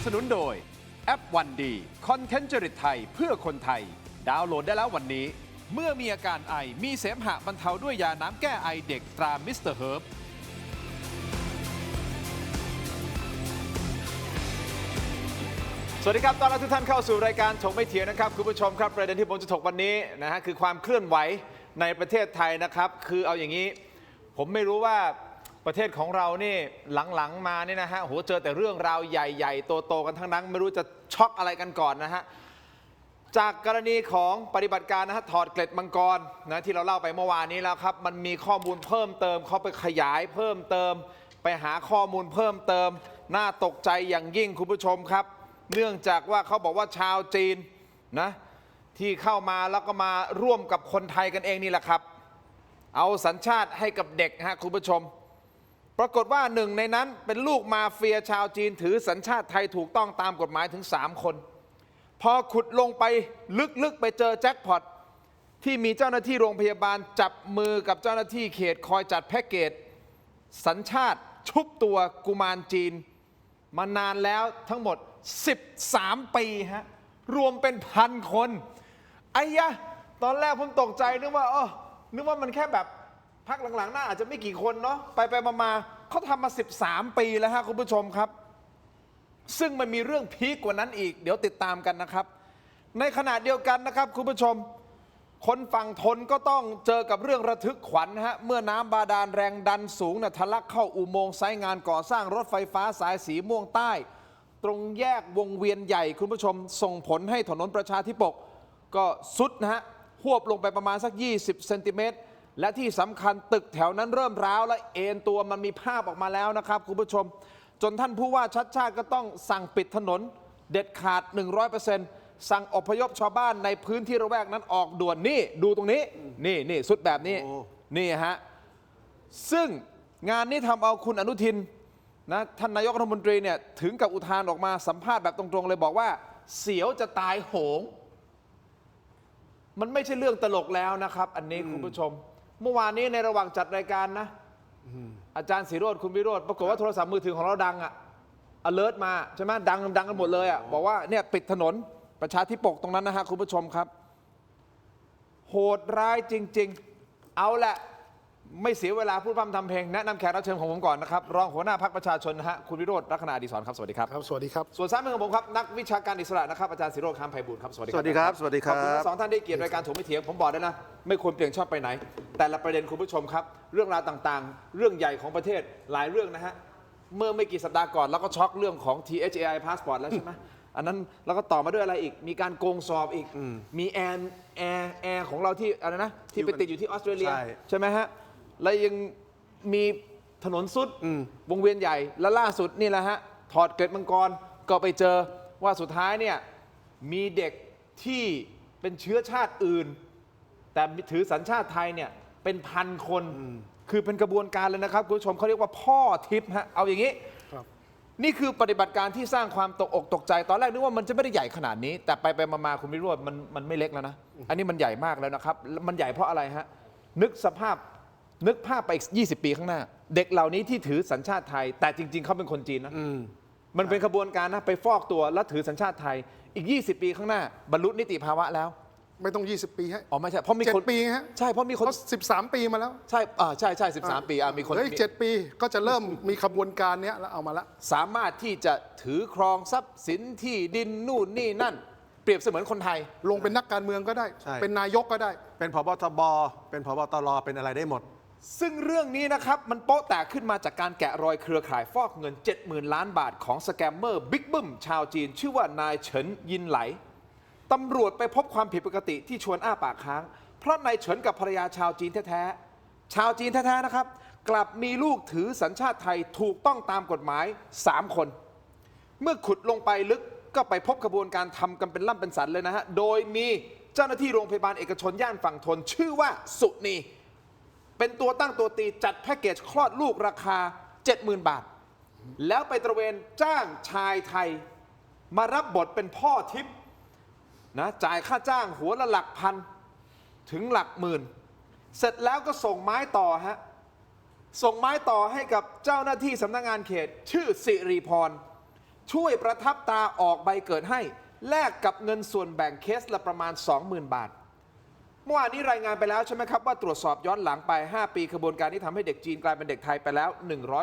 สนุนโดยแอปวันดีคอนเทนต์จริตไทยเพื่อคนไทยดาวน์โหลดได้แล้ววันนี้เมื่อมีอาการไอมีเสมหะบรรเทาด้วยยาน้ำแก้ไอเด็กตรามิสเตอร์เฮิร์บสวัสดีครับตอนรับทุกท่านเข้าสู่รายการถกไม่เถียงนะครับคุณผู้ชมครับประเด็นที่ผมจะถกวันนี้นะฮะคือความเคลื่อนไหวในประเทศไทยนะครับคือเอาอย่างนี้ผมไม่รู้ว่าประเทศของเรานี่หลังๆมานี่นะฮะโหเจอแต่เรื่องราวใหญ่ๆโตๆกันทั้งนั้นไม่รู้จะช็อกอะไรกันก่อนนะฮะจากกรณีของปฏิบัติการนะฮะถอดเกล็ดมังกรนะที่เราเล่าไปเมื่อวานนี้แล้วครับมันมีข้อมูลเพิ่มเติมเขาไปขยายเพิ่มเติมไปหาข้อมูลเพิ่มเติมน่าตกใจอย่างยิ่งคุณผู้ชมครับเนื่องจากว่าเขาบอกว่าชาวจีนนะที่เข้ามาแล้วก็มาร่วมกับคนไทยกันเองนี่แหละครับเอาสัญชาติให้กับเด็กฮะคุณผู้ชมปรากฏว่าหนึ่งในนั้นเป็นลูกมาเฟียชาวจีนถือสัญชาติไทยถูกต้องตามกฎหมายถึง3คนพอขุดลงไปลึกๆไปเจอแจ็คพอตที่มีเจ้าหน้าที่โรงพยาบาลจับมือกับเจ้าหน้าที่เขตคอยจัดแพ็กเกจสัญชาติชุบตัวกุมารจีนมานานแล้วทั้งหมด13 ปีฮะรวมเป็นพันคนไอ้ยะตอนแรกผมตกใจนึกว่ามันแค่แบบพักหลังๆน่าอาจจะไม่กี่คนเนาะไปมาเขาทำมา13 ปีแล้วฮะคุณผู้ชมครับซึ่งมันมีเรื่องพีคกว่านั้นอีกเดี๋ยวติดตามกันนะครับในขณะเดียวกันนะครับคุณผู้ชมคนฝั่งทนก็ต้องเจอกับเรื่องระทึกขวัญฮะเมื่อน้ำบาดาลแรงดันสูงทะลักเข้าอุโมงค์ไซต์งานก่อสร้างรถไฟฟ้าสายสีม่วงใต้ตรงแยกวงเวียนใหญ่คุณผู้ชมส่งผลให้ถนนประชาธิปกก็สุดนะฮะหวบลงไปประมาณสัก20 เซนติเมตรและที่สำคัญตึกแถวนั้นเริ่มร้าวและเอ็นตัวมันมีภาพออกมาแล้วนะครับคุณผู้ชมจนท่านผู้ว่าชัดชาติก็ต้องสั่งปิดถนนเด็ดขาด 100%สั่งอพยพชาวบ้านในพื้นที่ระแวกนั้นออกด่วนนี่ดูตรงนี้นี่สุดแบบนี้นี่ฮะซึ่งงานนี้ทำเอาคุณอนุทินนะท่านนายกรัฐมนตรีเนี่ยถึงกับอุทานออกมาสัมภาษณ์แบบตรงๆเลยบอกว่าเสียวจะตายโหงมันไม่ใช่เรื่องตลกแล้วนะครับอันนี้คุณผู้ชมเมื่อวานนี้ในระหว่างจัดรายการนะอาจารย์ศิโรจน์คุณวิโรจน์ปรากฏว่าโทรศัพท์มือถือของเราดังalert มาใช่ไหมดังกันหมดเลยบอกว่าเนี่ยปิดถนนประชาธิปกตรงนั้นนะฮะคุณผู้ชมครับโหดร้ายจริงๆเอาแหละไม่เสียเวลาพูดพร่ำทำเพลงแนะนำแขกรับเชิญของผมก่อนนะครับรองหัวหน้าพรรคประชาชนนะฮะคุณวิโรจน์ลักษณะอดีศรครับสวัสดีครับสวัสดีครับส่วนซ้ายมือของผมครับนักวิชาการอิสระนะครับอาจารย์ศิโรจน์ คำไพบูลย์ครับสวัสดีครับสวัสดีครับสวัสดีครับขอบคุณทั้งสองท่านที่เกียรติรายการถกไม่เถียงผมบอกได้นะไม่ควรเปลี่ยนชอบไปไหนแต่ละประเด็นคุณผู้ชมครับเรื่องราวต่างๆเรื่องใหญ่ของประเทศหลายเรื่องนะฮะเมื่อไม่กี่สัปดาห์ก่อนเราก็ช็อกเรื่องของ THAI Passport แล้วใช่ไหมอันนั้นแล้วก็ต่อมาด้วยอะไรอีกมีการโกงสอบอีกมีแอร์ของเราที่อะไรนะที่ไปติดอยู่ที่ออสเตรเลียใช่ไหมฮะแล้วยังมีถนนสุดวงเวียนใหญ่และล่าสุดนี่แหละฮะถอดเกล็ดมังกรก็ไปเจอว่าสุดท้ายเนี่ยมีเด็กที่เป็นเชื้อชาติอื่นแต่ถือสัญชาติไทยเนี่ยเป็นพันคนคือเป็นกระบวนการเลยนะครับคุณผู้ชมเขาเรียกว่าพ่อทิพย์ฮะเอาอย่างนี้นี่คือปฏิบัติการที่สร้างความตกอกตกใจตอนแรกนึกว่ามันจะไม่ได้ใหญ่ขนาดนี้แต่ไปมาคุณวิโรจน์มันไม่เล็กแล้วนะอันนี้มันใหญ่มากแล้วนะครับมันใหญ่เพราะอะไรฮะนึกภาพไปอีก20 ปีข้างหน้าเด็กเหล่านี้ที่ถือสัญชาติไทยแต่จริงๆเขาเป็นคนจีนนะมันเป็นขบวนการนะไปฟอกตัวแล้วถือสัญชาติไทยอีก20 ปีข้างหน้าบรรลุนิติภาวะแล้วไม่ต้อง20 ปีฮะอ๋อไม่ใช่เพราะมีคน7 ปีฮะใช่เพราะมีคน13 ปีมาแล้วใช่ใช่13 ปีมีคน7 ปีก็จะเริ่มมีขบวนการเนี้ยแล้วเอามาละสามารถที่จะถือครองทรัพย์สินที่ดินนู่นนี่นั่นเปรียบเสมือนคนไทยลงเป็นนักการเมืองก็ได้เป็นนายกก็ได้เป็นผบ.ทบ.เป็นผบ.ตร.เป็นอะไรได้หมดซึ่งเรื่องนี้นะครับมันโป๊ะแตกขึ้นมาจากการแกะรอยเครือข่ายฟอกเงิน 70,000 ล้านบาทของสแกมเมอร์บิ๊กบึ้มชาวจีนชื่อว่านายเฉินยินไหลตำรวจไปพบความผิดปกติที่ชวนอ้าปากค้างเพราะนายเฉินกับภรรยาชาวจีนแท้ๆชาวจีนแท้ๆนะครับกลับมีลูกถือสัญชาติไทยถูกต้องตามกฎหมาย3 คนเมื่อขุดลงไปลึกก็ไปพบกระบวนการทำกันเป็นล่ำเป็นสันเลยนะฮะโดยมีเจ้าหน้าที่โรงพยาบาลเอกชนย่านฝั่งทนชื่อว่าสุนีเป็นตัวตั้งตัวตีจัดแพ็กเกจคลอดลูกราคา 70,000 บาทแล้วไปตระเวนจ้างชายไทยมารับบทเป็นพ่อทิพย์นะจ่ายค่าจ้างหัวละหลักพันถึงหลักหมื่นเสร็จแล้วก็ส่งไม้ต่อฮะส่งไม้ต่อให้กับเจ้าหน้าที่สำนักงานเขตชื่อสิริพร ช่วยประทับตราออกใบเกิดให้แลกกับเงินส่วนแบ่งเคสละประมาณ 20,000 บาท เมื่อวานนี้รายงานไปแล้วใช่ไหมครับว่าตรวจสอบย้อนหลังไป 5 ปีขบวนการที่ทำให้เด็กจีนกลายเป็นเด็กไทยไปแล้ว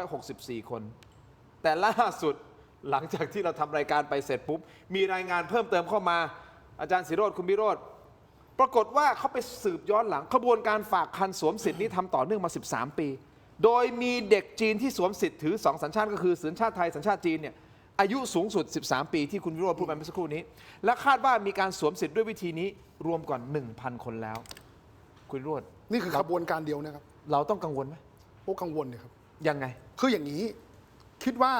164 คน แต่ล่าสุดหลังจากที่เราทำรายการไปเสร็จปุ๊บมีรายงานเพิ่มเติมเข้ามาอาจารย์ศิโรจน์คุณวิโรจน์ปรากฏว่าเขาไปสืบย้อนหลังขบวนการฝากคันสวมสิทธิ์นี้ทำต่อเนื่องมา 13 ปี โดยมีเด็กจีนที่สวมสิทธิ์ถือ 2 สัญชาติก็คือสัญชาติไทยสัญชาติจีนเนี่ยอายุสูงสุด 13 ปีที่คุณวิโรจน์พูดไปเมื่อสักครู่นี้ และคาดว่ามีการสวมสิทธิ์ด้วยวิธีนี้รวมกว่า 1,000 คนแล้ว คุณวิโรจน์ นี่คือขบวนการเดียวนะครับ เราต้องกังวลไหม โอ้กังวลเนี่ยครับ ยังไง คืออย่างนี้คิดว่า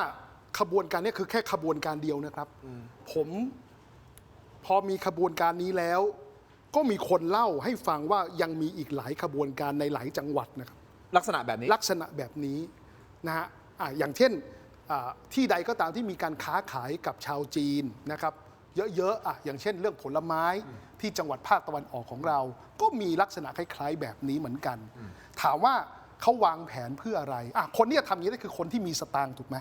ขบวนการนี้คือแค่ขบวนการเดียวนะครับ ผมพอมีขบวนการนี้แล้ว ก็มีคนเล่าให้ฟังว่ายังมีอีกหลายขบวนการในหลายจังหวัดนะครับ ลักษณะแบบนี้ ลักษณะแบบนี้นะฮะอย่างเช่นที่ใดก็ตามที่มีการค้าขายกับชาวจีนนะครับเยอะๆอย่างเช่นเรื่องผลไม้ที่จังหวัดภาคตะวันออกของเรา ก็มีลักษณะคล้ายๆแบบนี้เหมือนกัน ถามว่าเขาวางแผนเพื่ออะไรคนที่จะทำอย่างนี้ได้คือคนที่มีสตางค์ถูกไหม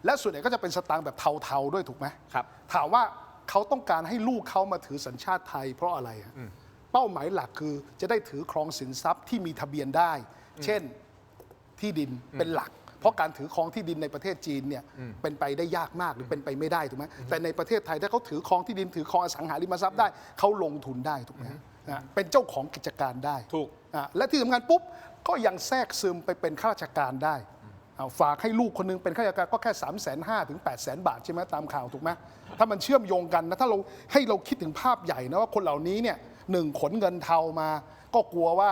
และส่วนใหญ่ก็จะเป็นสตางค์แบบเทาๆด้วยถูกไหม ครับ ถามว่าเขาต้องการให้ลูกเขามาถือสัญชาติไทยเพราะอะไรเป้าหมายหลักคือจะได้ถือครองสินทรัพย์ที่มีทะเบียนได้ เช่นที่ดินเป็นหลัก เพราะการถือครองที่ดินในประเทศจีนเนี่ยเป็นไปได้ยากมากหรือเป็นไปไม่ได้ถูกไหมแต่ในประเทศไทยถ้าเขาถือครองที่ดินถือครองอสังหาริมทรัพย์ได้เขาลงทุนได้ถูกไหมเป็นเจ้าของกิจการได้ ถูก และที่สำคัญปุ๊บก็ยังแทรกซึมไปเป็นข้าราชการได้ฝากให้ลูกคนนึงเป็นข้าราชการก็แค่ 350,000 ถึง 800,000 บาทใช่ไหมตามข่าวถูกไหมถ้ามันเชื่อมโยงกันนะถ้าเราให้เราคิดถึงภาพใหญ่นะว่าคนเหล่านี้เนี่ยหนึ่งขนเงินเทามา ก็กลัวว่า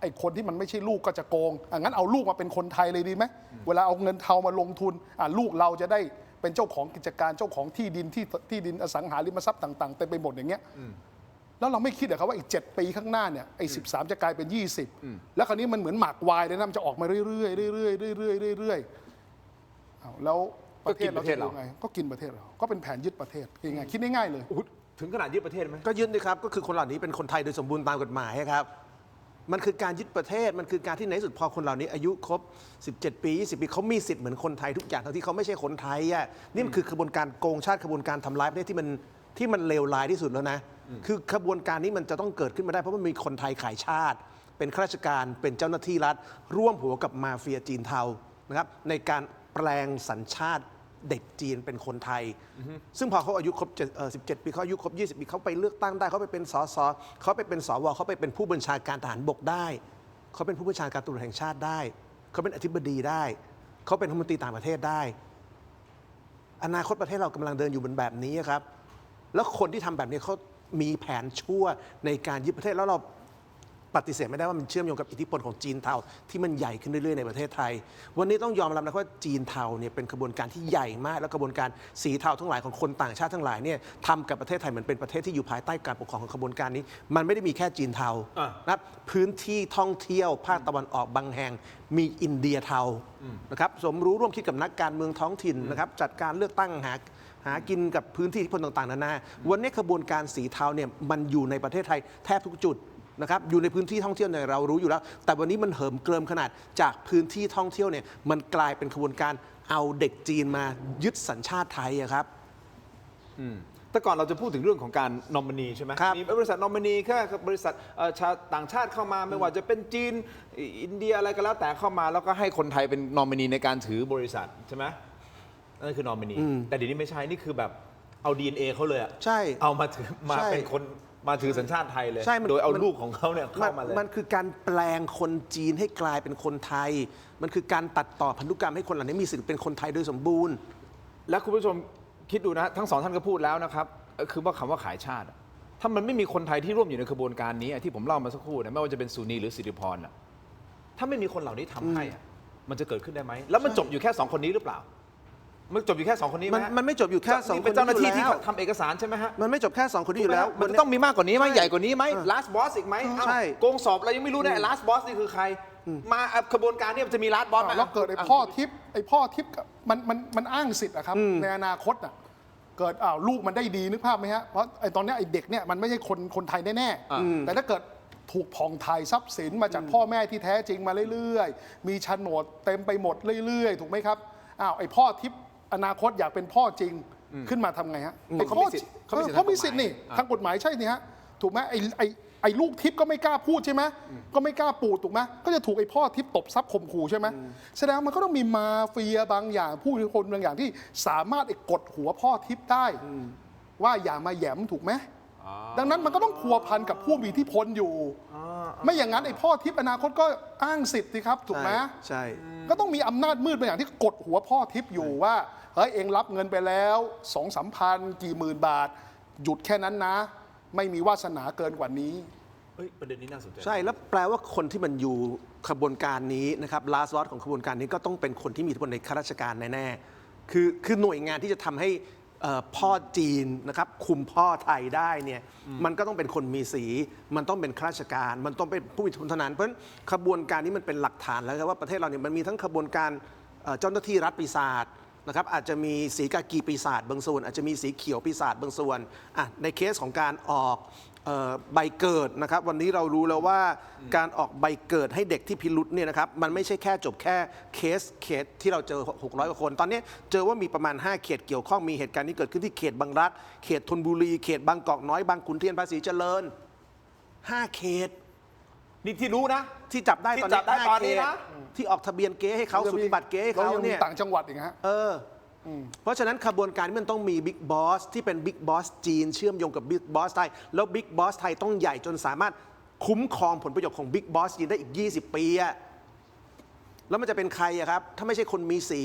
ไอ้คนที่มันไม่ใช่ลูกก็จะโกงงั้นเอาลูกมาเป็นคนไทยเลยดีไหมเวลาเอาเงินเทามาลงทุนลูกเราจะได้เป็นเจ้าของกิจการเจ้าของที่ดินอสังหาริมทรัพย์ต่างๆเต็มไปหมดอย่างเงี้ยแล้วเราไม่คิดเหรอครับว่าอีก7 ปีข้างหน้าเนี่ยไอ้13จะกลายเป็น20แล้วคราวนี้มันเหมือนหมากวายเลยนะมันจะออกมาเรื่อยๆเรื่อยๆเรื่อยๆแล้วประเทศเราจะยังไงก็กินประเทศเราก็เป็นแผนยึดประเทศยังไงคิดง่ายๆเลย ถึงขนาดยึดประเทศไหม ก็ยึดนะครับก็คือคนเหล่านี้เป็นคนไทยโดยสมบูรณ์ตามกฎหมายครับมันคือการยึดประเทศมันคือการที่ในที่สุดพอคนเหล่านี้อายุครบ17 ปี 20 ปีเขามีสิทธิ์เหมือนคนไทยทุกอย่างทั้งที่เขาไม่ใช่คนไทยนี่มันคือขบวนการโกงชาติขบวนการทำร้ายประเทศที่มันเลวร้ายที่สุดแล้วนะคือขบวนการนี้มันจะต้องเกิดขึ้นมาได้เพราะมันมีคนไทยขายชาติ เป็นข้าราชการเป็นเจ้าหน้าที่รัฐร่วมหัวกับมาเฟียจีนเทานะครับในการแปลงสัญชาติเด็กจีนเป็นคนไทย ซึ่งพอเขาอายุครบ17 ปีเขาอายุครบ20 ปีเขาไปเลือกตั้งได้เขาไปเป็นสสเขาไปเป็นสวเขาไปเป็นผู้บัญชาการทหารบกได้เขาเป็นผู้บัญชาการตำรวจแห่งชาติได้เขาเป็นอธิบดีได้เขาเป็นรัฐมนตรีต่างประเทศได้อนาคตประเทศเรากำลังเดินอยู่บนแบบนี้ครับแล้วคนที่ทำแบบนี้เขามีแผนชั่วในการยึดประเทศแล้วเราปฏิเสธไม่ได้ว่ามันเชื่อมโยงกับอิทธิพลของจีนเทาที่มันใหญ่ขึ้นเรื่อยๆในประเทศไทยวันนี้ต้องยอมรับนะว่าจีนเทาเนี่ยเป็นกระบวนการที่ใหญ่มากและกระบวนการสีเทาทั้งหลายของคนต่างชาติทั้งหลายเนี่ยทำกับประเทศไทยเหมือนเป็นประเทศที่อยู่ภายใต้การปกครองของกระบวนการนี้มันไม่ได้มีแค่จีนเทานะครับพื้นที่ท่องเที่ยวภาคตะวันออกบางแห่งมีอินเดียเทานะครับสมรู้ร่วมคิดกับนักการเมืองท้องถิ่นนะครับจัดการเลือกตั้งหากินกับพื้นที่อิทธิพลต่างๆนานาวันนี้ขบวนการสีเทาเนี่ยมันอยู่ในประเทศไทยแทบทุกจุดนะครับอยู่ในพื้นที่ท่องเที่ยวเนี่ยเรารู้อยู่แล้วแต่วันนี้มันเหิมเกริมขนาดจากพื้นที่ท่องเที่ยวเนี่ยมันกลายเป็นขบวนการเอาเด็กจีนมายึดสัญชาติไทยครับ แต่ก่อนเราจะพูดถึงเรื่องของการนอมินีใช่ไหม ครับ มีบริษัทนอมินีแค่บริษัทชาวต่างชาติเข้ามาไม่ว่าจะเป็นจีนอินเดียอะไรก็แล้วแต่เข้ามาแล้วก็ให้คนไทยเป็นนอมินีในการถือบริษัทใช่ไหมนั่นคือนอมินีแต่เดี๋ยวนี้ไม่ใช่นี่คือแบบเอา DNA เขาเลยอะ ใช่ เอามาถือมา ใช่ เป็นคนมาถือสัญชาติไทยเลย ใช่มัน โดยเอา มัน ลูกของเขาเนี่ยเข้ามาเลย มันคือการแปลงคนจีนให้กลายเป็นคนไทย มันคือการตัดต่อพันธุกรรมให้คนเหล่านี้มีสิทธิ์เป็นคนไทยโดยสมบูรณ์ และคุณผู้ชมคิดดูนะทั้งสองท่านก็พูดแล้วนะครับคือว่าคำว่าขายชาติอะถ้ามันไม่มีคนไทยที่ร่วมอยู่ในขบวนการนี้อะที่ผมเล่ามาสักครู่นะไม่ว่าจะเป็นสุนีหรือสิริพรอะถ้าไม่มีคนเหล่านี้ทำให้อะมันจะเกิดขึ้นได้ไหมแล้วมันจบอยู่แค่2 คนนี้หรือเปล่ามันจบอยู่แค่2 คนนี้ไหม มันไม่จบอยู่แค่2 คน เป็นเจ้าหน้าที่ อยู่ ที่ แล้ว ทำเอกสารใช่ไหมฮะ มันไม่จบแค่2 คนนี้อยู่แล้ว มันจะต้องมีมากกว่านี้ไหม ใช่ ใหญ่กว่านี้ไหม เออ last boss อีกไหมเอ้า ใช่ โกงสอบเรายังไม่รู้นะ last boss นี่คือใครมาขบวนการนี้มันจะมี last boss ไหม แล้วเกิดไอ้พ่อทิพย์มันอ้างสิทธิ์อะครับในอนาคตอะเกิดลูกมันได้ดีนึกภาพไหมฮะเพราะไอ้ตอนเนี้ยไอ้เด็กเนี่ยมันไม่ใช่คนไทยแน่ๆแต่ถ้าเกิดถูกผ่องถ่ายทรัพย์สินมาจากพ่อแม่ที่แท้จริงมาเรื่อยๆมีโฉนดเต็มไปหมดเรื่อยๆถูกไหมครับไอ้พ่อทิพย์ อนาคตอยากเป็นพ่อจริงขึ้นมาทำไงฮะ เขามีสิทธิ์ เขามีสิทธิ์นี่ทางกฎหมายใช่นี่ฮะถูกไหมไอ้ลูกทิพย์ก็ไม่กล้าพูดใช่ไหมก็ไม่กล้าปูดถูกไหมก็จะถูกไอ้พ่อทิพย์ตบทรัพย์ข่มขู่ใช่ไหมแสดงว่ามันก็ต้องมีมาเฟียบางอย่างผู้มีคนบางอย่างที่สามารถกดหัวพ่อทิพย์ได้ว่าอย่ามาแหยมถูกไหมดังนั้นมันก็ต้องพัวพันกับผู้มีอิทธิพลอยู่ไม่อย่างนั้นไอ้พ่อทิพย์อนาคตก็อ้างสิทธิ์สิครับถูกไหม ใช่ ก็ต้องมีอำนาจมืดบางอย่างที่กดหัวพ่อทิพย์อยู่ว่าเฮ้ยเองรับเงินไปแล้ว2-3 พันกี่หมื่นบาท หยุดแค่นั้นนะ ไม่มีวาสนาเกินกว่านี้ เอ้ยประเด็นนี้น่าสนใจ ใช่แล้วแปลว่าคนที่มันอยู่ขบวนการนี้นะครับลาสลอตของขบวนการนี้ก็ต้องเป็นคนที่มีอิทธิพลในข้าราชการแน่ๆคือหน่วยงานที่จะทำให้พ่อจีนนะครับคุมพ่อไทยได้เนี่ยมันก็ต้องเป็นคนมีสี มันต้องเป็นข้าราชการ มันต้องเป็นผู้มีอิทธิพลเท่านั้นเพราะฉะนั้นขบวนการนี้มันเป็นหลักฐานแล้วครับว่าประเทศเราเนี่ยมันมีทั้งขบวนการเจ้าหน้าที่รัฐปีศาจนะครับอาจจะมีสีกากีปีศาจบางส่วนอาจจะมีสีเขียวปีศาจบางส่วนในเคสของการออกใบเกิดนะครับวันนี้เรารู้แล้วว่าการออกใบเกิดให้เด็กที่พิรุษเนี่ยนะครับมันไม่ใช่แค่จบแค่เคสที่เราเจอ600กว่าคนตอนนี้เจอว่ามีประมาณ5เขตเกี่ยวข้องมีเหตุการณ์นี้เกิดขึ้นที่เขตบางรักเขตธนบุรีเขตบางกอกน้อยบางขุนเทียนภาษีเจริญ5เขต นี่ที่รู้นะ ที่จับได้ตอน ที่จับได้ นี้ ตอนนี้ 5 นะ เขตที่ออกทะเบียนเก๊ให้เขาสุติบัตรเก๊ให้เขา ยังมี เนี่ย ต่างจังหวัดอีกฮะ เพราะฉะนั้นขบวนการนี้มันต้องมีบิ๊กบอสที่เป็นบิ๊กบอสจีนเชื่อมโยงกับบิ๊กบอสไทยแล้วบิ๊กบอสไทยต้องใหญ่จนสามารถคุ้มครองผลประโยชน์ของบิ๊กบอสจีนได้อีก20 ปีอะแล้วมันจะเป็นใครอะครับถ้าไม่ใช่คนมีสี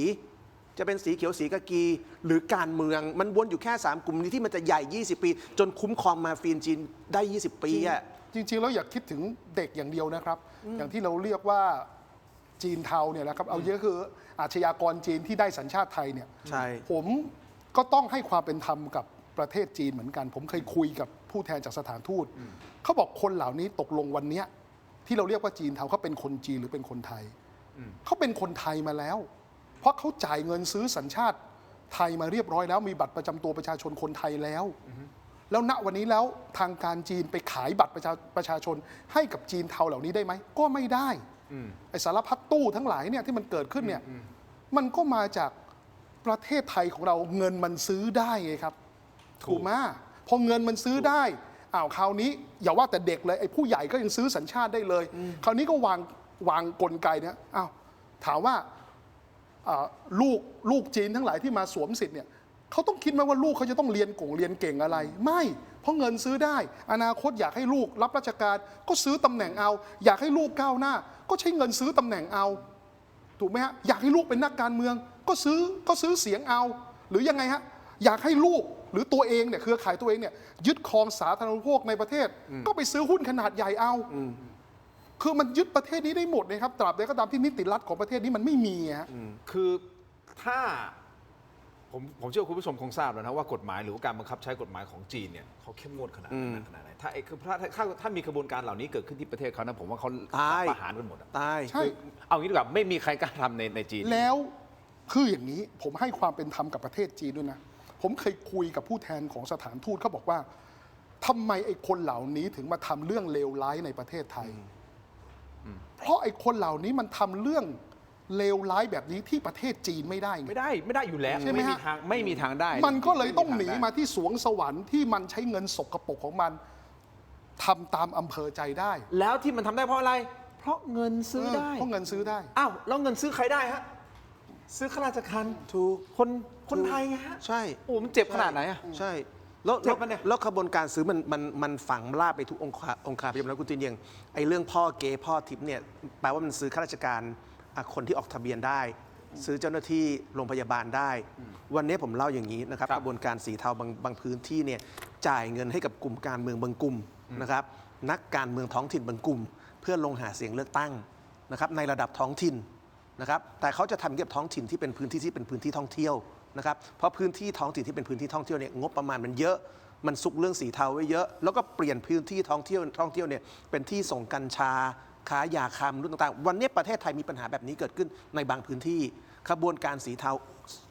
จะเป็นสีเขียวสีกากีหรือการเมืองมันวนอยู่แค่3กลุ่มนี้ที่มันจะใหญ่20 ปี จนคุ้มครองมาเฟียจีนได้20 ปีอะ จริงๆแล้วอยากคิดถึงเด็กอย่างเดียวนะครับ อย่างที่เราเรียกว่าจีนเทาเนี่ยนะครับเอาเยอะคืออาชญากรจีนที่ได้สัญชาติไทยเนี่ย ใช่ ผมก็ต้องให้ความเป็นธรรมกับประเทศจีนเหมือนกัน ผมเคยคุยกับผู้แทนจากสถานทูตเขาบอกคนเหล่านี้ตกลงวันเนี้ยที่เราเรียกว่าจีนเทาเขาเป็นคนจีนหรือเป็นคนไทยเขาเป็นคนไทยมาแล้ว เพราะเขาจ่ายเงินซื้อสัญชาติไทยมาเรียบร้อยแล้วมีบัตรประจำตัวประชาชนคนไทยแล้ว แล้วณวันนี้แล้วทางการจีนไปขายบัตรประชาชนให้กับจีนเทาเหล่านี้ได้ไหมก็ไม่ได้ไอ้สารพัดตู้ทั้งหลายเนี่ยที่มันเกิดขึ้นเนี่ยมันก็มาจากประเทศไทยของเราเงินมันซื้อได้ไงครับถูกไหมพอเงินมันซื้อได้คราวนี้อย่าว่าแต่เด็กเลยไอ้ผู้ใหญ่ก็ยังซื้อสัญชาติได้เลยคราวนี้ก็วางกลไกเนี่ยถามว่าลูกจีนทั้งหลายที่มาสวมสิทธิ์เนี่ยเขาต้องคิดไหมว่าลูกเขาจะต้องเรียนเก่งอะไรไม่เพราะเงินซื้อได้อนาคตอยากให้ลูกรับราชการก็ซื้อตำแหน่งเอาอยากให้ลูกก้าวหน้าก็ใช้เงินซื้อตำแหน่งเอาถูกไหมฮะอยากให้ลูกเป็นนักการเมืองก็ซื้อเสียงเอาหรือยังไงฮะอยากให้ลูกหรือตัวเองเนี่ยเครือข่ายตัวเองเนี่ยยึดครองสาธารณูปโภคในประเทศก็ไปซื้อหุ้นขนาดใหญ่เอาคือมันยึดประเทศนี้ได้หมดนะครับตราบใดก็ตามที่นิติรัฐของประเทศนี้มันไม่มีฮะคือถ้าผมเชื่อคุณผู้ชมคงทราบแล้วนะว่ากฎหมายหรือว่าการบังคับใช้กฎหมายของจีนเนี่ยเขาเข้มงวดขนาดไหนถ้ามีกระบวนการเหล่านี้เกิดขึ้นที่ประเทศเขานะผมว่าเขาประหารกันหมด ตาย ใช่ เอางี้ดีกว่าไม่มีใครกล้าทำในจีนแล้วคืออย่างนี้ผมให้ความเป็นธรรมกับประเทศจีนด้วยนะผมเคยคุยกับผู้แทนของสถานทูตเขาบอกว่าทำไมไอ้คนเหล่านี้ถึงมาทำเรื่องเลวร้ายในประเทศไทยเพราะไอ้คนเหล่านี้มันทำเรื่องเลวร้ายแบบนี้ที่ประเทศจีนไม่ได้ไม่ได้อยู่แล้ว ใช่ไหมฮะไม่มีทางได้ มันก็เลยต้องหนีมาที่สวงสวรรค์ที่มันใช้เงินสกปรกของมันทำตามอำเภอใจได้แล้วที่มันทำได้เพราะอะไรเพราะเงินซื้อได้ เพราะเงินซื้อได้อ้าวแล้วเงินซื้อใครได้ฮะซื้อข้าราชการถูกคนไทยไงฮะใช่โอ้มันเจ็บขนาดไหนอะใช่แล้วขบวนการซื้อมันฝังลากไปทุกองค์คาพยพแล้วคุณจีนยังไอ้เรื่องพ่อเก๋พ่อทิพย์เนี่ยแปลว่ามันซื้อข้าราชการคนที่ออกทะเบียนได้ซื้อเจ้าหน้าที่โรงพยาบาลได้วันนี้ผมเล่าอย่างนี้นะครับกระบวนการสีเทาบางพื้นที่เนี่ยจ่ายเงินให้กับกลุ่มการเมืองบางกลุ่มนะครับนักการเมืองท้องถิ่นบางกลุ่มเพื่อลงหาเสียงเลือกตั้งนะครับในระดับท้องถิ่นนะครับแต่เขาจะทำเกี่ยวกับท้องถิ่นที่เป็นพื้นที่ท่องเที่ยวนะครับเพราะพื้นที่ท้องถิ่นที่เป็นพื้นที่ท่องเที่ยวเนี่ยงบประมาณมันเยอะมันซุกเรื่องสีเทาไว้เยอะแล้วก็เปลี่ยนพื้นที่ท่องเที่ยวเนี่ยเป็นที่ส่งกัญชาค้ายาคามรุ่นต่างๆวันนี้ประเทศไทยมีปัญหาแบบนี้เกิดขึ้นในบางพื้นที่ขบวนการสีเทา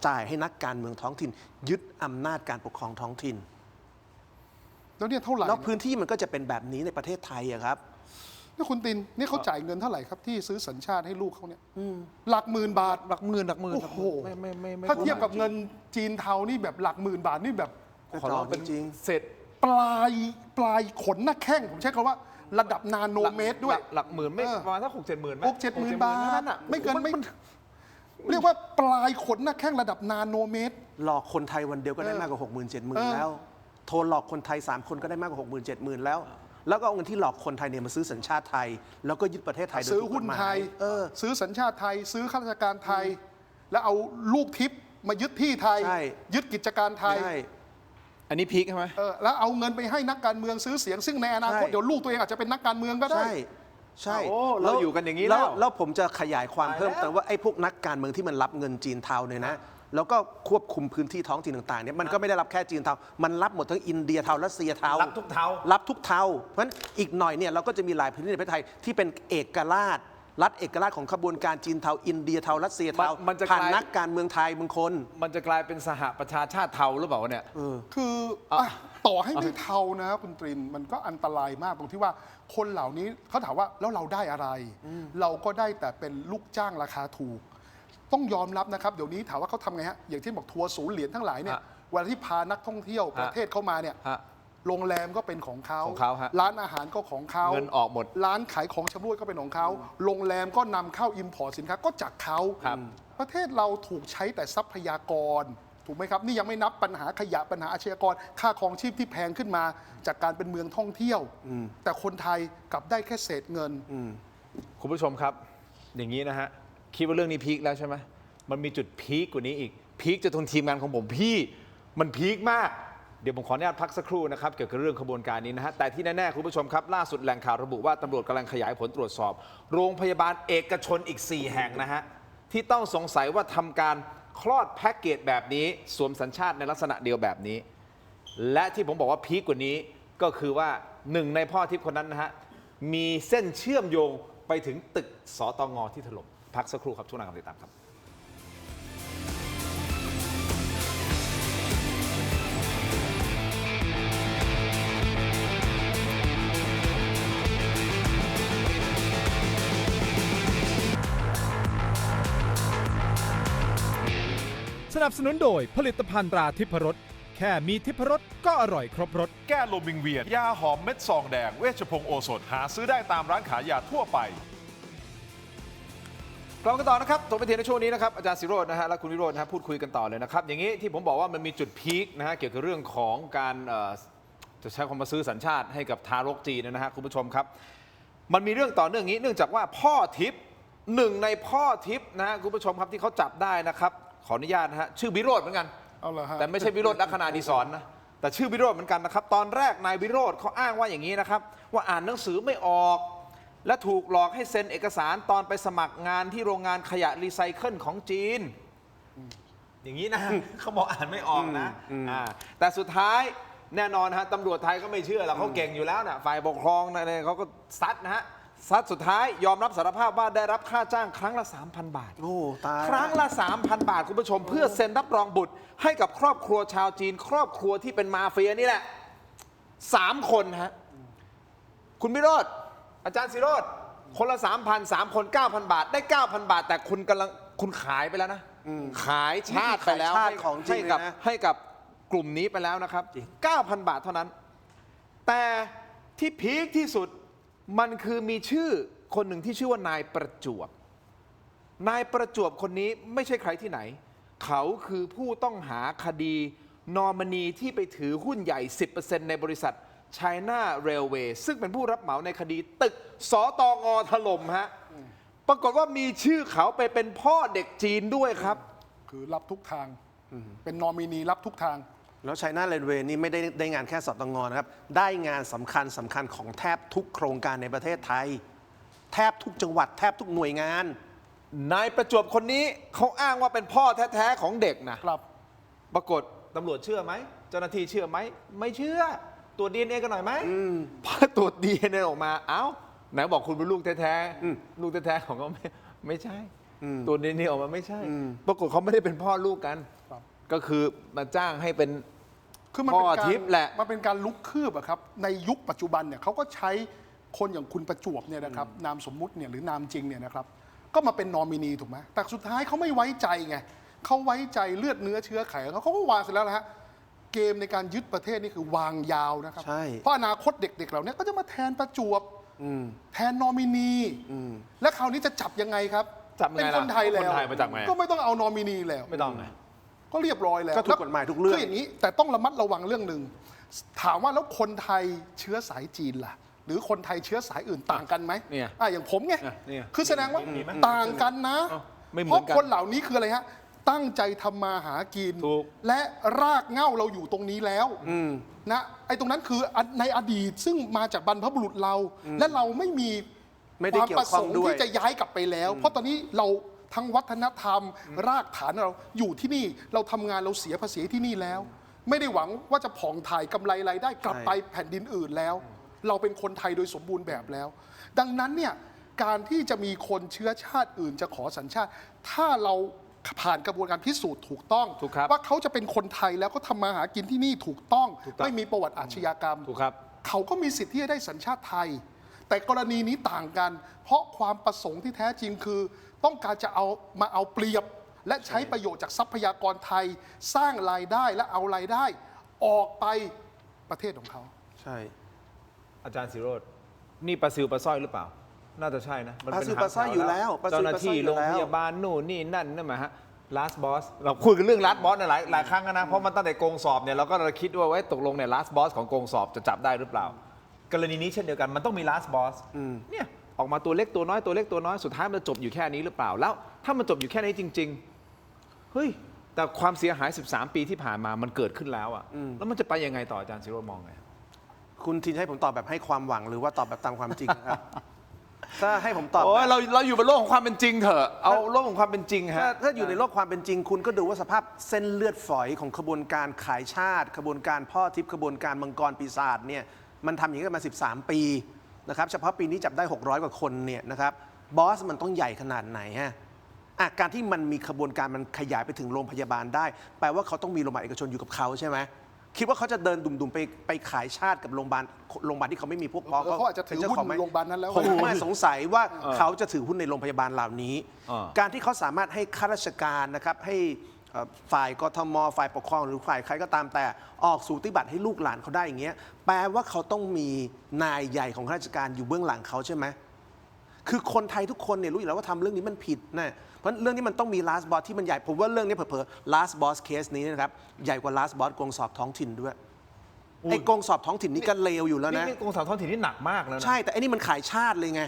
จ่ายให้นักการเมืองท้องถิ่นยึดอำนาจการปกครองท้องถิ่นแล้วเนี่ยเท่าไหร่แล้วพื้นที่มันก็จะเป็นแบบนี้ในประเทศไทยอะครับ นี่คุณตินนี่เขาจ่ายเงินเท่าไหร่ครับที่ซื้อสัญชาติให้ลูกเขาเนี่ยหลักหมื่นบาท หลักหมื่น โอ้โห ไม่ ถ้าเทียบกับเงินจีนเทานี่แบบหลักหมื่นบาทนี่แบบ ขอร้องเป็น จริง เสร็จ ปลายขนหน้าแข้งผมใช้คำว่าระดับนาโนเมตรด้วย หลักหมื่นไม่ เออ ประมาณสัก6-7 หมื่นไหม 6-7 หมื่นบาท นั่นน่ะ ไม่เกินไม่เรียกว่าปลายขนหน้าแข้งระดับนาโนเมตร หลอกคนไทยวันเดียวก็ได้มากกว่า 60,000 70,000 แล้ว โทรหลอกคนไทย 3 คนก็ได้มากกว่า 60,000 70,000 แล้ว แล้วก็เอาเงินที่หลอกคนไทยเนี่ยมาซื้อสัญชาติไทย แล้วก็ยึดประเทศไทยโดย ซื้อ ถูกก หุ้ ฎ น หมาย ไทย ซื้อสัญชาติไทย ซื้อข้าราชการไทย แล้วเอาลูกทิพย์มายึดที่ไทย ใช่ ยึดกิจการไทย ใช่ อันนี้พีคใช่ไหม แล้วเอาเงินไปให้นักการเมืองซื้อเสียงซึ่งในอนาคต ใช่ เดี๋ยวลูกตัวเองอาจจะเป็นนักการเมืองก็ได้ ใช่ใช่ โอ้เราอยู่กันอย่างนี้แล้ว แล้วผมจะขยายความเพิ่ม ตายแล้ว เติมว่าไอ้พวกนักการเมืองที่มันรับเงินจีนเทาเนี่ยนะแล้วก็ควบคุมพื้นที่ท้องถิ่นต่างๆเนี่ยมันก็ไม่ได้รับแค่จีนเทามันรับหมดทั้งอินเดียเทารัสเซียเทา รับทุกเทา รับทุกเทาเพราะฉะนั้นอีกหน่อยเนี่ยเราก็จะมีหลายพื้นที่ในประเทศไทยที่เป็นเอกราชรัฐเอกราชของขบวนการจีนเทาอินเดียเทารัสเซียเทา มันจะ ผ่าน กลาย นักการเมืองไทยบางคน มันจะกลายเป็นสหประชาชาติเทาหรือเปล่าวะเนี่ย คือต่อให้ไม่เทานะคุณตรินมันก็อันตรายมากตรงที่ว่าคนเหล่านี้เขาถามว่าแล้วเราได้อะไร เราก็ได้แต่เป็นลูกจ้างราคาถูก ต้องยอมรับนะครับ เดี๋ยวนี้ถามว่าเขาทำไงฮะอย่างที่บอกทัวร์0 เหรียญทั้งหลายเนี่ย ฮะ เวลาที่พานักท่องเที่ยวประเทศเข้ามาเนี่ย ฮะ โรงแรมก็เป็นของเขา ของเขาฮะ ร้านอาหารก็ของเขา เงินออกหมด ร้านขายของชำร่วยก็เป็นของเขาโรงแรมก็นำเข้าอิมพอร์ตสินค้าก็จากเขา ครับ ประเทศเราถูกใช้แต่ทรัพยากร ถูกไหมครับ นี่ยังไม่นับปัญหาขยะปัญหาอาชญากร ค่าครองชีพที่แพงขึ้นมา จากการเป็นเมืองท่องเที่ยว แต่คนไทยกลับได้แค่เศษเงิน คุณผู้ชมครับ อย่างนี้นะฮะ คิดว่าเรื่องนี้พีคแล้วใช่ไหมมันมีจุดพีคกว่านี้อีก พีคจะทนทีมงานของผมพี่ มันพีคมาก เดี๋ยวผมขออนุญาตพักสักครู่นะครับ เกี่ยวกับเรื่องขบวนการนี้นะฮะ แต่ที่แน่ๆคุณผู้ชมครับ ล่าสุดแหล่งข่าวระบุว่าตำรวจกำลังขยายผลตรวจสอบ โรงพยาบาลเอกชนอีก 4 แห่งนะฮะ ที่ต้องสงสัยว่าทำการคลอดแพ็กเกจแบบนี้สวมสัญชาติในลักษณะเดียวแบบนี้ และที่ผมบอกว่าพีคกว่านี้ก็คือว่าหนึ่งในพ่อทิพย์คนนั้นนะฮะมีเส้นเชื่อมโยงไปถึงตึกสตงที่ถล่มพักสักครู่ครับช่วงหน้ากลับมาติดตามครับ สนับสนุนโดยผลิตภัณฑ์ตราทิพรสแค่มีทิพรสก็อร่อยครบรส แก้ลมวิงเวียน ยาหอมเม็ดซองแดง เวชพงศ์โอสถ หาซื้อได้ตามร้านขายยาทั่วไป กลับมากันต่อนะครับตกไปเทียนในช่วงนี้นะครับอาจารย์สิโรจน์นะฮะและคุณวิโรจน์นะฮะพูดคุยกันต่อเลยนะครับอย่างนี้ที่ผมบอกว่ามันมีจุดพีคนะฮะเกี่ยวกับเรื่องของการจะใช้คำว่าซื้อสัญชาติให้กับทารกจีนนะฮะคุณผู้ชมครับมันมีเรื่องต่อเนื่องนี้เนื่องจากว่าพ่อทิพย์หนึ่งในพ่อทิพย์นะฮะคุณผู้ชมครับที่เขาจับได้นะครับขออนุญาตนะฮะชื่อวิโรจน์เหมือนกัน เอาเหรอฮะ แต่ไม่ใช่วิโรจน์ลักษณะดีสอนนะแต่ชื่อวิโรจน์เหมือนกันนะครับตอนแรกนายวิโรจน์เขาอ้างว่าอย่างนี้นะครับว่าอ่านหนังสือไม่ออก และถูกหลอกให้เซ็นเอกสารตอนไปสมัครงานที่โรงงานขยะรีไซเคิลของจีน อย่างนี้นะ เขาบอกอ่านไม่ออกนะแต่สุดท้ายแน่นอนฮะตำรวจไทยก็ไม่เชื่อหรอกเขาเก่งอยู่แล้วนะฝ่ายปกครองนะเขาก็ซัดนะฮะซัดสุดท้ายยอมรับสารภาพว่าได้รับค่าจ้างครั้งละ 3,000 บาท โอ้ตาย ครั้งละ 3,000 บาท คุณผู้ชม เพื่อเซ็นรับรองบุตรให้กับครอบครัวชาวจีน ครอบครัวที่เป็นมาเฟียนี่แหละ 3 คนฮะคุณวิโรจน์อาจารย์สิโรจน์คนละ 3,000 3 คน 9,000 บาทได้ 9,000 บาท แต่คุณขายไปแล้วนะ ขายชาติไปแล้ว ขายชาติของจริงเลยนะ ให้กับกลุ่มนี้ไปแล้วนะครับ 9,000 บาทเท่านั้น แต่ที่พีคที่สุดมันคือมีชื่อคนหนึ่งที่ชื่อว่านายประจวบ นายประจวบคนนี้ไม่ใช่ใครที่ไหน เขาคือผู้ต้องหาคดีนอมินีที่ไปถือหุ้นใหญ่ 10% ในบริษัท China Railway ซึ่งเป็นผู้รับเหมาในคดีตึกสตงถล่มฮะ ปรากฏว่ามีชื่อเขาไปเป็นพ่อเด็กจีนด้วยครับ คือรับทุกทาง เป็นนอมินีรับทุกทาง แล้วไชน่าเรลเวย์นี่ไม่ได้งานแค่สตงนะครับ ได้งานสำคัญของแทบทุกโครงการในประเทศไทย แทบทุกจังหวัดแทบทุกหน่วยงาน นายประจวบคนนี้เขาอ้างว่าเป็นพ่อแท้ๆของเด็กนะครับ ปรากฏตำรวจเชื่อไหมเจ้าหน้าที่เชื่อไหมไม่เชื่อตรวจ DNA กันหน่อยไหมพอตรวจ DNA ออกมาเอ้าไหนบอกคุณเป็นลูกแท้ๆลูกแท้ๆของเขาไม่ใช่ตรวจ DNA ออกมาไม่ใช่ ปรากฏเขาไม่ได้เป็นพ่อลูกกัน ครับ ก็คือมาจ้างให้เป็น คือมัน พ่ เป็น อ การ ทิพย์แหละ มันเป็นการลุกคืบอะครับ ในยุคปัจจุบันเนี่ยเขาก็ใช้ คนอย่างคุณประจวบเนี่ยนะครับนามสมมุติเนี่ยหรือนามจริงเนี่ยนะครับก็มาเป็นนอมินีถูกไหมแต่สุดท้ายเขาไม่ไว้ใจไงเขาไว้ใจเลือดเนื้อเชื้อไขเขาก็วางเสร็จแล้วนะฮะเกมในการยึดประเทศนี่คือวางยาวนะครับ ใช่ เพราะอนาคตเด็กๆเหล่านี้ก็จะมาแทนประจวบแทนนอมินีและคราวนี้จะจับยังไงครับ จับยังไง เป็น ล่ะ คนไทยแล้ว คนไทยมาจากไหน ก็ไม่ต้องเอานอมินีแล้ว ไม่ต้องไง ก็เรียบร้อยแล้ว ก็ถูกกฎหมายทุกเรื่อง คืออย่างนี้แต่ต้องระมัดระวังเรื่องหนึ่งถามว่าแล้วคนไทยเชื้อสายจีนล่ะ หรือคนไทยเชื้อสายอื่นต่างกันไหม เนี่ย อย่างผมไง เนี่ย คือแสดงว่าต่างกันนะ ไม่เหมื เพ อน ราะ กัน คนเหล่านี้คืออะไรฮะตั้งใจทำมาหากิน ถูก และรากเหง้าเราอยู่ตรงนี้แล้วนะไอ้ตรงนั้นคือในอดีตซึ่งมาจากบรรพบุรุษเรา และเราไม่มี ไม่ได้ ความ เกี่ย ป ว ระ ข้ ส อง งค์ ด้วย ที่จะย้ายกลับไปแล้ว เพราะตอนนี้เราทั้งวัฒนธรรม รากฐานเราอยู่ที่นี่เราทำงานเราเสียภาษีที่นี่แล้ว ไม่ได้หวังว่าจะผ่องถ่ายกำไรรายได้กลับไปแผ่นดินอื่นแล้ว เราเป็นคนไทยโดยสมบูรณ์แบบแล้ว ดังนั้นเนี่ยการที่จะมีคนเชื้อชาติอื่นจะขอสัญชาติ ถ้าเราผ่านกระบวนการพิสูจน์ถูกต้อง ถูกครับ ว่าเขาจะเป็นคนไทยแล้วก็ทำมาหากินที่นี่ถูกต้อง ถูกต้อง ไม่มีประวัติอาชญากรรม ถูกครับ เขาก็มีสิทธิ์ที่จะได้สัญชาติไทย แต่กรณีนี้ต่างกัน เพราะความประสงค์ที่แท้จริงคือ ต้องการจะเอาเปรียบ และใช้ประโยชน์จากทรัพยากรไทย สร้างรายได้และเอารายได้ ออกไปประเทศของเขา ใช่ อาจารย์ศิโรจน์นี่ปลาซิวปลาสร้อยหรือเปล่า น่าจะใช่นะมัน ปลา เป็น ซิว หาง ปลาสร้อยอยู่แล้วปลาซิว เจ้าหน้าที่ ปลาสร้อยอยู่ โรง แล้ว พยาบาลนู่นนี่นั่นนั่นหมายฮะ last boss เราคุยกันเรื่อง last boss นะหลายครั้งนะเพราะมันตั้งแต่โกงสอบเนี่ยเราก็คิดว่าไว้ตกลงเนี่ย last boss ของโกงสอบจะจับได้หรือเปล่า กรณีนี้เช่นเดียวกันมันต้องมี last boss เนี่ยออกมาตัวเล็กตัวน้อยตัวเล็กตัวน้อยสุดท้ายมันจะจบอยู่แค่นี้หรือเปล่าแล้ว ถ้ามันจบอยู่แค่นี้จริงๆเฮ้ยแต่ความเสียหาย 13 ปีที่ผ่านมามันเกิดขึ้นแล้วอะแล้วมันจะไปยังไงต่ออาจารย์ศิโรจน์มองไง คุณทินให้ผมตอบแบบให้ความหวังหรือว่าตอบแบบตามความจริงนะครับ ถ้าให้ผมตอบ โอ้ย แบบ เราอยู่บนโลกของความเป็นจริงเถอะเอาโลกของความเป็นจริงฮะ ถ้าอยู่ในโลกความเป็นจริง คุณก็ดูว่าสภาพเส้นเลือดฝอยของขบวนการขายชาติขบวนการพ่อทิพย์ขบวนการมังกรปีศาจเนี่ยมันทำอย่างนี้กันมา 13 ปีนะครับเฉพาะปีนี้จับได้ 600 กว่าคนเนี่ยนะครับบอสมันต้องใหญ่ขนาดไหนฮะการที่มันมีขบวนการมันขยายไปถึงโรงพยาบาลได้ แปลว่าเขาต้องมีโรงพยาบาลเอกชนอยู่กับเขาใช่ไหมคิดว่าเขาจะเดินดุ่มๆไปขายชาติกับโรงพยาบาลที่เขาไม่มีพวกพ้อง เขาอาจจะถือหุ้นโรงพยาบาลนั้นแล้ว ผมไม่สงสัยว่าเขาจะถือหุ้นในโรงพยาบาลเหล่านี้ อ่า การที่เขาสามารถให้ข้าราชการนะครับให้ฝ่ายกทมฝ่ายปกครองหรือฝ่ายใครก็ตามแต่ออกสูติบัตรให้ลูกหลานเขาได้อย่างเงี้ยแปลว่าเขาต้องมีนายใหญ่ของข้าราชการอยู่เบื้องหลังเขาใช่ไหมคือคนไทยทุกคนเนี่ยรู้อยู่แล้วว่าทำเรื่องนี้มันผิดนะเพราะเรื่องนี้มันต้องมี last boss ที่มันใหญ่ผมว่าเรื่องนี้เผลอๆ last boss case นี้นะครับใหญ่กว่า last boss โกงสอบท้องถิ่นด้วยไอ้โกงสอบท้องถิ่นนี่ก็เลวอยู่แล้วนะ นี่กองสาวท้องถิ่นนี่หนักมากแล้วนะ ใช่ แต่อันนี้มันขายชาติเลยไง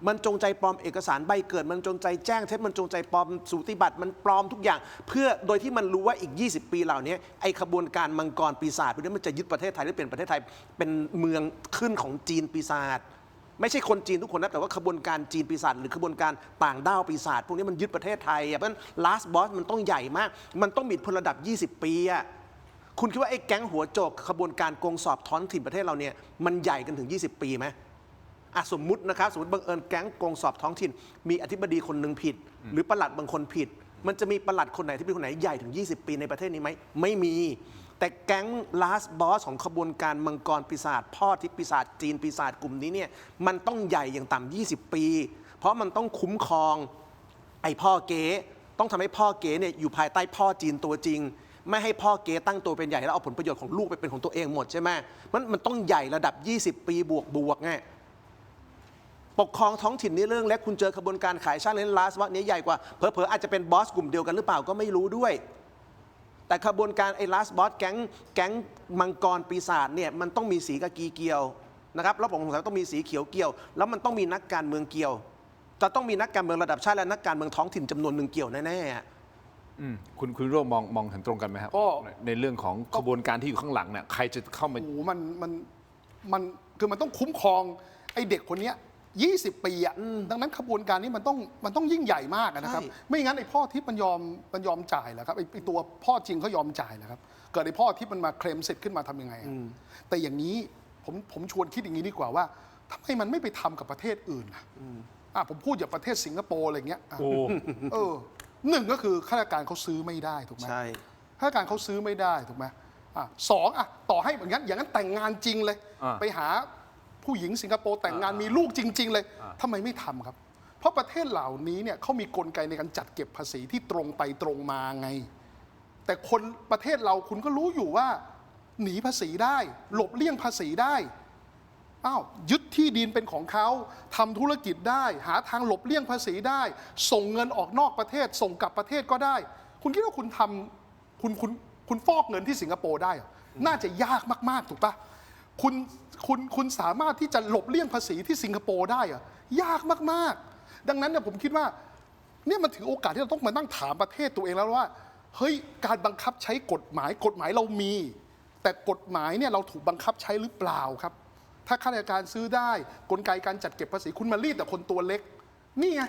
มันจงใจปลอมเอกสารใบเกิด มันจงใจแจ้งเท็จ มันจงใจปลอมสูติบัตร มันปลอมทุกอย่าง เพื่อโดยที่มันรู้ว่าอีก 20 ปีเหล่านี้ไอ้ขบวนการมังกรปีศาจพวกนี้มันจะยึดประเทศไทยหรือเปลี่ยนประเทศไทยเป็นเมืองขึ้นของจีนปีศาจ ไม่ใช่คนจีนทุกคนนะ แต่ว่าขบวนการจีนปีศาจหรือขบวนการต่างด้าวปีศาจพวกนี้มันยึดประเทศไทยเพราะฉะนั้น last boss มันต้องใหญ่มาก มันต้องมีพลระดับ 20 ปีอะคุณคิดว่าไอ้แก๊งหัวโจกขบวนการโกงสอบท้องถิ่นประเทศเราเนี่ยมันใหญ่กันถึง 20 ปีไหมสมมุตินะครับสมมติบังเอิญแก๊งโกงสอบท้องถิ่นมีอธิบดีคนหนึ่งผิด หรือปลัดบางคนผิด มันจะมีปลัดคนไหนที่เป็นคนไหนใหญ่ถึง 20 ปีในประเทศนี้ไหมไม่มี แต่แก๊ง last boss ของขบวนการมังกรปีศาจพ่อทิพย์ปีศาจจีนปีศาจกลุ่มนี้เนี่ยมันต้องใหญ่อย่างต่ำ20 ปี เพราะมันต้องคุ้มครองไอ้พ่อเก๋ต้องทำให้พ่อเก๋เนี่ยอยู่ภายใต้พ่อจีนตัวจริง ไม่ให้พ่อเก๋ตั้งตัวเป็นใหญ่แล้วเอาผลประโยชน์ของลูกไปเป็นของตัวเองหมดใช่ไหมมันต้องใหญ่ระดับ 20 ปีบวกไงปกครองท้องถิ่นนี่เรื่องเล็กคุณเจอขบวนการขายชาติเล่นลาสวันี้ใหญ่กว่าเผลอๆอาจจะเป็นบอสกลุ่มเดียวกันหรือเปล่าก็ไม่รู้ด้วย แต่ขบวนการไอ้ลาสบอสแก๊งมังกรปีศาจเนี่ยมันต้องมีสีกากีเกี่ยวนะครับแล้วผมสงสัยต้องมีสีเขียวเกี่ยวแล้วมันต้องมีนักการเมืองเกี่ยวจะต้องมีนักการเมืองระดับชาติและนักการเมืองท้องถิ่นจำนวนหนึ่งเกี่ยวแน่ๆคุณโรจน์มองเห็นตรงกันไหมครับ ก็ ในเรื่องของขบวนการที่อยู่ข้างหลังเนี่ยใครจะเข้ามา โอ้โหมันคือมันต้องคุ้มครองไอ้เด็กคนเนี้ย20 ปีอ่ะดังนั้นขบวนการนี้มันต้องยิ่งใหญ่มากอะนะครับ ใช่ ไม่งั้นไอ้พ่อทิพย์มันยอมจ่ายเหรอครับไอ้ตัวพ่อจริงเขายอมจ่ายเหรอครับเกิดไอ้พ่อทิพย์มันมาเคลมเสร็จขึ้นมาทำยังไงอะแต่อย่างนี้ผมชวนคิดอย่างนี้ดีกว่าว่าทำไมมันไม่ไปทำกับประเทศอื่นผมพูดอย่างประเทศสิงคโปร์อะไรเงี้ยหนึ่งก็คือข้าราชการเขาซื้อไม่ได้ถูกไหม ใช่ ข้าราชการเขาซื้อไม่ได้ถูกไหมสองต่อให้อย่างนั้นแต่งงานจริงเลย อ่า ไปหา ผู้หญิงสิงคโปร์แต่งงานมีลูกจริง ๆ เลยทำไมไม่ทำครับ เพราะประเทศเหล่านี้เนี่ยเขามีกลไกในการจัดเก็บภาษีที่ตรงไปตรงมาไง แต่คนประเทศเราคุณก็รู้อยู่ว่า หนีภาษีได้ หลบเลี่ยงภาษีได้อ้าวยึดที่ดินเป็นของเขาทำธุรกิจได้ หาทางหลบเลี่ยงภาษีได้ ส่งเงินออกนอกประเทศ ส่งกลับประเทศก็ได้ คุณคิดว่าคุณทำคุณฟอกเงินที่สิงคโปร์ได้เหรอน่าจะยากมากๆถูกปะคุณสามารถที่จะหลบเลี่ยงภาษีที่สิงคโปร์ได้เหรอยากมากๆ ดังนั้นเนี่ยผมคิดว่าเนี่ยมันถึงโอกาสที่เราต้องมานั่งถามประเทศตัวเองแล้วว่าเฮ้ยการบังคับใช้กฎหมายเรามี แต่กฎหมายเนี่ยเราถูกบังคับใช้หรือเปล่าครับ ถ้าข้าราชการซื้อได้กลไกการจัดเก็บภาษีคุณมารีดแต่คนตัวเล็กนี่ไง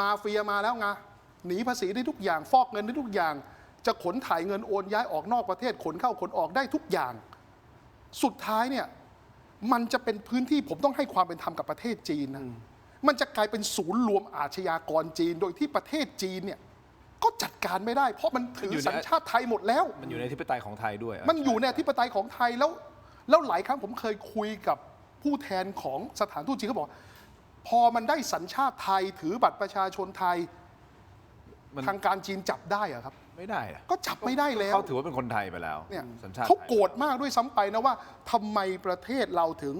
มาเฟียมาแล้วไงหนีภาษีได้ทุกอย่างฟอกเงินได้ทุกอย่าง จะขนถ่ายเงินโอนย้ายออกนอกประเทศขนเข้าขนออกได้ทุกอย่าง สุดท้ายเนี่ยมันจะเป็นพื้นที่ผมต้องให้ความเป็นธรรมกับประเทศจีนนะมันจะกลายเป็นศูนย์รวมอาชญากรจีนโดยที่ประเทศจีนเนี่ยก็จัดการไม่ได้ เพราะมันถือสัญชาติไทยหมดแล้ว มันอยู่ในอธิปไตยของไทยด้วย มันอยู่ในอธิปไตยของไทยแล้วหลายครั้งผมเคยคุยกับผู้แทนของสถานทูตจีนเขาบอก พอมันได้สัญชาติไทยถือบัตรประชาชนไทยทางการจีนจับได้อะครับ ไม่ได้อะ ก็จับไม่ได้แล้ว เขาถือว่าเป็นคนไทยไปแล้ว เนี่ย สัญชาติ เขาโกรธมากด้วยซ้ำไปนะว่าทำไมประเทศเราถึง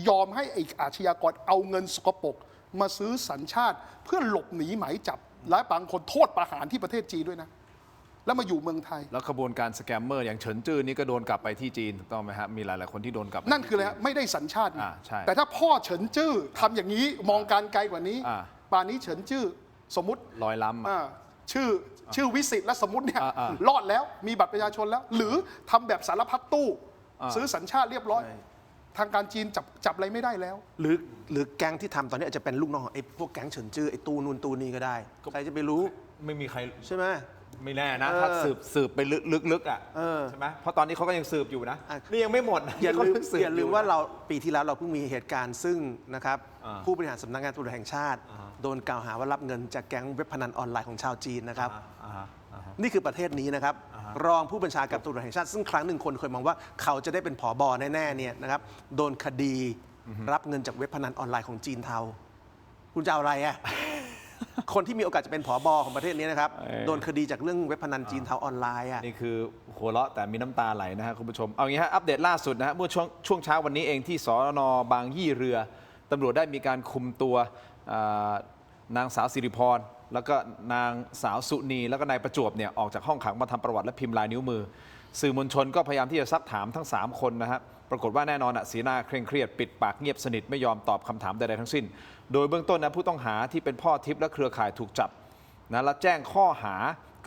ยอมให้ไอ้อาชญากรเอาเงินสกปรกมาซื้อสัญชาติเพื่อหลบหนีหมายจับและบางคนโทษประหารที่ประเทศจีนด้วยนะ แล้วมาอยู่เมืองไทย แล้วขบวนการสแกมเมอร์อย่างเฉินจื้อนี่ก็โดนกลับไปที่จีนถูกต้องไหมครับมีหลายๆคนที่โดนกลับไป นั่นคืออะไรฮะไม่ได้สัญชาติไง ใช่ แต่ถ้าพ่อเฉินจื้อทำอย่างนี้มองการไกลกว่านี้ ป่านนี้เฉินจื้อสมมติ ลอยล้ำ ชื่อวิสิตและสมมติเนี่ย อ่าร อดแล้วมีบัตรประชาชนแล้ว หรือทำแบบสารพัดตู้ ซื้อสัญชาติเรียบร้อย ทางการจีนจับอะไรไม่ได้แล้ว หรือแก๊งที่ทำตอนนี้อาจจะเป็นลูกน้องของไอ้พวกแก๊งเฉินจื้อไอ้ตูนูนตูนี้ก็ได้ใครจะไปรู้ ไม่มีใคร ใช่ไหม ไม่แน่นะ ถ้าสืบไปลึกๆอ่ะ เออ ใช่ไหมเพราะตอนนี้เขาก็ยังสืบอยู่นะ อ่ะ นี่ยังไม่หมดนะ อย่าลืม เขงสืบ อย่าลืมว่าเราปีที่แล้วเราเพิ่งมีเหตุการณ์ซึ่งนะครับ อ่า ผู้บริหารสำนักงานตำรวจแห่งชาติ โดนกล่าวหาว่ารับเงินจากแก๊งเว็บพนันออนไลน์ของชาวจีนนะครับ นี่คือประเทศนี้นะครับ รองผู้บัญชาการตำรวจแห่งชาติ ซึ่งครั้งหนึ่งคนเคยมองว่าเขาจะได้เป็นผบแน่ๆเนี่ยนะครับโดนคดีรับเงินจากเว็บพนันออนไลน์ของจีนเทาคุณจะเอาอะไรอ่ะ คนที่มีโอกาสจะเป็นผบของประเทศนี้นะครับโดนคดีจากเรื่องเว็บพนันจีนเทาออนไลน์อ่ะ นี่คือหัวเราะแต่มีน้ำตาไหลนะฮะคุณผู้ชม เอางี้ฮะอัปเดตล่าสุดนะฮะเมื่อช่วงเช้าวันนี้เองที่สน.บางยี่เรือตำรวจได้มีการคุมตัวนางสาวสิริพรแล้วก็นางสาวสุนีแล้วก็นายประจวบเนี่ยออกจากห้องขังมาทำประวัติและพิมพ์ลายนิ้วมือ สื่อมวลชนก็พยายามที่จะซักถามทั้ง 3 คนนะฮะปรากฏว่าแน่นอนอะสีหน้าเคร่งเครียดปิดปากเงียบสนิทไม่ยอมตอบคำถามใดๆทั้งสิ้น โดยเบื้องต้นนะผู้ต้องหาที่เป็นพ่อทิพย์และเครือข่ายถูกจับนะและแจ้งข้อหา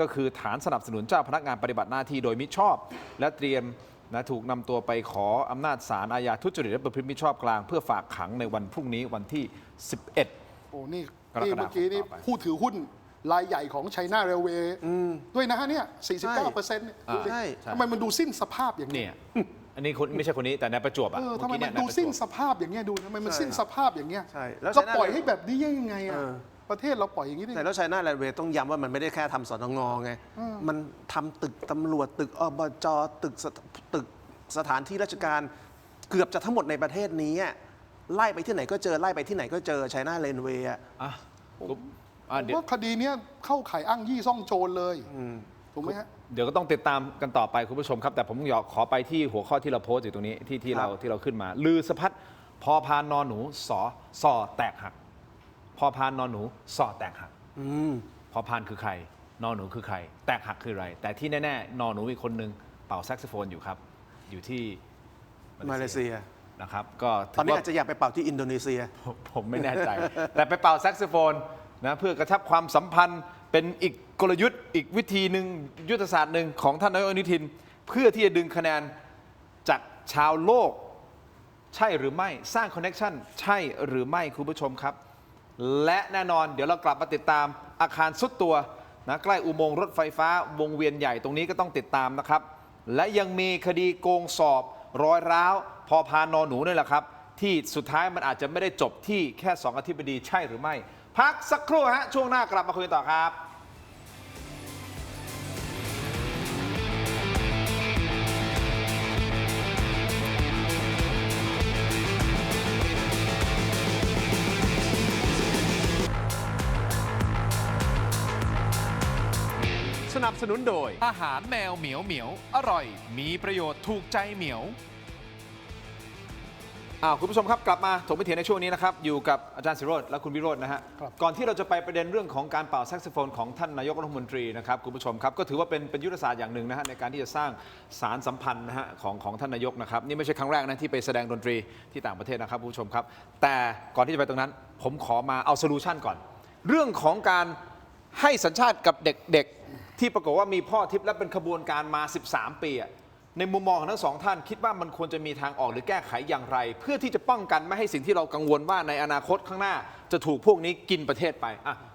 ก็คือฐานสนับสนุนเจ้าพนักงานปฏิบัติหน้าที่โดยมิชอบ และเตรียมนะถูกนำตัวไปขออำนาจศาลอาญาทุจริตและประพฤติมิชอบกลางเพื่อฝากขังในวันพรุ่งนี้วันที่ 11 โอ้นี่ กรกฎาคม เมื่อกี้นี่ ต่อไป ผู้ถือหุ้นรายใหญ่ของไชน่าเรลเวย์ด้วยนะฮะเนี่ย 49%เนี่ยดูสิ ใช่ ทำไมมันดูสิ้นสภาพอย่างนี้ เนี่ยอันนี้คนไม่ใช่คนนี้แต่นายประจวบอะ ทำไม เอกี้ มัน เย ดู นายประจวบ สิ้นสภาพอย่างเงี้ยดูทำไมมัน ใช่ สิ้นสภาพอย่างเงี้ย ใช่แล้ว จะ China ปล่อยให้แบบนี้ยังไงอะ เออ ประเทศเราปล่อยอย่างนี้ได้ แต่แล้วไชน่าแลนด์เวย์ต้องย้ำว่ามันไม่ได้แค่ทำสตงไง มันทำตึกตำรวจตึกอบจตึกสถานที่ราชการเกือบจะทั้งหมดในประเทศนี้อะไล่ไปที่ไหนก็เจอไล่ไปที่ไหนก็เจอไชน่าแลนด์เวย์อะ อ่ะ ผมว่าคดีเนี้ยเข้าข่ายอ้างยี่ซ่องโจรเลยถูกไหมฮะ เดี๋ยวก็ต้องติดตามกันต่อไปคุณผู้ชมครับ แต่ผมอยากขอไปที่หัวข้อที่เราโพสต์อยู่ตรงนี้ที่เราขึ้นมา ลือสะพัดพอพานนอนหนูสอแตกหัก พอพานนอนหนูสอแตกหักพอพานคือใคร นอนหนูคือใคร แตกหักคืออะไร แต่ที่แน่ๆนอนหนูอีกคนนึงเป่าแซกโซโฟนอยู่ครับ อยู่ที่ มาเลเซีย นะครับก็ถื ตอนนี้ ว่า อาจจะอยากไปเป่าที่อินโดนีเซีย ผมไม่แน่ใจ แต่ไปเป่าแซกโซโฟนนะเพื่อกระชับความสัมพันธ์เป็นอีกกลยุทธ์อีกวิธีหนึ่งยุทธศาสตร์หนึ่งของท่านนายกอนุทิน เพื่อที่จะดึงคะแนนจากชาวโลกใช่หรือไม่สร้างคอนเน็ชันใช่หรือไม่คุณผู้ชมครับ และแน่นอนเดี๋ยวเรากลับมาติดตามอาคารสุดตัวนะใกล้อุโมงค์รถไฟฟ้าวงเวียนใหญ่ตรงนี้ก็ต้องติดตามนะครับ และยังมีคดีโกงสอบรอยร้าวพอพานนหนูนี่แหละครับ ที่สุดท้ายมันอาจจะไม่ได้จบที่แค่2 อธิบดีใช่หรือไม่ พักสักครู่ฮะช่วงหน้ากลับมาคุยกันต่อครับ สนุนโดย อาหารแมวเหมียวเหมียวอร่อย มีประโยชน์ถูกใจเหมียว คุณผู้ชมครับกลับมาถกไปเถียงในช่วงนี้นะครับอยู่กับอาจารย์ศิโรจน์และคุณวิโรจน์นะฮะ ครับ ก่อนที่เราจะไปประเด็นเรื่องของการเป่าแซกโซโฟนของท่านนายกรัฐมนตรีนะครับคุณผู้ชมครับก็ถือว่าเป็นยุทธศาสตร์อย่างหนึ่งนะฮะในการที่จะสร้างสารสัมพันธ์นะฮะของท่านนายกนะครับนี่ไม่ใช่ครั้งแรกนะที่ไปแสดงดนตรีที่ต่างประเทศนะครับคุณผู้ชมครับแต่ก่อนที่จะไปตรงนั้นผมขอมาเอาโซลูชันก่อน เรื่องของการให้สัญชาติกับเด็กๆที่ปรากฏว่ามีพ่อทิพย์และเป็นขบวนการมา 13 ปีอะในมุมมองของทั้งสองท่านคิดว่ามันควรจะมีทางออกหรือแก้ไขอย่างไร เพื่อที่จะป้องกันไม่ให้สิ่งที่เรากังวลว่าในอนาคตข้างหน้าจะถูกพวกนี้กินประเทศไป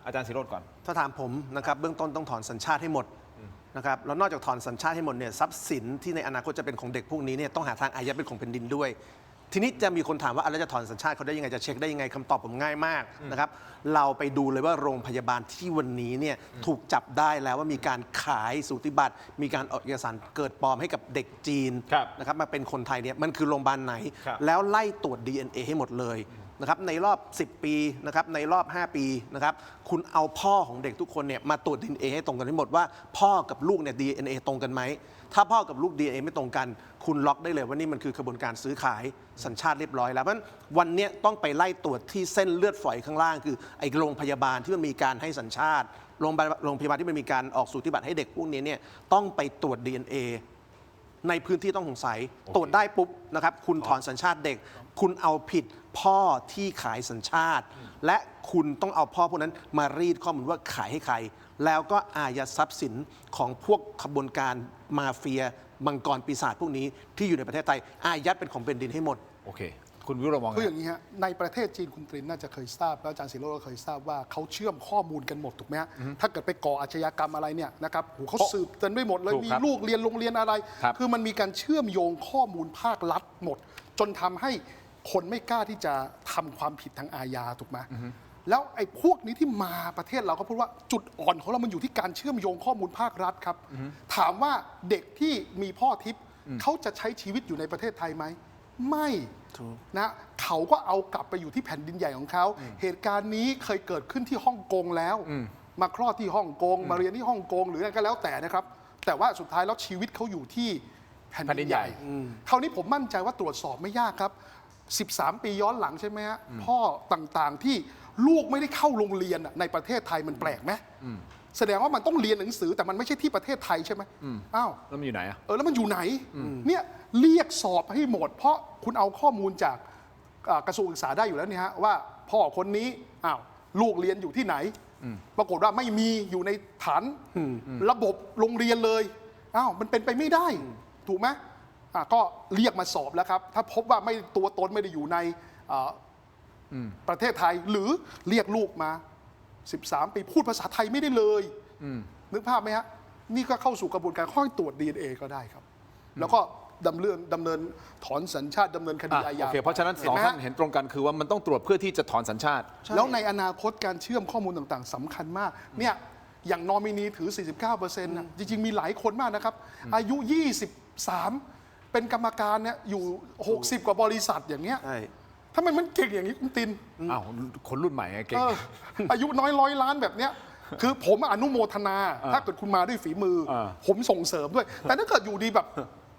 อาจารย์ศิโรจน์ก่อน ถ้าถามผมนะครับเบื้องต้นต้องถอนสัญชาติให้หมดนะครับแล้วนอกจากถอนสัญชาติให้หมดเนี่ยทรัพย์สินที่ในอนาคตจะเป็นของเด็กพวกนี้เนี่ยต้องหาทางอายัดเป็นของแผ่นดินด้วย ทีนี้จะมีคนถามว่าแล้วจะถอนสัญชาติเขาได้ยังไงจะเช็คได้ยังไงคำตอบผมง่ายมากนะครับเราไปดูเลยว่าโรงพยาบาลที่วันนี้เนี่ยถูกจับได้แล้วว่ามีการขายสูติบัตรมีการออกเอกสารเกิดปลอมให้กับเด็กจีน ครับ นะครับมาเป็นคนไทยเนี่ยมันคือโรงพยาบาลไหน ครับ แล้วไล่ตรวจ DNA ให้หมดเลยนะครับในรอบ 10 ปีนะครับในรอบ 5 ปีนะครับคุณเอาพ่อของเด็กทุกคนเนี่ยมาตรวจ DNA ให้ตรงกันทั้งหมดว่าพ่อกับลูกเนี่ย DNA ตรงกันไหมถ้าพ่อกับลูก DNA ไม่ตรงกัน คุณล็อกได้เลยว่านี่มันคือกระบวนการซื้อขายสัญชาติเรียบร้อยแล้วเพราะฉะนั้นวันเนี้ยต้องไปไล่ตรวจที่เส้นเลือดฝอยข้างล่างคือไอ้โรงพยาบาลที่มันมีการให้สัญชาติโรงพยาบาลที่มันมีการออกสูติบัตรให้เด็กพวกนี้เนี่ยต้องไปตรวจ DNA ในพื้นที่ต้องสงสัยตรวจได้ปุ๊บนะครับคุณถอนสัญชาติเด็ก คุณเอาผิดพ่อที่ขายสัญชาติ และคุณต้องเอาพ่อพวกนั้นมารีดข้อมูลว่าขายให้ใคร แล้วก็อายัดทรัพย์สินของพวกขบวนการมาเฟียมังกรปีศาจพวกนี้ที่อยู่ในประเทศไทยอายัดเป็นของเป็นดินให้หมด โอเค คุณวิโรจน์มองไง คืออย่างนี้ฮะในประเทศจีนคุณตรินน่าจะเคยทราบแล้วอาจารย์ศิโรจน์ก็เคยทราบว่าเขาเชื่อมข้อมูลกันหมดถูกไหมฮะถ้าเกิดไปก่ออาชญากรรมอะไรเนี่ยนะครับโหเขาสืบกันไม่หมดเลย ถูก มี ครับ ลูกเรียนโรงเรียนอะไร ครับ อมันมีการเชื่อมโยงข้อมูลภาครัฐหมด จนทำให้คนไม่กล้าที่จะทำความผิดทางอาญาถูกไหมแล้วไอ้พวกนี้ที่มาประเทศเราก็พูดว่าจุดอ่อนของเรามันอยู่ที่การเชื่อมโยงข้อมูลภาครัฐครับถามว่าเด็กที่มีพ่อทิพย์เขาจะใช้ชีวิตอยู่ในประเทศไทยไหมไม่นะเขาก็เอากลับไปอยู่ที่แผ่นดินใหญ่ของเขา เหตุการณ์นี้เคยเกิดขึ้นที่ฮ่องกงแล้ว มาคลอดที่ฮ่องกงมาเรียนที่ฮ่องกงหรืออะไรก็แล้วแต่นะครับ แต่ว่าสุดท้ายแล้วชีวิตเขาอยู่ที่แผ่นดินใหญ่คราวนี้ผมมั่นใจว่าตรวจสอบไม่ยากครับ 13 ปีย้อนหลังใช่ไหมฮะพ่อต่างๆที่ลูกไม่ได้เข้าโรงเรียนอะในประเทศไทยมันแปลกไหมแสดงว่ามันต้องเรียนหนังสือแต่มันไม่ใช่ที่ประเทศไทยใช่ไหมอ้าว แล้วมันอยู่ไหนอะ แล้วมันอยู่ไหนเนี่ยเรียกสอบให้หมด เพราะคุณเอาข้อมูลจากกระทรวงศึกษาได้อยู่แล้วเนี่ยฮะว่าพ่อคนนี้อ้าวลูกเรียนอยู่ที่ไหน ปรากฏว่าไม่มีอยู่ในฐานระบบโรงเรียนเลยอ้าวมันเป็นไปไม่ได้ ถูกไหมก็เรียกมาสอบแล้วครับ ถ้าพบว่าไม่ตัวตนไม่ได้อยู่ในประเทศไทยหรือเรียกลูกมา 13 ปีพูดภาษาไทยไม่ได้เลยนึกภาพไหมฮะนี่ก็เข้าสู่กระบวนการค่อยตรวจ DNA ก็ได้ครับ แล้วก็ดำเนินถอนสัญชาติดำเนินคดีอาญา โอเคเพราะฉะนั้นสอง ไหม ท่านเห็นตรงกันคือว่ามันต้องตรวจเพื่อที่จะถอนสัญชาติ แล้วในอนาคตการเชื่อมข้อมูลต่างๆสำคัญมากเนี่ยอย่างนอมินีถือ 49%นะจริงๆมีหลายคนมากนะครับ อายุ 23 เป็นกรรมการเนี่ยอยู่ 60 กว่าบริษัทอย่างเงี้ย ใช่ ทำไมมันเก่งอย่างนี้คุณติน อ้าว คนรุ่นใหม่ไงเก่ง อายุน้อย100 ล้านแบบเนี้ยคือผมอนุโมทนา ถ้าเกิดคุณมาด้วยฝีมือ ผมส่งเสริมด้วย แต่ถ้าเกิดอยู่ดีแบบ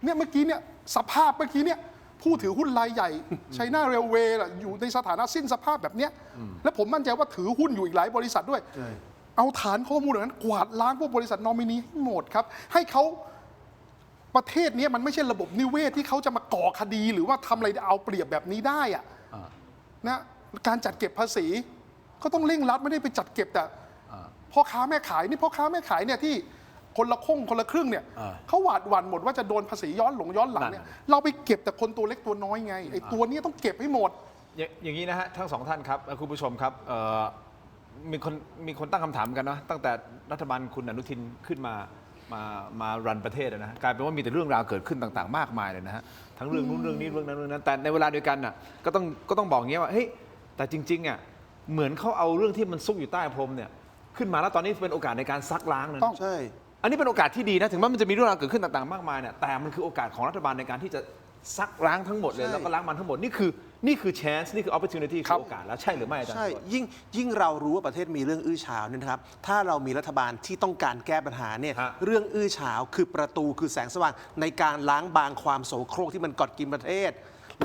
เนี่ยเมื่อกี้เนี่ยสภาพเมื่อกี้เนี่ยผู้ถือหุ้นรายใหญ่ไชน่าเรลเวย์อยู่ในสถานะสิ้นสภาพแบบเนี้ยแล้วผมมั่นใจว่าถือหุ้นอยู่อีกหลายบริษัทด้วย เอาฐานข้อมูลเหล่านั้นกวาดล้างพวกบริษัทนอมินีให้หมดครับ ให้เขาประเทศนี้มันไม่ใช่ระบบนิเวศที่เขาจะมาก่อคดี หรือว่าทำอะไรเอาเปรียบแบบนี้ได้อะนะการจัดเก็บภาษีก็ต้องเร่งรัดไม่ได้ไปจัดเก็บแต่พ่อค้าแม่ขายนี่พ่อค้าแม่ขายเนี่ยที่คนละครึ่งเนี่ยเขาหวาดหวั่นหมดว่าจะโดนภาษีย้อนหลังเนี่ยเราไปเก็บแต่คนตัวเล็กตัวน้อยไงไอ้ตัวนี้ต้องเก็บให้หมด อย่างนี้นะฮะทั้งสองท่านครับคุณผู้ชมครับมีคนตั้งคำถามกันนะตั้งแต่รัฐบาลคุณอนุทินขึ้นมารันประเทศนะกลายเป็นว่ามีแต่เรื่องราวเกิดขึ้นต่างๆ มากมายเลยนะฮะทั้งเรื่องนู้นเรื่องนี้เรื่องนั้นเรื่องนั้นแต่ในเวลาเดียวกันน่ะก็ต้องบอกอย่างเงี้ยว่าเฮ้ยแต่จริงๆอ่ะเหมือนเขาเอาเรื่องที่มันซุกอยู่ใต้พรมเนี่ยขึ้นมาแล้วตอนนี้เป็นโอกาสในการซักล้างนะ ใช่ อันนี้เป็นโอกาสที่ดีนะถึงแม้มันจะมีเรื่องราวเกิดขึ้นต่างๆมากมายเนี่ยแต่มันคือโอกาสของรัฐบาลในการที่จะ ซักล้างทั้งหมดเลย ใช่ แล้วก็ล้างมันทั้งหมดนี่คือ chance นี่คือ opportunity คือโอกาสแล้วใช่หรือไม่อาจารย์ ใช่ สุรพจน์ ยิ่งเรารู้ว่าประเทศมีเรื่องอื้อฉาวเนี่ยนะครับ ถ้าเรามีรัฐบาลที่ต้องการแก้ปัญหาเนี่ย ฮะ เรื่องอื้อฉาวคือประตูคือแสงสว่างในการล้างบางความโสโครกที่มันกอดกินประเทศ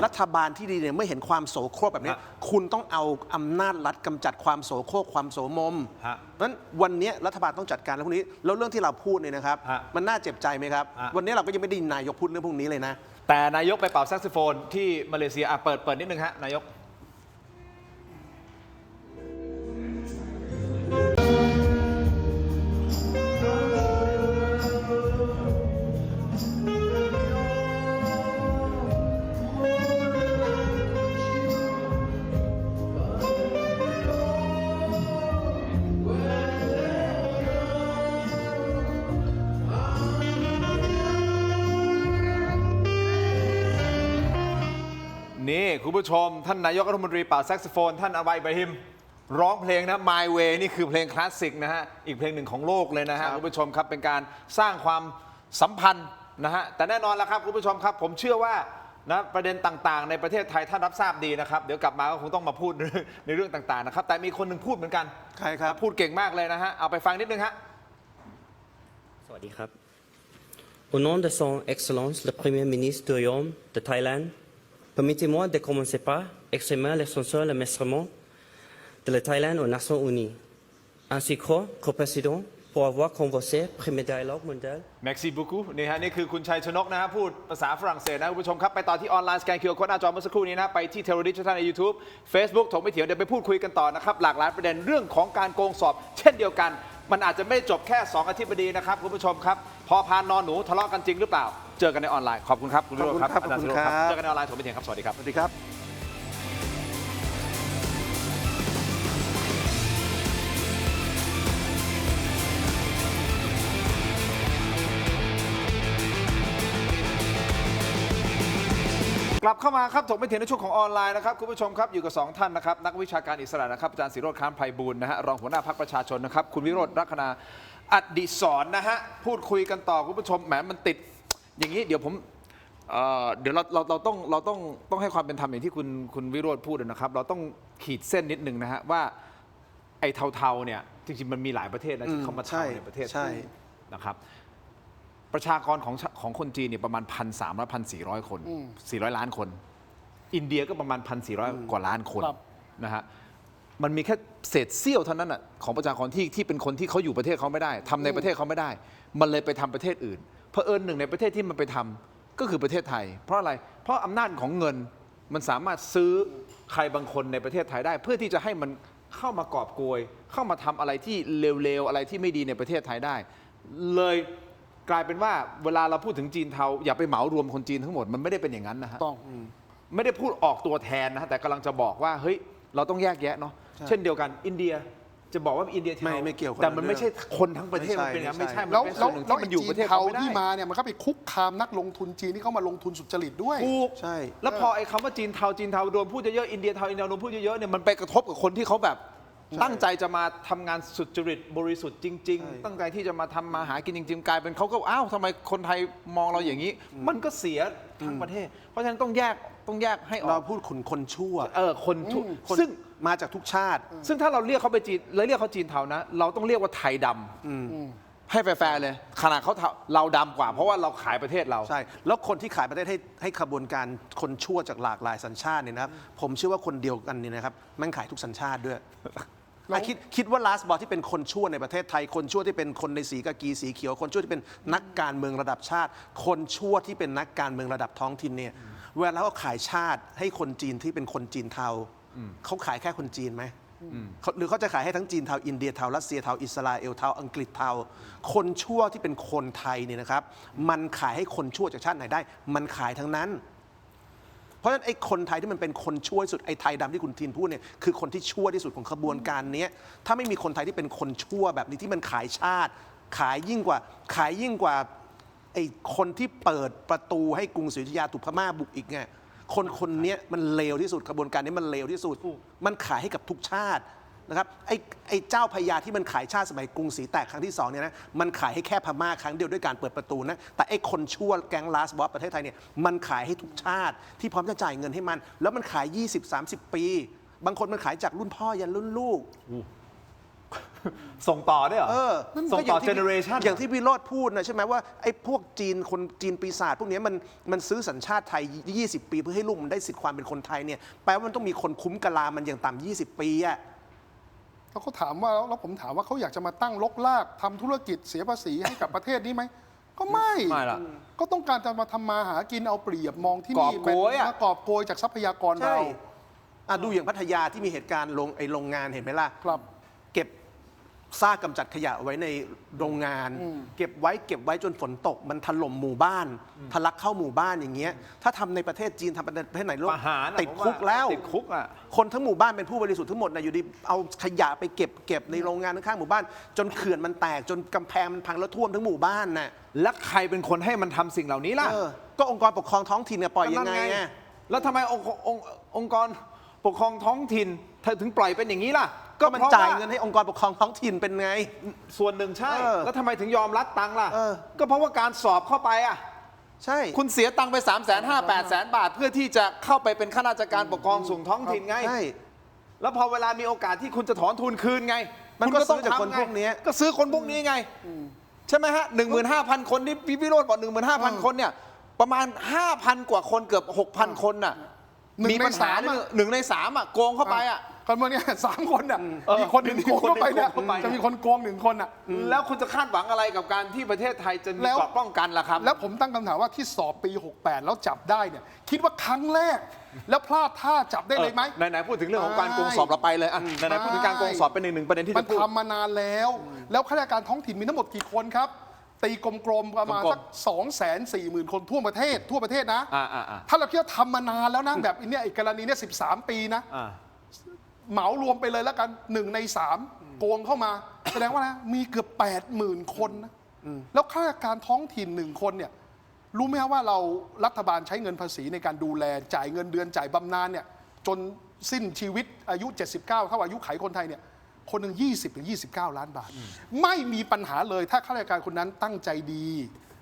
รัฐบาลที่ดีเนี่ยไม่เห็นความโสโครกแบบนี้ คุณต้องเอาอำนาจรัฐกำจัดความโสโครกความโสมม ฮะ นั้นวันนี้รัฐบาลต้องจัดการเรื่องพวกนี้แล้วเรื่องที่เราพูดเนี่ยนะครับ ฮะ มันน่าเจ็บใจไหมครับ ฮะ วันนี้เราก็ยังไม่ได้ยินนายกพูดเรื่องพวกนี้เลยนะ แต่นายกไปเป่าแซกโซโฟนที่มาเลเซียเปิดนิดนึงฮะนายก นี่คุณผู้ชมท่านนายกรัฐมนตรีเป่าแซกโซโฟนท่านอวัยอิบราฮิมร้องเพลงนะ My Way นี่คือเพลงคลาสสิกนะฮะอีกเพลงหนึ่งของโลกเลยนะฮะคุณผู้ชมครับเป็นการสร้างความสัมพันธ์นะฮะแต่แน่นอนแล้วครับคุณผู้ชมครับผมเชื่อว่านะประเด็นต่างๆ ในประเทศไทยท่านรับทราบดีนะครับเดี๋ยวกลับมาก็คงต้องมาพูดในเรื่องต่างๆนะครับแต่มีคนหนึ่งพูดเหมือนกัน ใครครับ พูดเก่งมากเลยนะฮะเอาไปฟังนิดนึงฮะ สวัสดีครับ Au nom de son Excellence le Premier ministre du Royaume de Thaïlande, permettez-moi de commencer par exprimer le sincère remerciement de la Thaïlande aux Nations Unies, ainsi qu'au président pour avoir convoqué le premier dialogue mondial Merci beaucoup นี่ฮะนี่คือคุณชัยชนกนะฮะพูดภาษาฝรั่งเศสนะคุณผู้ชมครับไปต่อที่ออนไลน์สแกน QR Code หน้าจอเมื่อสักครู่นี้นะไปที่เทอร์ริสต์ท่านใน YouTube Facebook ถกไม่เถียงเดี๋ยวไปพูดคุยกันต่อนะครับหลากหลายประเด็นเรื่องของการโกงสอบ เช่นเดียวกัน มันอาจจะไม่จบแค่ 2 อธิบดีนะครับคุณผู้ชมครับพอพานนอนหนูทะเลาะกันจริงหรือเปล่า เจอกันในออนไลน์ขอบคุณครับคุณวิโรจน์ครับ ขอบคุณครับ อาจารย์ศิโรจน์ ขอบคุณครับ เจอกันในออนไลน์ถกไม่เถียงครับสวัสดีครับ สวัสดีครับ กลับเข้ามาครับถกไม่เถียงในช่วงของออนไลน์นะครับคุณผู้ชมครับอยู่กับ 2 ท่านนะครับนักวิชาการอิสระนะครับอาจารย์ศิโรจน์ ค้านไพบูลย์นะฮะรองหัวหน้าพรรคประชาชนนะครับคุณวิโรจน์ ลัคนาอดิศรนะฮะพูดคุยกันต่อคุณผู้ชมแหมมันติดอย่างนี้เดี๋ยวผมเดี๋ยวเราต้องให้ความเป็นธรรมอย่างที่คุณวิโรจน์พูดนะครับเราต้องขีดเส้นนิดหนึ่งนะฮะว่าไอ้เทาๆเนี่ยจริงๆมันมีหลายประเทศนะที่เข้ามาเทาในประเทศ ใช่ นะครับประชากรของคนจีนเนี่ยประมาณ 1,300 1,400 คน 400 ล้านคน อินเดียก็ประมาณ 1,400 กว่าล้านคน ครับ นะฮะมันมีแค่เศษเสี้ยวเท่านั้นน่ะของประชากรที่เป็นคนที่เขาอยู่ประเทศเขาไม่ได้ทำในประเทศเขาไม่ได้ มันเลยไปทำประเทศอื่นเผอิญหนึ่งในประเทศที่มันไปทำก็คือประเทศไทย เพราะอะไรเพราะอำนาจของเงินมันสามารถซื้อใครบางคนในประเทศไทยได้ เพื่อที่จะให้มันเข้ามากอบโกยเข้ามาทำอะไรที่เลวๆอะไรที่ไม่ดีในประเทศไทยได้ เลยกลายเป็นว่าเวลาเราพูดถึงจีนเทาอย่าไปเหมารวมคนจีนทั้งหมดมันไม่ได้เป็นอย่างนั้นนะฮะ ต้อง ไม่ได้พูดออกตัวแทนนะฮะแต่กำลังจะบอกว่าเฮ้ยเราต้องแยกแยะเนาะเช่นเดียวกันอินเดียจะบอกว่าอินเดียเทา ไม่เกี่ยวคน แต่มัน ละ ไม่ใช่คนทั้งประเทศ ไม่ มัน ใช่ เป็นอย่างนั้น ไม่ ไม่ ใช่ ใช่มัน แล้ว เป็น แล้ ส่ ว วนหนึ่ง แล้ว ที่ ไอ้ มันอยู่ จี ประ น เทศ เทา เขาไม่ได้ ที่มาเนี่ยมันก็ไปคุกคามนักลงทุนจีนที่เข้ามาลงทุนสุจริตด้วย ถูก ใช่ แล้วพอไอ้คำว่าจีนเทาโดนพูดเยอะๆอินเดียเทาโดนพูดเยอะๆเนี่ยมันไปกระทบกับคนที่เขาแบบตั้งใจจะมาทำงานสุจริตบริสุทธิ์จริง ใช่ ๆ ตั้งใจที่จะมาทำมาหากินจริง ๆ กลายเป็นเขาก็อ้าวทำไมคนไทยมองเราอย่างนี้ มันก็เสียทั้งประเทศ เพราะฉะนั้นต้องแยกให้อ เรา อก พูดคนชั่ว คนทุก คน ซึ่ง มาจากทุกชาติ ซึ่งถ้าเราเรียกเขาไปจีนแล้วเรียกเขาจีนเทานะ เราต้องเรียกว่าไทยดำให้แฟร์ๆเลยขนาดเขาเทาเราดำกว่า เพราะว่าเราขายประเทศเรา ใช่ แล้วคนที่ขายประเทศให้ขบวนการคนชั่วจากหลากหลายสัญชาติเนี่ยนะครับ ผมเชื่อว่าคนเดียวกันเนี่ยนะครับมันขายทุกสัญชาติด้วยคิดว่าลาสบอที่เป็นคนชั่วในประเทศไทย คนชั่วที่เป็นคนในสีกากีสีเขียว คนชั่วที่เป็นนักการเมืองระดับชาติ คนชั่วที่เป็นนักการเมืองระดับท้องถิ่นเนี่ยเวลาเขาขายชาติให้คนจีนที่เป็นคนจีนเทาเขาขายแค่คนจีนไหมหรือเขาจะขายให้ทั้งจีนเทาอินเดียเทารัสเซียเทาอิสราเอลเทาอังกฤษเทาคนชั่วที่เป็นคนไทยเนี่ยนะครับมันขายให้คนชั่วจากชาติไหนได้ มันขายทั้งนั้น เพราะฉะนั้นไอ้คนไทยที่มันเป็นคนชั่วที่สุดไอ้ไทยดำที่คุณทินพูดเนี่ยคือคนที่ชั่วที่สุดของขบวนการนี้ถ้าไม่มีคนไทยที่เป็นคนชั่วแบบนี้ที่มันขายชาติ ขายยิ่งกว่าไอ้คนที่เปิดประตูให้กรุงศรีอยุธยาถูกพม่าบุกอีกไงคนนี้มันเลวที่สุดขบวนการนี้มันเลวที่สุดมันขายให้กับทุกชาติ นะครับไอ้เจ้าพญาที่มันขายชาติสมัยกรุงศรีแตกครั้งที่2เนี่ยนะมันขายให้แค่พม่าครั้งเดียวด้วยการเปิดประตูนะแต่ไอ้คนชั่วแก๊งลาสบอสประเทศไทยเนี่ยมันขายให้ทุกชาติที่พร้อมจะจ่ายเงินให้มันแล้วมันขาย 20-30 ปี บางคนมันขายจากรุ่นพ่อยันรุ่นลูก ส่งต่อได้เหรอ ส่งต่อเจเนอเรชัน อย่างที่วิโรธพูดนะใช่ไหมว่าไอ้พวกจีนคนจีนปีศาจพวกนี้มันซื้อสัญชาติไทย 20 ปีเพื่อให้ลูกมันได้สิทธิ์ความเป็นคนไทยเนี่ยแปลว่ามันต้องมีคนคุ้มกะลามันอย่างต่ำ20 ปีอะ แล้วเขาถามว่าแล้วผมถามว่าเขาอยากจะมาตั้งลกลากทำธุรกิจเสียภาษีให้กับประเทศนี้ไหมก็ไม่ ไม่ล่ะ ก็ต้องการจะมาทำมาหากินเอาเปรียบมองที่นี่ กอบโกยอะ มากอบโกยจากทรัพยากร ใช่ เรา ดูอย่างพัทยาที่มีเหตุการณ์โรงงานเห็นไหมล่ะ ครับ เก็บซากกำจัดขยะไว้ในโรงงาน เก็บไว้จนฝนตกมันถล่มหมู่บ้านทะลักเข้าหมู่บ้านอย่างเงี้ยถ้าทำในประเทศจีนทำในประเทศไหนโลก ประหารอะ ติดคุกแล้ว ติดคุกอ่ะ คนทั้งหมู่บ้านเป็นผู้บริสุทธิ์ทั้งหมดนะอยู่ดีเอาขยะไปเก็บในโรงงานข้างๆหมู่บ้าน จนเขื่อนมันแตกจนกำแพงมันพังแล้วท่วมทั้งหมู่บ้านน่ะ แล้วใครเป็นคนให้มันทำสิ่งเหล่านี้ล่ะ ก็องค์กรปกครองท้องถิ่นเนี่ยปล่อยยังไงอะ แล้วทำไมองค์กรปกครองท้องถิ่นถึงปล่อยเป็นอย่างนี้ล่ะ ก็มัน พระ จ่าย ว่ เงินให้องค์กรปกครองท้องถิ่นเป็นไง ส่วนหนึ่งใช่ แล้วทำไมถึงยอมรับตังค์ล่ะ เออ ก็เพราะว่าการสอบเข้าไปอ่ะ ใช่ คุณเสียตังค์ไป 350,000-800,000 บาท เพื่อที่จะเข้าไปเป็นข้าราชการปกครองส่วนท้องถิ่นไง ใช่ แล้วพอเวลามีโอกาสที่คุณจะถอนทุนคืนไง มันก็ คุณ ซื้อจาก ทำ คน ไง พวกเนี้ย ก็ซื้อคนพวกนี้ไง ใช่ไหมฮะ 15,000 คนที่พี่วิโรจน์บอก 15,000 คนเนี่ยประมาณ 5,000 กว่าคนเกือบ 6,000 คนน่ะ หนึ่ง มีปัญหา ในสามอะ หนึ่งในสามอ่ะโกงเข้าไปอ่ะ คนเมื่อนี้3 คนอ่ะ เออ มีคนหนึ่ง มี โกง คน เข้าไปเนี่ย โกงเข้าไป จะมีคนโกง1 คนอ่ะ แล้วคุณจะคาดหวังอะไรกับการที่ประเทศไทยจะมี แล้ว เกราะป้องกันล่ะครับ แล้วผมตั้งคำถามว่าที่สอบปี 68 แล้วจับได้เนี่ยคิดว่าครั้งแรก แล้วพลาดท่าจับได้เลยไหม ไหนๆพูดถึงเรื่องของการโกงสอบเราไปเลยอ่ะไหนๆพูดถึงการโกงสอบเป็นหนึ่งประเด็นที่ มัน จะพูด ทำมานานแล้ว แล้วข้าราชการท้องถิ่นมีทั้งหมดกี่คนครับ ตีกลมๆประมาณ กลมๆ สัก240,000 คนทั่วประเทศนะ อ่า ถ้าเราคิดว่าทำมานานแล้วนะ แบบอันเนี้ยอีกกรณีเนี้ย13 ปีนะ เหมารวมไปเลยแล้วกัน1 ใน 3 โกงเข้ามา แสดงว่านะมีเกือบ 80,000 คนนะแล้วข้าราชการท้องถิ่น1 คนเนี่ยรู้ไหมครับว่าเรารัฐบาลใช้เงินภาษีในการดูแลจ่ายเงินเดือนจ่ายบำนาญเนี่ยจนสิ้นชีวิตอายุ 79 เท่าอายุไขคนไทยเนี่ยคนหนึ่ง20-29 ล้านบาท ไม่มีปัญหาเลยถ้าข้าราชการคนนั้นตั้งใจดี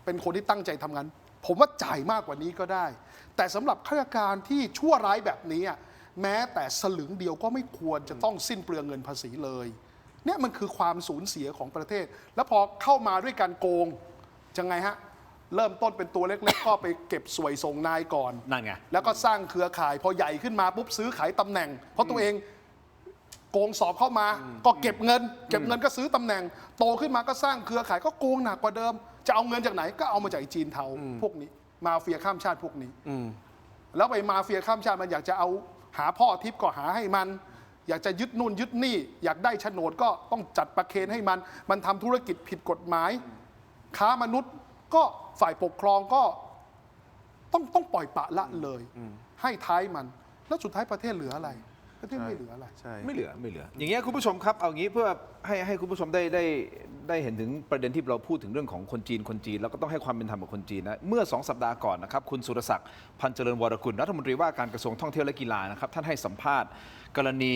เป็นคนที่ตั้งใจทำงาน ผมว่าจ่ายมากกว่านี้ก็ได้ แต่สำหรับข้าราชการที่ชั่วร้ายแบบนี้แม้แต่สลึงเดียวก็ไม่ควรจะต้องสิ้นเปลืองเงินภาษีเลยเนี่ยมันคือความสูญเสียของประเทศ แล้วพอเข้ามาด้วยการโกงจะไงฮะเริ่มต้นเป็นตัวเล็กๆ ก็ไปเก็บสวยส่งนายก่อน นั่นไง แล้วก็สร้างเครือข่ายพอใหญ่ขึ้นมาปุ๊บซื้อขายตำแหน่ง เพราะตัวเองโกงสอบเข้ามา ก็เก็บเงินก็ซื้อตำแหน่ง โตขึ้นมาก็สร้างเครือข่ายก็โกงหนักกว่าเดิม จะเอาเงินจากไหนก็เอามาจากจีนเทาพวกนี้มาเฟียข้ามชาติพวกนี้แล้วไปมาเฟียข้ามชาติมันอยากจะเอาหาพ่อทิพย์ก็หาให้มัน อยากจะยึดนู่นยึดนี่ อยากได้โฉนดก็ต้องจัดประเคนให้มันทำธุรกิจผิดกฎหมาย ค้ามนุษย์ก็ฝ่ายปกครองก็ต้องปล่อยปละละเลย ให้ท้ายมัน แล้วสุดท้ายประเทศเหลืออะไร ประเทศไม่เหลืออะไร ไม่เหลือ อย่างเงี้ยคุณผู้ชมครับเอางี้เพื่อให้คุณผู้ชมได้เห็นถึงประเด็นที่เราพูดถึงเรื่องของคนจีนแล้วก็ต้องให้ความเป็นธรรมกับคนจีนนะเมื่อ2 สัปดาห์ก่อนนะครับคุณสุรศักดิ์พันเจริญวรกุลรัฐมนตรีว่าการกระทรวงท่องเที่ยวและกีฬานะครับท่านให้สัมภาษณ์กรณี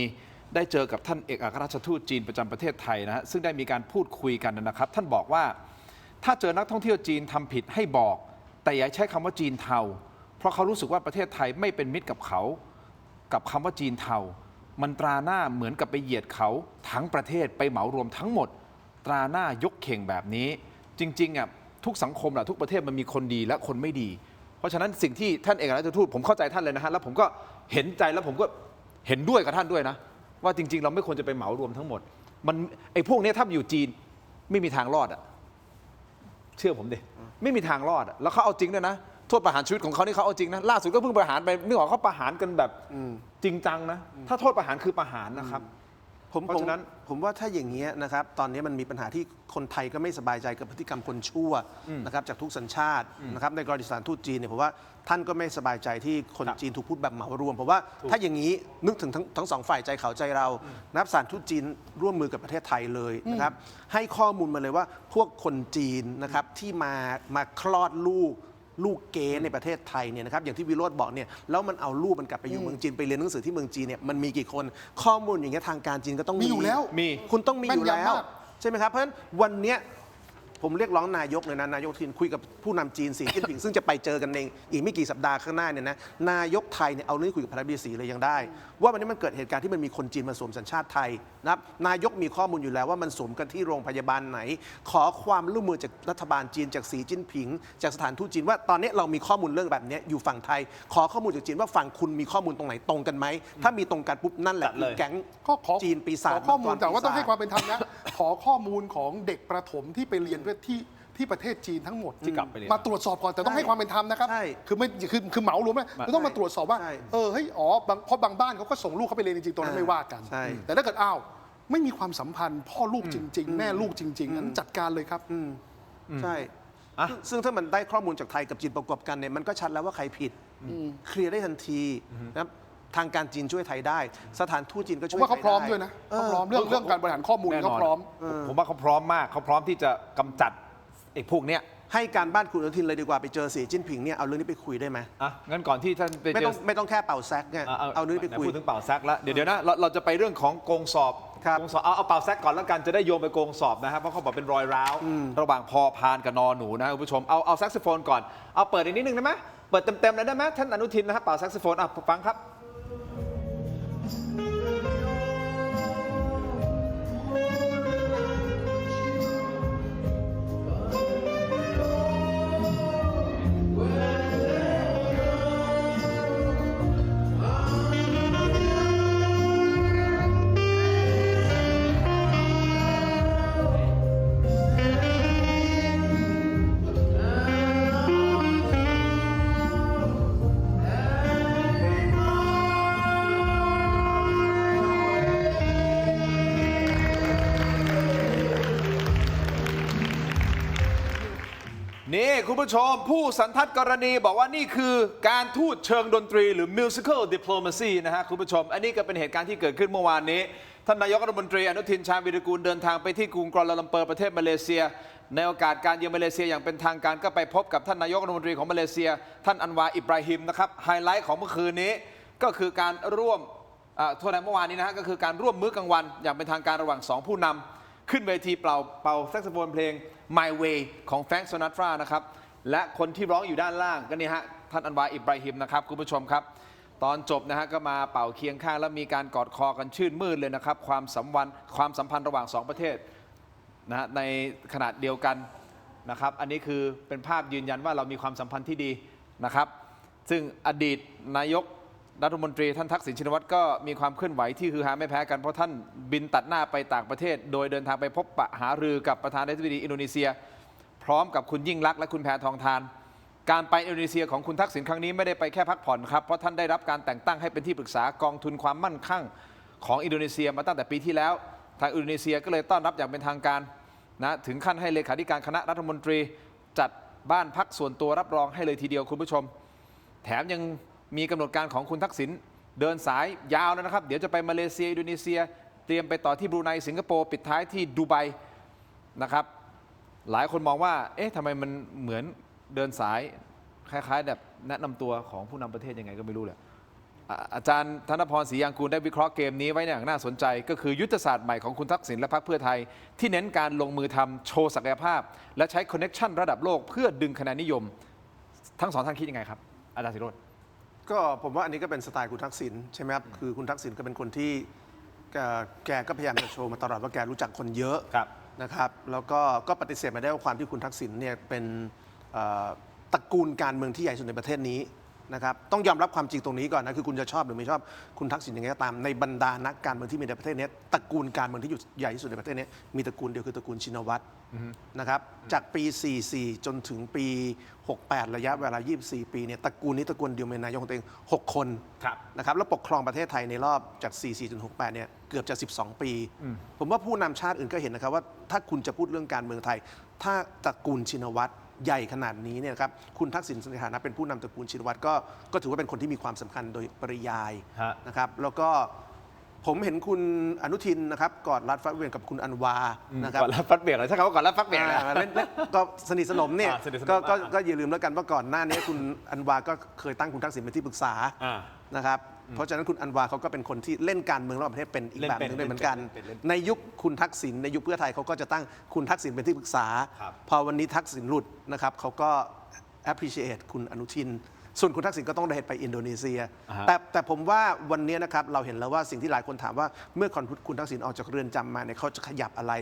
ได้เจอกับท่านเอกอัครราชทูตจีนประจำประเทศไทยนะฮะซึ่งได้มีการพูดคุยกันนะครับท่านบอกว่าถ้าเจอนักท่องเที่ยวจีนทำผิดให้บอกแต่อย่าใช้คำว่าจีนเทาเพราะเขารู้สึกว่าประเทศไทยไม่เป็นมิตรกับเขากับคำว่าจีนเทามันตราหน้าเหมือนกับไปเหยียดเขาทั้งประเทศไปเหมารวมทั้งหมดตราหน้ายกเข่งแบบนี้จริงๆอ่ะทุกสังคมแหละทุกประเทศมันมีคนดีและคนไม่ดีเพราะฉะนั้นสิ่งที่ท่านเอกอัครราชทูตผมเข้าใจท่านเลยนะฮะแล้วผมก็เห็นใจแล้วผมก็เห็นด้วยกับท่านด้วยนะว่าจริงๆเราไม่ควรจะไปเหมารวมทั้งหมดมันไอ้พวกนี้ถ้าอยู่จีนไม่มีทางรอดอ่ะเชื่อผมดิไม่มีทางรอดอ่ะแล้วเขาเอาจริงด้วยนะโทษประหารชีวิตของเขานี่เขาเอาจริงนะล่าสุดก็เพิ่งประหารไปนึกออกเขาประหารกันแบบจริงจังนะถ้าโทษประหารคือประหารนะครับ เพราะฉะนั้น ผมว่าถ้าอย่างนี้นะครับตอนนี้มันมีปัญหาที่คนไทยก็ไม่สบายใจกับพฤติกรรมคนชั่วนะครับจากทุกสัญชาตินะครับในกรณีสถานทูตจีนเนี่ยผมว่าท่านก็ไม่สบายใจที่คนจีนถูกพูดแบบเหมารวมเพราะว่าถ้าอย่างนี้นึกถึงทั้งสองฝ่ายใจเขาใจเรานะครับสถานทูตจีนร่วมมือกับประเทศไทยเลยนะครับให้ข้อมูลมาเลยว่าพวกคนจีนนะครับที่มาคลอดลูก ลูกเก๋ในประเทศไทยเนี่ยนะครับอย่างที่วิโรจน์บอกเนี่ยแล้วมันเอาลูกมันกลับไปอยู่เมืองจีนไปเรียนหนังสือที่เมืองจีนเนี่ยมันมีกี่คนข้อมูลอย่างเงี้ยทางการจีนก็ต้อง มีอยู่แล้ว มี คุณต้องมีอยู่ แม่น แล้ว ยำมาก ใช่ไหมครับเพราะฉะนั้นวันเนี้ยผมเรียกร้องนายกเลยนะนายกทินคุยกับผู้นำจีนสีจิ้นผิงซึ่งจะไปเจอกันเองอีกไม่กี่สัปดาห์ข้างหน้าเนี่ยนะนายกไทยเนี่ยเอาเรื่องนี้คุยกับประธานาธิบดีสีเลยยังได้ ว่าวันนี้มันเกิดเหตุการณ์ที่มันมีคนจีนมาสวมสัญชาติไทยนะครับนายกมีข้อมูลอยู่แล้วว่ามันสวมกันที่โรงพยาบาลไหน ขอความร่วมมือจากรัฐบาลจีนจากสีจิ้นผิง จากสถานทูตจีนว่าตอนนี้เรามีข้อมูลเรื่องแบบนี้อยู่ฝั่งไทย ขอข้อมูลจากจีนว่าฝั่งคุณมีข้อมูลตรงไหนตรงกันไหมถ้ามีตรงกันปุ๊บนั่นแหละ จัดเลย แก๊ง ก็ขอ จีนปีศาจ ขอข้อมูล มังกร แต่ว่าต้องให้ ปีศจ ความเป็นธรรมนะ ขอข้อมูลของเด็กประถมที่ไปเรียนที่ประเทศจีนทั้งหมด ที่กลับไปเรียน มาตรวจสอบก่อนแต่ต้องให้ความเป็นธรรมนะครับ ใช่ คือไม่คือเหมารวมนะคือต้องมาตรวจสอบว่า ใช่ เฮ้ยอ๋อบางเพราะบางบ้านเขาก็ส่งลูกเขาไปเรียนจริงๆตรงนั้นไม่ว่ากัน ใช่ แต่ถ้าเกิดอ้าวไม่มีความสัมพันธ์พ่อลูกจริง ๆ แม่ลูกจริงๆนั้นจัดการเลยครับ ใช่ อ่ะ ซึ่งถ้ามันได้ข้อมูลจากไทยกับจีนประกอบกันเนี่ยมันก็ชัดแล้วว่าใครผิดเคลียร์ได้ทันทีนะครับทางการจีนช่วยไทยได้ สถานทูตจีนก็ ผ ช่ ม วย ว่าเขาพร้อม ไท ด้วยนะเขาพร้อมเรื่องการบริหารข้อมูล แน่น เขา อน พร้อม ผมว่าเขาพร้อมมากเขาพร้อมที่จะกำจัดไอ้พวกเนี้ย ให้การบ้านคุณอนุทินเลยดีกว่าไปเจอสีจิ้นผิงเนี่ยเอาเรื่องนี้ไปคุยได้ไหม อ่ะงั้นก่อนที่ท่านไป ไม่ เจ ต้ อ องไม่ต้องแค่เป่าแซกเนี่ยเอาเรื่องนี้ไปคุย พูดถึงเป่าแซกแล้วเดี๋ยวนะเราจะไปเรื่องของโกงสอบ ครับ โกงสอบเอาเป่าแซกก่อนแล้วกันจะได้โยงไปโกงสอบนะครับเพราะเขาบอกเป็นรอยร้าวระหว่างพอพานกับนอหนูนะคุณผู้ชมเอาแซกโซโฟนก่อนเอาเปิดอีกนิดนึงได้ไหมเปิดเต็มๆเลยได้ไหมท่านอนุทินนะครับเป่าแซกโซโฟนอ่ะฟังครับ นี่คุณผู้ชมผู้สันทัดกรณีบอกว่านี่คือการทูตเชิงดนตรีหรือ musical diplomacy นะฮะคุณผู้ชม อันนี้ก็เป็นเหตุการณ์ที่เกิดขึ้นเมื่อวานนี้ ท่านนายกรัฐมนตรีอนุทินชาญวีรกูลเดินทางไปที่กรุงกัวลาลัมเปอร์ประเทศมาเลเซีย ในโอกาสการเยือนมาเลเซียอย่างเป็นทางการก็ไปพบกับท่านนายกรัฐมนตรีของมาเลเซีย ท่านอันวาอิบราฮิมนะครับไฮไลท์ของเมื่อคืนนี้ก็คือการร่วมทั่วในเมื่อวานนี้นะฮะก็คือการร่วมมื้อกลางวันอย่างเป็นทางการระหว่างสองผู้นำขึ้นเวทีเป่าแซกโซโฟนเพลง My Way ของแฟรงค์ ซินาตรานะครับและคนที่ร้องอยู่ด้านล่างก็นี่ฮะท่านอันวาอิบราฮิมนะครับคุณผู้ชมครับตอนจบนะฮะก็มาเป่าเคียงข้างแล้วมีการกอดคอกันชื่นมื่นเลยนะครับความสัมพันธ์ระหว่างสองประเทศนะฮะในขนาดเดียวกันนะครับอันนี้คือเป็นภาพยืนยันว่าเรามีความสัมพันธ์ที่ดีนะครับซึ่งอดีตนายกรัฐมนตรีท่านทักษิณชินวัตรก็มีความเคลื่อนไหวที่คือหาไม่แพ้กันเพราะท่านบินตัดหน้าไปต่างประเทศโดยเดินทางไปพบปะหารือกับประธานาธิบดีอินโดนีเซียพร้อมกับคุณยิ่งลักษณ์และคุณแพทองธารการไปอินโดนีเซียของคุณทักษิณครั้งนี้ไม่ได้ไปแค่พักผ่อนครับเพราะท่านได้รับการแต่งตั้งให้เป็นที่ปรึกษากองทุนความมั่นคงของอินโดนีเซียมาตั้งแต่ปีที่แล้วทางอินโดนีเซียก็เลยต้อนรับอย่างเป็นทางการนะถึงขั้นให้เลขาธิการคณะรัฐมนตรีจัดบ้านพักส่วนตัวรับรองให้เลยทีเดียวคุณผู้ชมแถมยังมีกำหนดการของคุณทักษิณเดินสายยาวแล้วนะครับเดี๋ยวจะไปมาเลเซียอินโดนีเซียเตรียมไปต่อที่บรูไนสิงคโปร์ปิดท้ายที่ดูไบนะครับหลายคนมองว่าเอ๊ะทำไมมันเหมือนเดินสายคล้ายๆแบบแนะนำตัวของผู้นำประเทศยังไงก็ไม่รู้เลยอาจารย์ธนพรศรียางกูลได้วิเคราะห์เกมนี้ไว้อย่างน่าสนใจก็คือยุทธศาสตร์ใหม่ของคุณทักษิณและพรรคเพื่อไทยที่เน้นการลงมือทำโชว์ศักยภาพและใช้คอนเน็ชันระดับโลกเพื่อดึงคะแนนนิยมทั้งสองท่านคิดยังไงครับอาจารย์ศิโรจน์ก็ผมว่าอันนี้ก็เป็นสไตล์คุณทักษิณใช่ไหมครับคือคุณทักษิณก็เป็นคนที่แกก็พยายามจะโชว์มาตลอดว่าแกรู้จักคนเยอะนะครับแล้วก็ปฏิเสธไม่ได้ว่าความที่คุณทักษิณเนี่ยเป็นตระกูลการเมืองที่ใหญ่สุดในประเทศนี้นะครับต้องยอมรับความจริงตรงนี้ก่อนนะคือคุณจะชอบหรือไม่ชอบคุณทักษิณยังไงก็ตามในบรรดานักการเมืองที่มีในประเทศนี้ตระกูลการเมืองที่อยู่ใหญ่ที่สุดในประเทศนี้มีตระกูลเดียวคือตระกูลชินวัตรนะครับจากปี 44 จนถึงปี 68 ระยะเวลา 24 ปีเนี่ยตระกูลนี้ตระกูลเดียวเป็นนายกของตัวเอง6 คนนะครับแล้วปกครองประเทศไทยในรอบจาก 44 จน 68 เนี่ยเกือบจะ 12 ปี ผมว่าผู้นำชาติอื่นก็เห็นนะครับว่าถ้าคุณจะพูดเรื่องการเมืองไทยถ้าตระกูลชินวัตรใหญ่ขนาดนี้เนี่ยครับคุณทักษิณในฐานะเป็นผู้นำตระกูลชินวัตรก็ถือว่าเป็นคนที่มีความสำคัญโดยปริยายนะครับแล้วก็ ผมเห็นคุณอนุทินนะครับกอดรัดฟัดเหวี่ยงกับคุณอันวานะครับ ก่อนรับฟัดเบรกเลยถ้าเขาว่าก่อนรับฟัดเบรกเลย เล่นก็สนิทสนมเนี่ย สนิทสนม ก็อย่าลืมแล้วกันว่าก่อนหน้านี้คุณอันวาก็เคยตั้งคุณทักษิณเป็นที่ปรึกษา อ่า นะครับเพราะฉะนั้นคุณอันวาเขาก็เป็นคนที่เล่นการเมืองระหว่างประเทศเป็นอีกแบบหนึงด้วยเหมือนกัน เล่น ในยุคคุณทักษิณในยุคเพื่อไทยเขาก็จะตั้งคุณทักษิณเป็นที่ปรึกษา ครับ พอวันนี้ทักษิณหลุดนะครับเขาก็ appreciate คุณอนุทิน ส่วนคุณทักษิณก็ต้องได้ไปอินโดนีเซีย แต่ผมว่าวันนี้นะครับเราเห็นแล้วว่าสิ่งที่หลายคนถามว่าเมื่อคุณทักษิณออกจากเรือนจำมาเนี่ยเขาจะขยับอะไร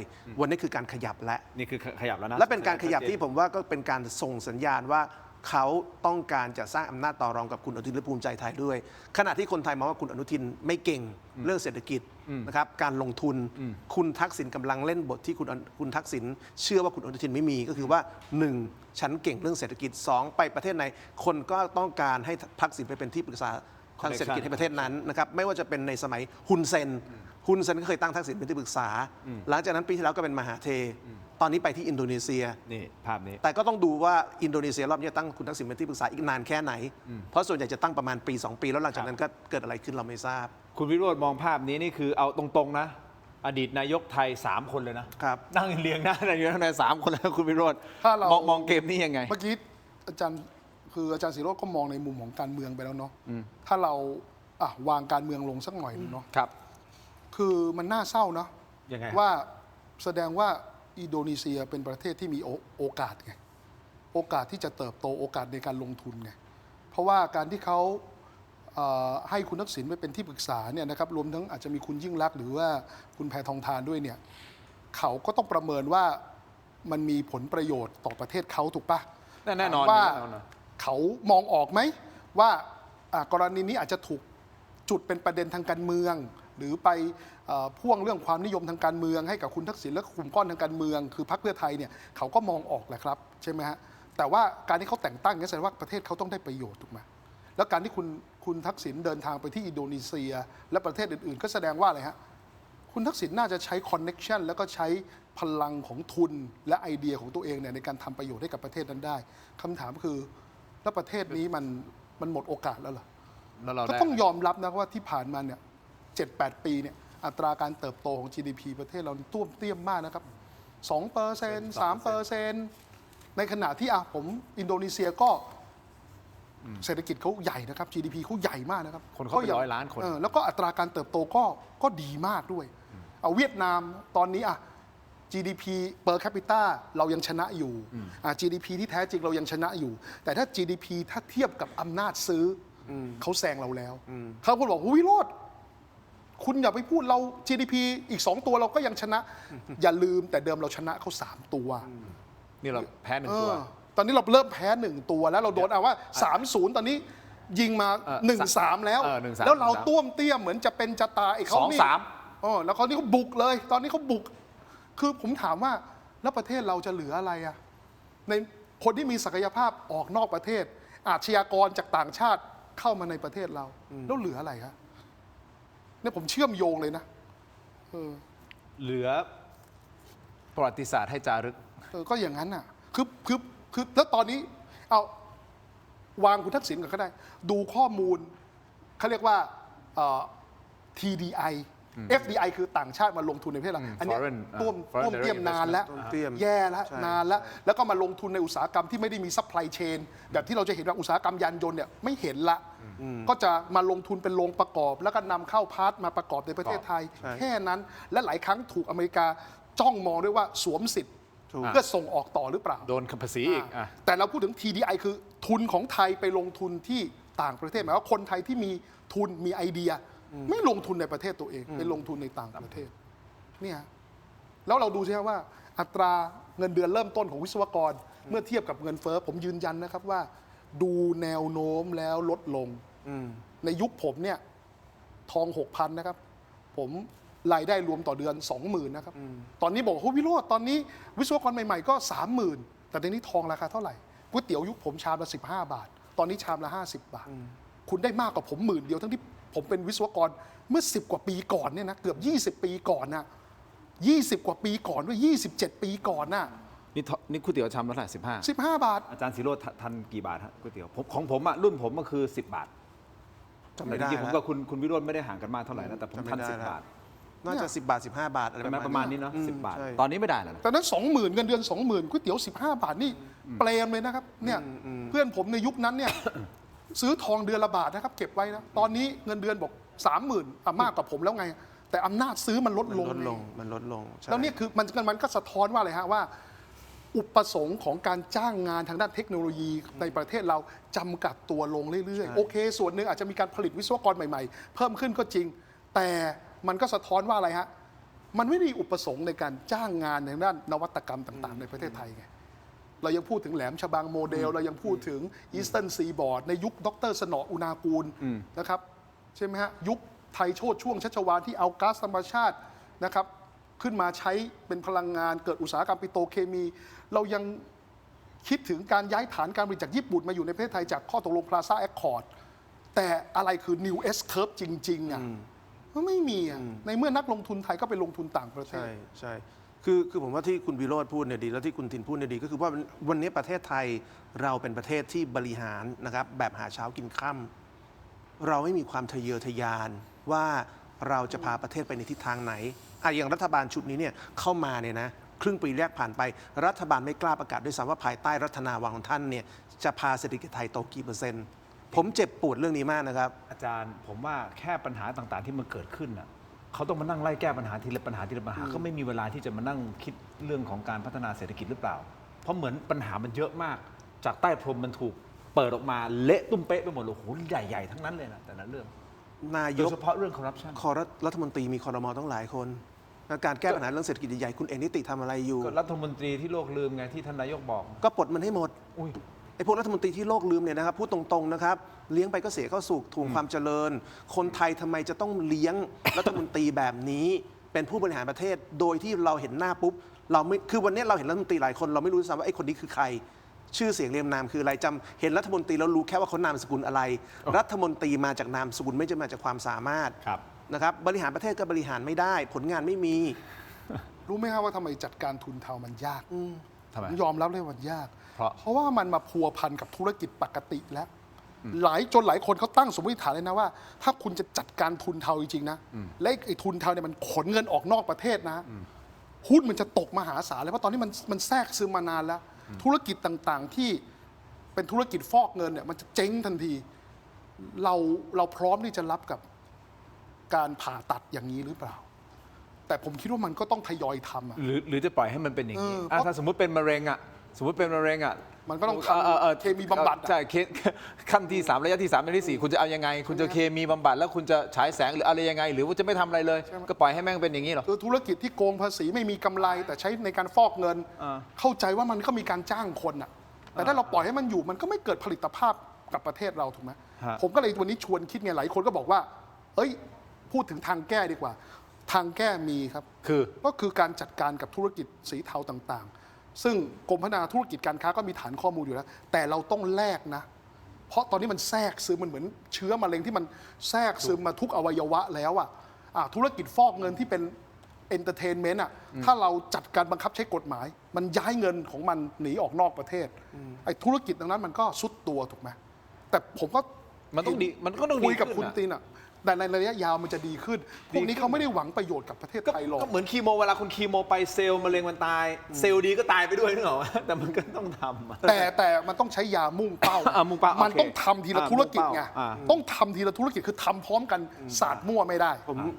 วันนี้คือการขยับและ นี่คือขยับแล้วนะ และเป็นการขยับที่ผมว่าก็เป็นการส่งสัญญาณว่าเขาต้องการจะสร้างอำนาจต่อรองกับคุณอนุทินและภูมิใจไทยด้วย ขณะที่คนไทยมองว่าคุณอนุทินไม่เก่งเรื่องเศรษฐกิจนะครับการลงทุนคุณทักษิณกำลังเล่นบทที่คุณทักษิณเชื่อว่าคุณอนุทินไม่มีก็คือว่า 1. ฉันเก่งเรื่องเศรษฐกิจ 2. ไปประเทศไหนคนก็ต้องการให้ทักษิณไปเป็นที่ปรึกษาทางเศรษฐกิจให้ประเทศนั้นนะครับไม่ว่าจะเป็นในสมัยฮุนเซนก็เคยตั้งทักษิณเป็นที่ปรึกษา หลังจากนั้นปีที่แล้วก็เป็นมหาเท ตอนนี้ไปที่อินโดนีเซีย นี่ภาพนี้ แต่ก็ต้องดูว่าอินโดนีเซียรอบนี้จะตั้งคุณทักษิณเป็นที่ปรึกษาอีกนานแค่ไหน เพราะส่วนใหญ่จะตั้งประมาณปี 2 ปี แล้วหลังจากนั้นก็เกิดอะไรขึ้นเราไม่ทราบ คุณวิโรจน์มองภาพนี้นี่คือเอาตรงๆนะ อดีตนายกไทย 3 คนเลยนะครับ นั่งเรียงหน้านายกไทย3 คนแล้วคุณวิโรจน์ ถ้าเรา มองเกมนี้ยังไง เมื่อกี้อาจารย์ศิโรจน์ก็มองในมุมของการเมืองไปแล้วเนาะถ้าเราวางการเมืองลงสักหน่อยหนึงเนาะ ครับ คือมันน่าเศร้านะ ยังไง ว่าแสดงว่าอินโดนีเซียเป็นประเทศที่มีโอกาสไงโอกาสที่จะเติบโตโอกาสในการลงทุนไงเพราะว่าการที่เขาให้คุณทักษิณไปเป็นที่ปรึกษาเนี่ยนะครับรวมทั้งอาจจะมีคุณยิ่งลักษณ์หรือว่าคุณแพทองธารด้วยเนี่ยเขาก็ต้องประเมินว่ามันมีผลประโยชน์ต่อประเทศเขาถูกปะ แน่นอน ว่า แน่นอน เขามองออกไหมว่ากรณีนี้อาจจะถูกจุดเป็นประเด็นทางการเมือง หรือไปพ่วงเรื่องความนิยมทางการเมืองให้กับคุณทักษิณและกลุ่มก้อนทางการเมือง คือพรรคเพื่อไทยเนี่ยเขาก็มองออกแหละครับใช่ไหมฮะแต่ว่าการที่เขาแต่งตั้งเนี่ยแสดงว่าประเทศเขาต้องได้ประโยชน์ถูกไหมแล้วการที่คุณทักษิณเดินทางไปที่อินโดนีเซีย และประเทศอื่นๆ ก็แสดงว่าอะไรฮะคุณทักษิณน่าจะใช้คอนเน็กชันแล้วก็ใช้พลังของทุนและไอเดียของตัวเองเนี่ยในการทำประโยชน์ให้กับประเทศนั้นได้คำถามคือแล้วประเทศนี้มันหมดโอกาสแล้วเหรอ แล้วเรา ก็ ได้ ต้องยอมรับนะว่าที่ผ่านมาเนี่ย7-8 ปีเนี่ยอัตราการเติบโตของ GDP ประเทศเราต้วมเตี้ยมมากนะครับ 2% 3%ในขณะที่ผมอินโดนีเซียก็เศรษฐกิจเขาใหญ่นะครับ GDP เขาใหญ่มากนะครับ คนเขาเป็น100 ล้านคน แล้วก็อัตราการเติบโตก็ดีมากด้วยเอาเวียดนามตอนนี้GDP per capita เรายังชนะอยู่GDP ที่แท้จริงเรายังชนะอยู่ แต่ถ้า GDP ถ้าเทียบกับอำนาจซื้อเขาแซงเราแล้วเขาพูดบอกวิโรจน์คุณอย่าไปพูดเรา GDP อีก 2 ตัวเราก็ยังชนะ อย่าลืมแต่เดิมเราชนะเขา3 ตัว นี่เราแพ้1 ตัว ตอนนี้เราเริ่มแพ้1 ตัวแล้วเราโดนว่า 3-0 ตอนนี้ยิงมา 1-3 แล้ว 1-3 แล้วเราต้วมเตี้ยมเหมือนจะเป็นจะตายเขานี่ 2-3 แล้วเขานี่เขาบุกเลย ตอนนี้เขาบุก คือผมถามว่าแล้วประเทศเราจะเหลืออะไรในคนที่มีศักยภาพออกนอกประเทศ อาชญากรจากต่างชาติเข้ามาในประเทศเราแล้วเหลืออะไรครับเนี่ยผมเชื่อมโยงเลยนะ เหลือประวัติศาสตร์ให้จารึก ก็อย่างนั้นน่ะคือแล้วตอนนี้เอาวางคุณทักษิณก่อนก็ได้ ดูข้อมูลเขาเรียกว่าTDI FDI คือต่างชาติมาลงทุนในประเทศเราอันนี้ Foreign ต้วม Foreign เตี้ยม Direct นานแล้ว ต้วมเตี้ยม แย่แล้ว ใช่ นานแล้วแล้วก็มาลงทุนในอุตสาหกรรมที่ไม่ได้มีซัพพลายเชนแบบที่เราจะเห็นว่าอุตสาหกรรมยานยนต์เนี่ยไม่เห็นละก็จะมาลงทุนเป็นโรงประกอบ แล้วก็นำเข้าพาร์ทมาประกอบในประเทศไทย แค่นั้นและหลายครั้งถูกอเมริกาจ้องมองด้วยว่าสวมสิทธิ์เพื่อส่งออกต่อหรือเปล่า โดนภาษีอีก แต่เราพูดถึง TDI คือทุนของไทยไปลงทุนที่ต่างประเทศหมายว่าคนไทยที่มีทุนมีไอเดีย ไม่ลงทุนในประเทศตัวเองไปลงทุนในต่างประเทศเนี่ยแล้วเราดูใช่ไหมว่าอัตราเงินเดือนเริ่มต้นของวิศวกรเมื่อเทียบกับเงินเฟ้อผมยืนยันนะครับว่า ดูแนวโน้มแล้วลดลงในยุคผมเนี่ยทอง 6,000 นะครับผมรายได้รวมต่อเดือน 20,000 นะครับตอนนี้บอกว่าวิโรจน์ตอนนี้วิศวกรใหม่ๆก็ 30,000 แต่ในนี้ทองราคาเท่าไหร่ก๋วยเตี๋ยวยุคผมชามละ15 บาท ตอนนี้ชามละ50 บาท คุณได้มากกว่าผม10,000 เดียวทั้งที่ผมเป็นวิศวกรเมื่อ10 กว่าปีก่อนเนี่ยนะเกือบ20 ปีก่อนนะ20 กว่าปีก่อนด้วย27 ปีก่อนน่ะ นี่ก๋วยเตี๋ยวชามละเท่าไหร่15 15 บาท อาจารย์ศิโรจน์ทันกี่บาทฮะก๋วยเตี๋ยวของผมรุ่นผมก็คือ10 บาท จำไม่ แต่ ได้ จริงๆผม แล้ว กับคุณวิโรจน์ไม่ได้ห่างกันมากเท่าไหร่นะแต่ผม จำไม่ ทัน ได้ 10 แล้ว บาท น่าจะ10 บาท 15 บาทอะไร ใช่ไหมประมาณนี้เนาะ อืม 10 บาท ใช่ ตอนนี้ไม่ได้แล้วนะ แต่นั้น 20,000 เงินเดือน 20,000ก๋วยเตี๋ยว 15 บาทนี่เปลมเลยนะครับเนี่ยเพื่อนผมในยุคนั้นเนี่ย ซื้อทองเดือนละบาทนะครับเก็บไว้นะตอนนี้เงินเดือนบอก 30,000มากกว่าผมแล้วไง แต่อำนาจซื้อมันลด มัน ลง ลดลงมันลดลงใช่ แล้วเนี่ยคือมันก็สะท้อนว่าอะไรฮะว่า อุปสงค์ของการจ้างงานทางด้านเทคโนโลยีในประเทศเราจำกัดตัวลงเรื่อยๆโอเค ส่วนหนึ่งอาจจะมีการผลิตวิศวกรใหม่ๆ เพิ่มขึ้นก็จริง แต่มันก็สะท้อนว่าอะไรฮะมันไม่มีอุปสงค์ในการจ้างงานทางด้านนวัตกรรมต่างๆ ในประเทศไทยไงเรายังพูดถึงแหลมฉบังโมเดล เรายังพูดถึงอีสเทิร์นซีบอร์ดในยุคดรสนออุณากูลนะครับใช่ไหมฮะยุคไทยโชติช่วงชัชวาลที่เอาก๊าซธรรมชาตินะครับขึ้นมาใช้เป็นพลังงานเกิดอุตสาหกรรมปิโตรเคมี เรายังคิดถึงการย้ายฐานการผลิตจากญี่ปุ่นมาอยู่ในประเทศไทยจากข้อตกลง Plaza Accord แต่อะไรคือ New S Curve จริงๆอ่ะมันไม่มีอ่ะในเมื่อนักลงทุนไทยก็ไปลงทุนต่างประเทศ ใช่ใช่คือผมว่าที่คุณวิโรจน์พูดเนี่ยดีแล้วที่คุณทินพูดเนี่ยดีก็คือว่าวันนี้ประเทศไทยเราเป็นประเทศที่บริหารนะครับแบบหาเช้ากินค่ำเราไม่มีความทะเยอทะยานว่าเราจะพาประเทศไปในทิศทางไหนอย่างรัฐบาลชุดนี้เนี่ยเข้ามาเนี่ยนะครึ่งปีแรกผ่านไปรัฐบาลไม่กล้าประกาศด้วยซ้ำว่าภายใต้รัฐนาวาของท่านเนี่ยจะพาเศรษฐกิจไทยโตกี่เปอร์เซ็นต์ผมเจ็บปวดเรื่องนี้มากนะครับ อาจารย์ผมว่าแค่ปัญหาต่างๆที่มันเกิดขึ้นน่ะเขาต้องมานั่งไล่แก้ปัญหาทีละปัญหาทีละปัญหาก็ไม่มีเวลาที่จะมานั่งคิดเรื่องของการพัฒนาเศรษฐกิจหรือเปล่า เพราะเหมือนปัญหามันเยอะมาก จากใต้พรมมันถูกเปิดออกมาเละตุ้มเป๊ะไปหมดเลยโอ้โหใหญ่ๆทั้งนั้นเลยนะแต่ละเรื่อง นาย โดย ก เฉพาะเรื่องคอร์รัปชัน รัฐมนตรีมีคอรมอต้องหลายคนแล้วการแก้ปัญหาเรื่องเศรษฐกิจใหญ่ๆคุณเอกนิติทำอะไรอยู่ ก็รัฐมนตรีที่โลกลืมไงที่ท่านนายกบอก ก็ปลดมันให้หมด อุ้ย ไอ้พวกรัฐมนตรีที่โลกลืมเนี่ยนะครับพูดตรงๆนะครับเลี้ยงไปก็เสียเข้าสู่ถุงความเจริญ คนไทยทำไมจะต้องเลี้ยง รัฐมนตรีแบบนี้ เป็นผู้บริหารประเทศโดยที่เราเห็นหน้าปุ๊บเราไม่คือวันนี้เราเห็นรัฐมนตรีหลายคนเราไม่รู้ซ้ำว่าไอ้คนนี้คือใคร ชื่อเสียงเรียงนามคืออะไรจำเห็นรัฐมนตรีแล้วรู้แค่ว่าเขานามสกุลอะไร รัฐมนตรีมาจากนามสกุลไม่จะมาจากความสามารถ ครับ นะครับบริหารประเทศก็บริหารไม่ได้ ผลงานไม่มี รู้ไหมครับว่าทำไมจัดการทุนเทามันยาก ทำไม ผมยอมรับเลยว่ามันยาก เพราะ ว่ามันมาพัวพันกับธุรกิจปกติแล้วหลายคนเขาตั้งสมมติฐานเลยนะว่า ถ้าคุณจะจัดการทุนเทาจริงๆนะและไอ้ทุนเทาเนี่ยมันขนเงินออกนอกประเทศนะหุ้นมันจะตกมหาศาลเลยเพราะตอนนี้มันแทรกซึมมานานแล้ว ธุรกิจต่างๆที่เป็นธุรกิจฟอกเงินเนี่ยมันจะเจ๊งทันที เราพร้อมที่จะรับกับการผ่าตัดอย่างนี้หรือเปล่า แต่ผมคิดว่ามันก็ต้องทยอยทำอะ หรือจะปล่อยให้มันเป็นอย่างนี้ เพราะ ถ้าสมมุติเป็นมะเร็งอ่ะสมมติเป็นมะเร็งอ่ะ มันก็ต้องทำเคมีบำบัดอะ ใช่ขั้นที่ 3 ระยะที่ 3 ระยะที่ 4 คุณจะเอายังไง คุณจะเคมีบำบัดแล้วคุณจะฉายแสงหรืออะไรยังไง หรือว่าจะไม่ทำอะไรเลย ก็ปล่อยให้แม่งเป็นอย่างนี้เหรอ คือธุรกิจที่โกงภาษีไม่มีกำไร แต่ใช้ในการฟอกเงิน เข้าใจว่ามันก็มีการจ้างคนอ่ะ แต่ถ้าเราปล่อยให้มันอยู่มันก็ไม่เกิดผลิตภาพกับประเทศเราถูกไหม ฮะ ผมก็เลยวันนี้ชวนคิดไงหลายคนก็บอกว่า เอ้ย พูดถึงทางแก้ดีกว่า ทางแก้มีครับ คือ ก็คือการจัดการกับธุรกิจสีเทาต่างๆ ซึ่งกรมพัฒนาธุรกิจการค้าก็มีฐานข้อมูลอยู่แล้ว แต่เราต้องแลกนะ เพราะตอนนี้มันแทรกซึมมันเหมือนเชื้อมะเร็งที่มันแทรกซึมมาทุกอวัยวะแล้วอ่ะธุรกิจฟอกเงินที่เป็นเอนเตอร์เทนเมนต์อ่ะถ้าเราจัดการบังคับใช้กฎหมาย มันย้ายเงินของมันหนีออกนอกประเทศไอ้ธุรกิจดังนั้นมันก็ซุดตัวถูกไหมแต่ผมก็ มันต้องดีมันก็ต้องดี คุยกับ ขึ้น คุณ อะ ตีนอ่ะแต่ในระยะยาวมันจะดีขึ้น พวกนี้เขาไม่ได้หวังประโยชน์กับประเทศไทยหรอก ก็เหมือนคีโมเวลาคุณคีโมไปเซลล์มะเร็งมันตาย เซลล์ดีก็ตายไปด้วยนึกออกไหมแต่มันก็ต้องทำอะ แต่มันต้องใช้ยามุ่งเป้า มุ่งเป้าโอเค มันต้องทำทีละธุรกิจไง มุ่งเป้า ต้องทำทีละธุรกิจคือทำพร้อมกันศาสตร์มั่วไม่ได้ ผม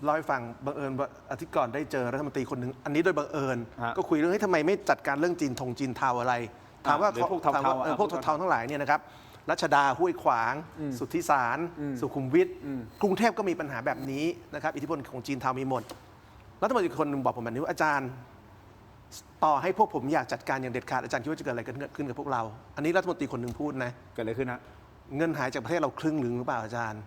เล่าให้ฟังบังเอิญว่าอาทิตย์ก่อนได้เจอรัฐมนตรีคนหนึ่งอันนี้โดยบังเอิญ ฮะ ก็คุยเรื่องทำไมไม่จัดการเรื่องจีนเทาอะไร ถามว่า หรือพวกเทาๆ ถามว่า อ่ะ พวกเทาๆทั้งหลายเนี่ยนะครับรัชดาห้วยขวาง สุทธิสาร สุขุมวิทกรุงเทพก็มีปัญหาแบบนี้นะครับอิทธิพลของจีนเทามีหมดรัฐมนตรีคนหนึ่งบอกผมแบบนี้ว่าอาจารย์ ต่อให้พวกผมอยากจัดการอย่างเด็ดขาดอาจารย์คิดว่าจะเกิดอะไรขึ้นกับพวกเรา อันนี้รัฐมนตรีคนหนึ่งพูดนะ เกิดอะไรขึ้นฮะ เงินหายจากประเทศเราครึ่งหนึ่งหรือเปล่าอาจารย์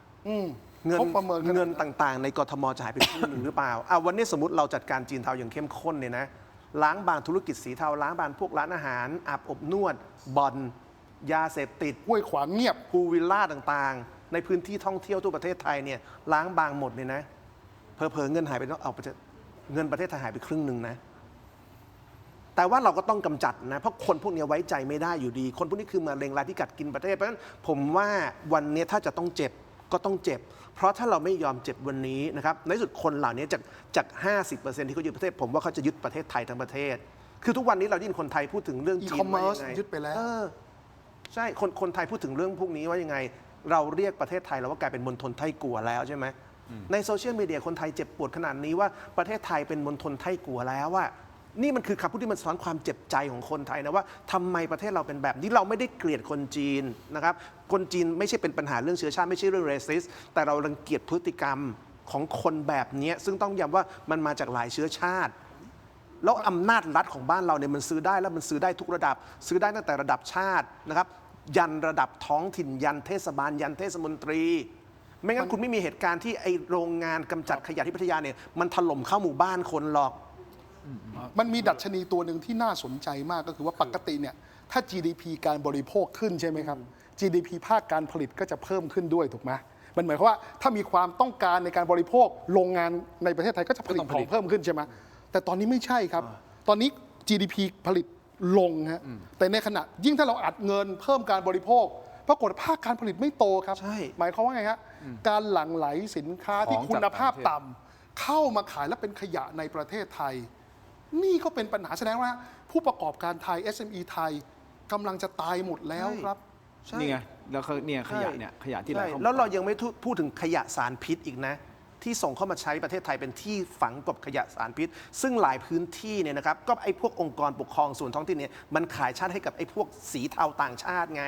เงิน เขาประเมินขนาดนั้น เงินต่างๆ ในกทมจะหายไปครึ่งหนึ่งหรือเปล่าวันนี้สมมติเราจัดการจีนเทาอย่างเข้มข้นเนี่ยนะล้างบางธุรกิจสีเทาล้างบางพวกร้านอาหารอาบอบนวดบ่อนยาเสพติด ห้วยขวางเงียบ พูลวิลล่าต่างๆ ในพื้นที่ท่องเที่ยวทั่วประเทศไทยเนี่ยล้างบางหมดเนี่ยนะเผลอๆเงินหายไปต้องเอาเงินประเทศไทยหายไปครึ่งหนึ่งนะแต่ว่าเราก็ต้องกำจัดนะเพราะคนพวกนี้ไว้ใจไม่ได้อยู่ดี คนพวกนี้คือมะเร็งรายที่กัดกินประเทศเพราะฉะนั้นผมว่าวันนี้ถ้าจะต้องเจ็บ ก็ต้องเจ็บ เพราะถ้าเราไม่ยอมเจ็บวันนี้นะครับในที่สุดคนเหล่านี้จาก 50% ที่เขายึดประเทศผมว่าเขาจะยึดประเทศไทยทั้งประเทศ คือทุกวันนี้เราได้ยินคนไทยพูดถึงเรื่องจีนว่า e-commerce ยังไง ยึดไปแล้ว ใช่คนไทยพูดถึงเรื่องพวกนี้ว่ายังไง เราเรียกประเทศไทยเราว่ากลายเป็นมณฑลไทกัวแล้วใช่ไหมในโซเชียลมีเดียคนไทยเจ็บปวดขนาดนี้ว่าประเทศไทยเป็นมณฑลไทกัวแล้วว่านี่มันคือคำพูดที่มันสะท้อนความเจ็บใจของคนไทยนะว่าทำไมประเทศเราเป็นแบบนี้เราไม่ได้เกลียดคนจีนนะครับคนจีนไม่ใช่เป็นปัญหาเรื่องเชื้อชาติไม่ใช่เรื่องเรสิสแต่เรารังเกียจพฤติกรรมของคนแบบนี้ซึ่งต้องย้ำว่ามันมาจากหลายเชื้อชาติ แล้วอำนาจรัฐของบ้านเราเนี่ยมันซื้อได้แล้วมันซื้อได้ทุกระดับ ซื้อได้ตั้งแต่ระดับชาตินะครับยันระดับท้องถิ่นยันเทศบาลยันเทศมนตรี ไม่งั้นคุณไม่มีเหตุการณ์ที่ไอโรงงานกำจัดขยะที่พัทยาเนี่ยมันถล่มเข้าหมู่บ้านคนหรอก มันมีดัชนีตัวหนึ่งที่น่าสนใจมากก็คือว่าปกติเนี่ยถ้า GDP การบริโภคขึ้นใช่ไหมครับ GDP ภาคการผลิตก็จะเพิ่มขึ้นด้วยถูกไหมมันหมายความว่าถ้ามีความต้องการในการบริโภคโรงงานในประเทศไทยก็จะผลิตของเพิ่มขึ้นใช่ไหมแต่ตอนนี้ไม่ใช่ครับ ตอนนี้ GDP ผลิตลงฮะแต่ในขณะยิ่งถ้าเราอัดเงินเพิ่มการบริโภคปรากฏภาคการผลิตไม่โตครับ ใช่ หมายความว่าไงฮะการหลั่งไหลสินค้าที่ ของจาก คุณภาพ ต่างประเทศ ต่ำเข้ามาขายและเป็นขยะในประเทศไทย นี่ก็เป็นปัญหาแสดงว่าผู้ประกอบการไทย SME ไทยกำลังจะตายหมดแล้วครับ ใช่ นี่ไงแล้วก็เนี่ยขยะเนี่ยขยะที่ไหล ใช่ เข้ามา แล้วเรายังไม่พูดถึงขยะสารพิษอีกนะ ที่ส่งเข้ามาใช้ประเทศไทยเป็นที่ฝังกลบขยะสารพิษ ซึ่งหลายพื้นที่เนี่ยนะครับก็ไอ้พวกองค์กรปกครองส่วนท้องถิ่นเนี่ยมันขายชาติให้กับไอ้พวกสีเทาต่างชาติไง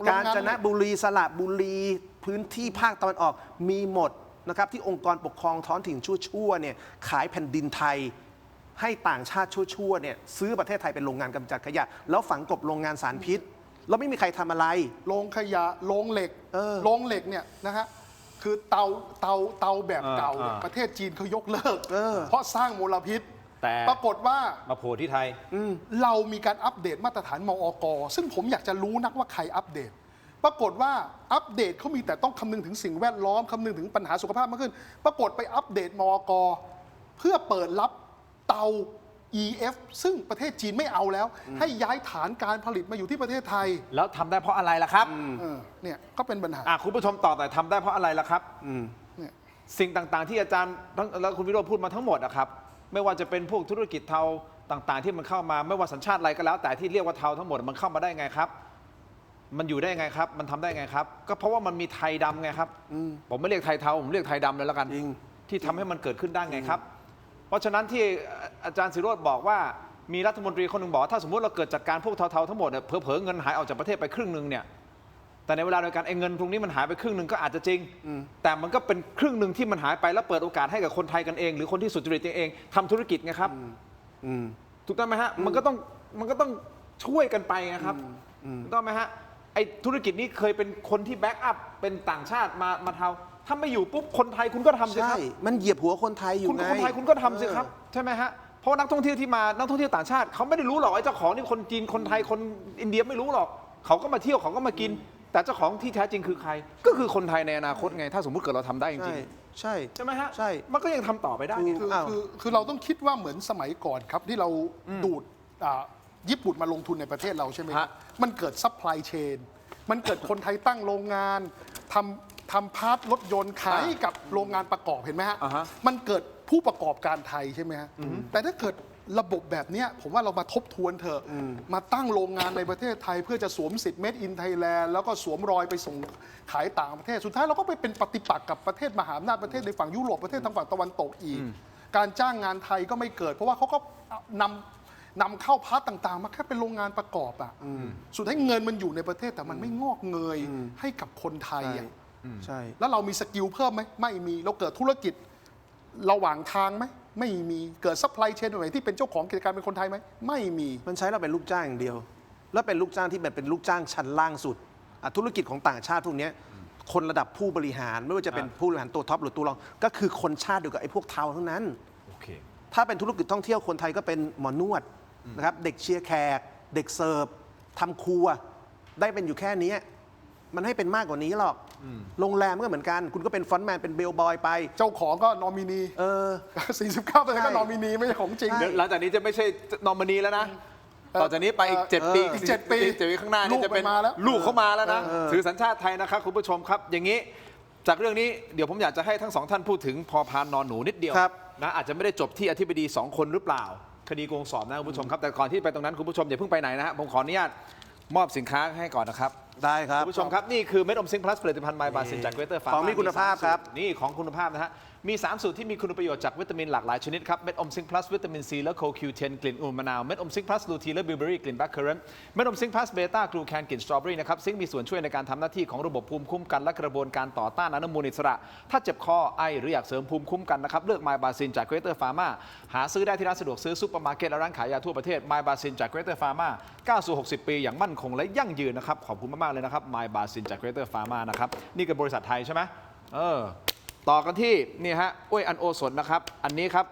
กาญจนบุรีสระบุรีพื้นที่ภาคตะวันออกมีหมดนะครับที่องค์กรปกครองท้องถิ่นชั่วๆเนี่ยขายแผ่นดินไทย ให้ต่างชาติชั่วๆเนี่ยซื้อประเทศไทยเป็นโรงงานกำจัดขยะ แล้วฝังกลบโรงงานสารพิษแล้วไม่มีใครทำอะไร โรงขยะโรงเหล็กโรงเหล็กเนี่ยนะฮะคือเตาแบบเก่าเนี่ยประเทศจีนเขายกเลิกเพราะสร้างมลพิษ แต่ ปรากฏว่า มาโผล่ที่ไทย เรามีการอัปเดตมาตรฐานมอก ซึ่งผมอยากจะรู้นักว่าใครอัปเดต ปรากฏว่าอัปเดตเขามีแต่ต้องคำนึงถึงสิ่งแวดล้อมคำนึงถึงปัญหาสุขภาพมากขึ้น ปรากฏไปอัปเดตมอกเพื่อเปิดรับเตา EF ซึ่งประเทศจีนไม่เอาแล้ว ให้ย้ายฐานการผลิตมาอยู่ที่ประเทศไทย แล้วทำได้เพราะอะไรล่ะครับ เนี่ยก็เป็นปัญหา คุณผู้ชมตอบแต่อยทำได้เพราะอะไรล่ะครับ เนี่ย สิ่งต่างๆที่อาจารย์แล้วคุณวิโรจน์พูดมาทั้งหมดนะครับไม่ว่าจะเป็นพวกธุรกิจเทาต่างๆ ที่มันเข้ามาไม่ว่าสัญชาติอะไรก็แล้ว แต่ที่เรียกว่าเทาทั้งหมดมันเข้ามาได้ไงครับ มันอยู่ได้ไงครับ มันทำได้ไงครับ ก็เพราะว่ามันมีไทยดำไงครับผมไม่เรียกไทยเทาผมเรียกไทยดำเลยแล้วกัน จริง ที่ทำให้มันเกิดขึ้นได้ไงครับ เพราะฉะนั้นที่อาจารย์ศิโรจน์บอกว่ามีรัฐมนตรีคนหนึ่งบอกว่าถ้าสมมติเราเกิดจัดการพวกเทาๆทั้งหมดเนี่ยเผลอๆเงินหายออกจากประเทศไปครึ่งหนึ่งเนี่ยแต่ในเวลาเดียวกันไอ้เงินตรงนี้มันหายไปครึ่งหนึ่งก็อาจจะจริง แต่มันก็เป็นครึ่งหนึ่งที่มันหายไปแล้วเปิดโอกาสให้กับคนไทยกันเอง หรือคนที่สุจริตเองทำธุรกิจไงครับถูกต้องไหมฮะมันก็ต้องช่วยกันไปไงครับถูกต้องไหมฮะไอ้ธุรกิจนี้เคยเป็นคนที่แบ็กอัพเป็นต่างชาติมาเทาถ้าไม่อยู่ปุ๊บคนไทยคุณก็ทำสิค ใช่ รับ มันเหยียบหัวคนไทยอยู่ คุณ ไง คนไทยคุณก็ทำสิครับใช่ไหมฮะเพราะนักท่องเที่ยวที่มานักท่องเที่ยวต่างชาติเขาไม่ได้รู้หรอกไอ้เจ้าของนี่คนจีนคนไทยคนอินเดียไม่รู้หรอกเขาก็มาเที่ยวเขาก็มากิน แต่เจ้าของที่แท้จริงคือใคร ก็คือคนไทยในอนาคตไงถ้าสมมุติเกิดเราทำได้จ ใช่ ริง ใช่ ๆใช่ไหมฮะ ใช่ มันก็ยังทำต่อไปได้ไง คือ อ้าว คือเราต้องคิดว่าเหมือนสมัยก่อนครับที่เราดูดญี่ปุ่นมาลงทุนในประเทศเราใช่ไหมครับ ฮะ มันเกิดซัพพลายเชนมันเกิดคนไทยตั้งโรงงานทำพาร์ทรถยนต์ขายให้กับโรงงานประกอบเห็นไหมฮะ อ่าฮะ มันเกิดผู้ประกอบการไทยใช่ไหมฮะแต่ถ้าเกิดระบบแบบเนี้ยผมว่าเรามาทบทวนเถอะมาตั้งโรงงานในประเทศไทย เพื่อจะสวมสิทธิ์ Made in Thailand แล้วก็สวมรอยไปส่งขายต่างประเทศ สุดท้ายเราก็ไปเป็นปฏิปักษ์กับประเทศมหาอำนาจประเทศในฝั่งยุโรปประเทศทางฝั่งตะวันตกอีก การจ้างงานไทยก็ไม่เกิด เพราะว่าเขาก็นำเข้าพาร์ทต่างๆ มาแค่เป็นโรงงานประกอบอ่ะสุดท้ายเงินมันอยู่ในประเทศแต่มันไม่งอกเงยให้กับคนไทย ใช่ อ่ะ ใช่ แล้วเรามีสกิลเพิ่มไหมไม่มีเราเกิดธุรกิจระหว่างทางไหมไม่มีเกิดซัพพลายเชนไหนที่เป็นเจ้าของกิจการเป็นคนไทยไหมไม่มี มันใช้เราเป็นลูกจ้างอย่างเดียว แล้วเป็นลูกจ้างที่แบบเป็นลูกจ้างชั้นล่างสุดธุรกิจของต่างชาติพวกเนี้ยคนระดับผู้บริหารไม่ว่าจะเป็นผู้บริหารตัวท็อปหรือตัวรองก็คือคนชาติเดียวกับไอ้พวกเทาทั้งนั้น โอเค ถ้าเป็นธุรกิจท่องเที่ยวคนไทยก็เป็นหมอนวดนะครับเด็กเชียร์แขก เด็กเสิร์ฟทำครัวได้เป็นอยู่แค่นี้ มันให้เป็นมากกว่านี้หรอกโรงแรมก็เหมือนกัน คุณก็เป็นฟรอนต์แมนเป็นเบลบอยไป เจ้าของก็นอมินี 49% ก็นอมินีไม่ใช่ของจริง เดี๋ยวหลังจากนี้จะไม่ใช่นอมินีแล้วนะ ต่อจากนี้ไปอีก 7 ปี อีก7 ปี 7 ปีข้างหน้านี่จะเป็น ลูกมันมาแล้ว ลูกเขามาแล้วนะถือสัญชาติไทยนะครับคุณผู้ชมครับ อย่างนี้จากเรื่องนี้เดี๋ยวผมอยากจะให้ทั้งสองท่านพูดถึงพอพานนอนหนูนิดเดียว ครับ นะอาจจะไม่ได้จบที่อธิบดี 2 คนหรือเปล่า คดีโกงสอบนะคุณผู้ชมครับแต่ก่อนที่ไปตรงนั้นคุณผู้ชมอย่าเพิ่งไปไหนนะฮะผมขออนุญาตมอบสินค้าให้ก่อนนะครับ ได้ครับ คุณผู้ชมครับ นี่คือเม็ดอมซิงค์พลัสผลิตภัณฑ์ไมบาซินจากเวเตอร์ฟาร์ ของมีคุณภาพครับ นี่ของคุณภาพนะฮะมี 3 สูตรที่มีคุณประโยชน์จากวิตามินหลากหลายชนิดครับเม็ดอมซิงค์พลัสวิตามินซีและโคคิวเทนกลิ่นอูมะนาวเม็ดอมซิงค์พลัสลูทีและบิวเบอรี่กลิ่นแบล็คเคอร์เรนต์เม็ดอมซิงค์พลัสเบต้ากลูแคนกลิ่นสตรอเบอรี่นะครับซิงค์มีส่วนช่วยในการทำหน้าที่ของระบบภูมิคุ้มกันและกระบวนการต่อต้านอนุมูลอิสระ ถ้าเจ็บคอไอหรืออยากเสริมภูมิคุ้มกันนะครับเลือกไมบาซินจากเวเตอร์ฟาร์มาหาซื้อได้ที่ร้านสะดวกซื้อซุปเปอร์มาร์เก็ตและร้านขายยาทั่วประเทศไมบาซินจากเวเตอร์ฟาร์มาก้าวสู่ 60 ปีอย่างมั่นคงและยั่งยืนนะครับขอบคุณมากๆเลยนะครับไมบาซินจากเวเตอร์ฟาร์มานะครับนี่คือบริษัทไทยใช่ไหมต่อกันที่นี่ฮะอ้วยอันโอสถนะครับอันนี้ครับ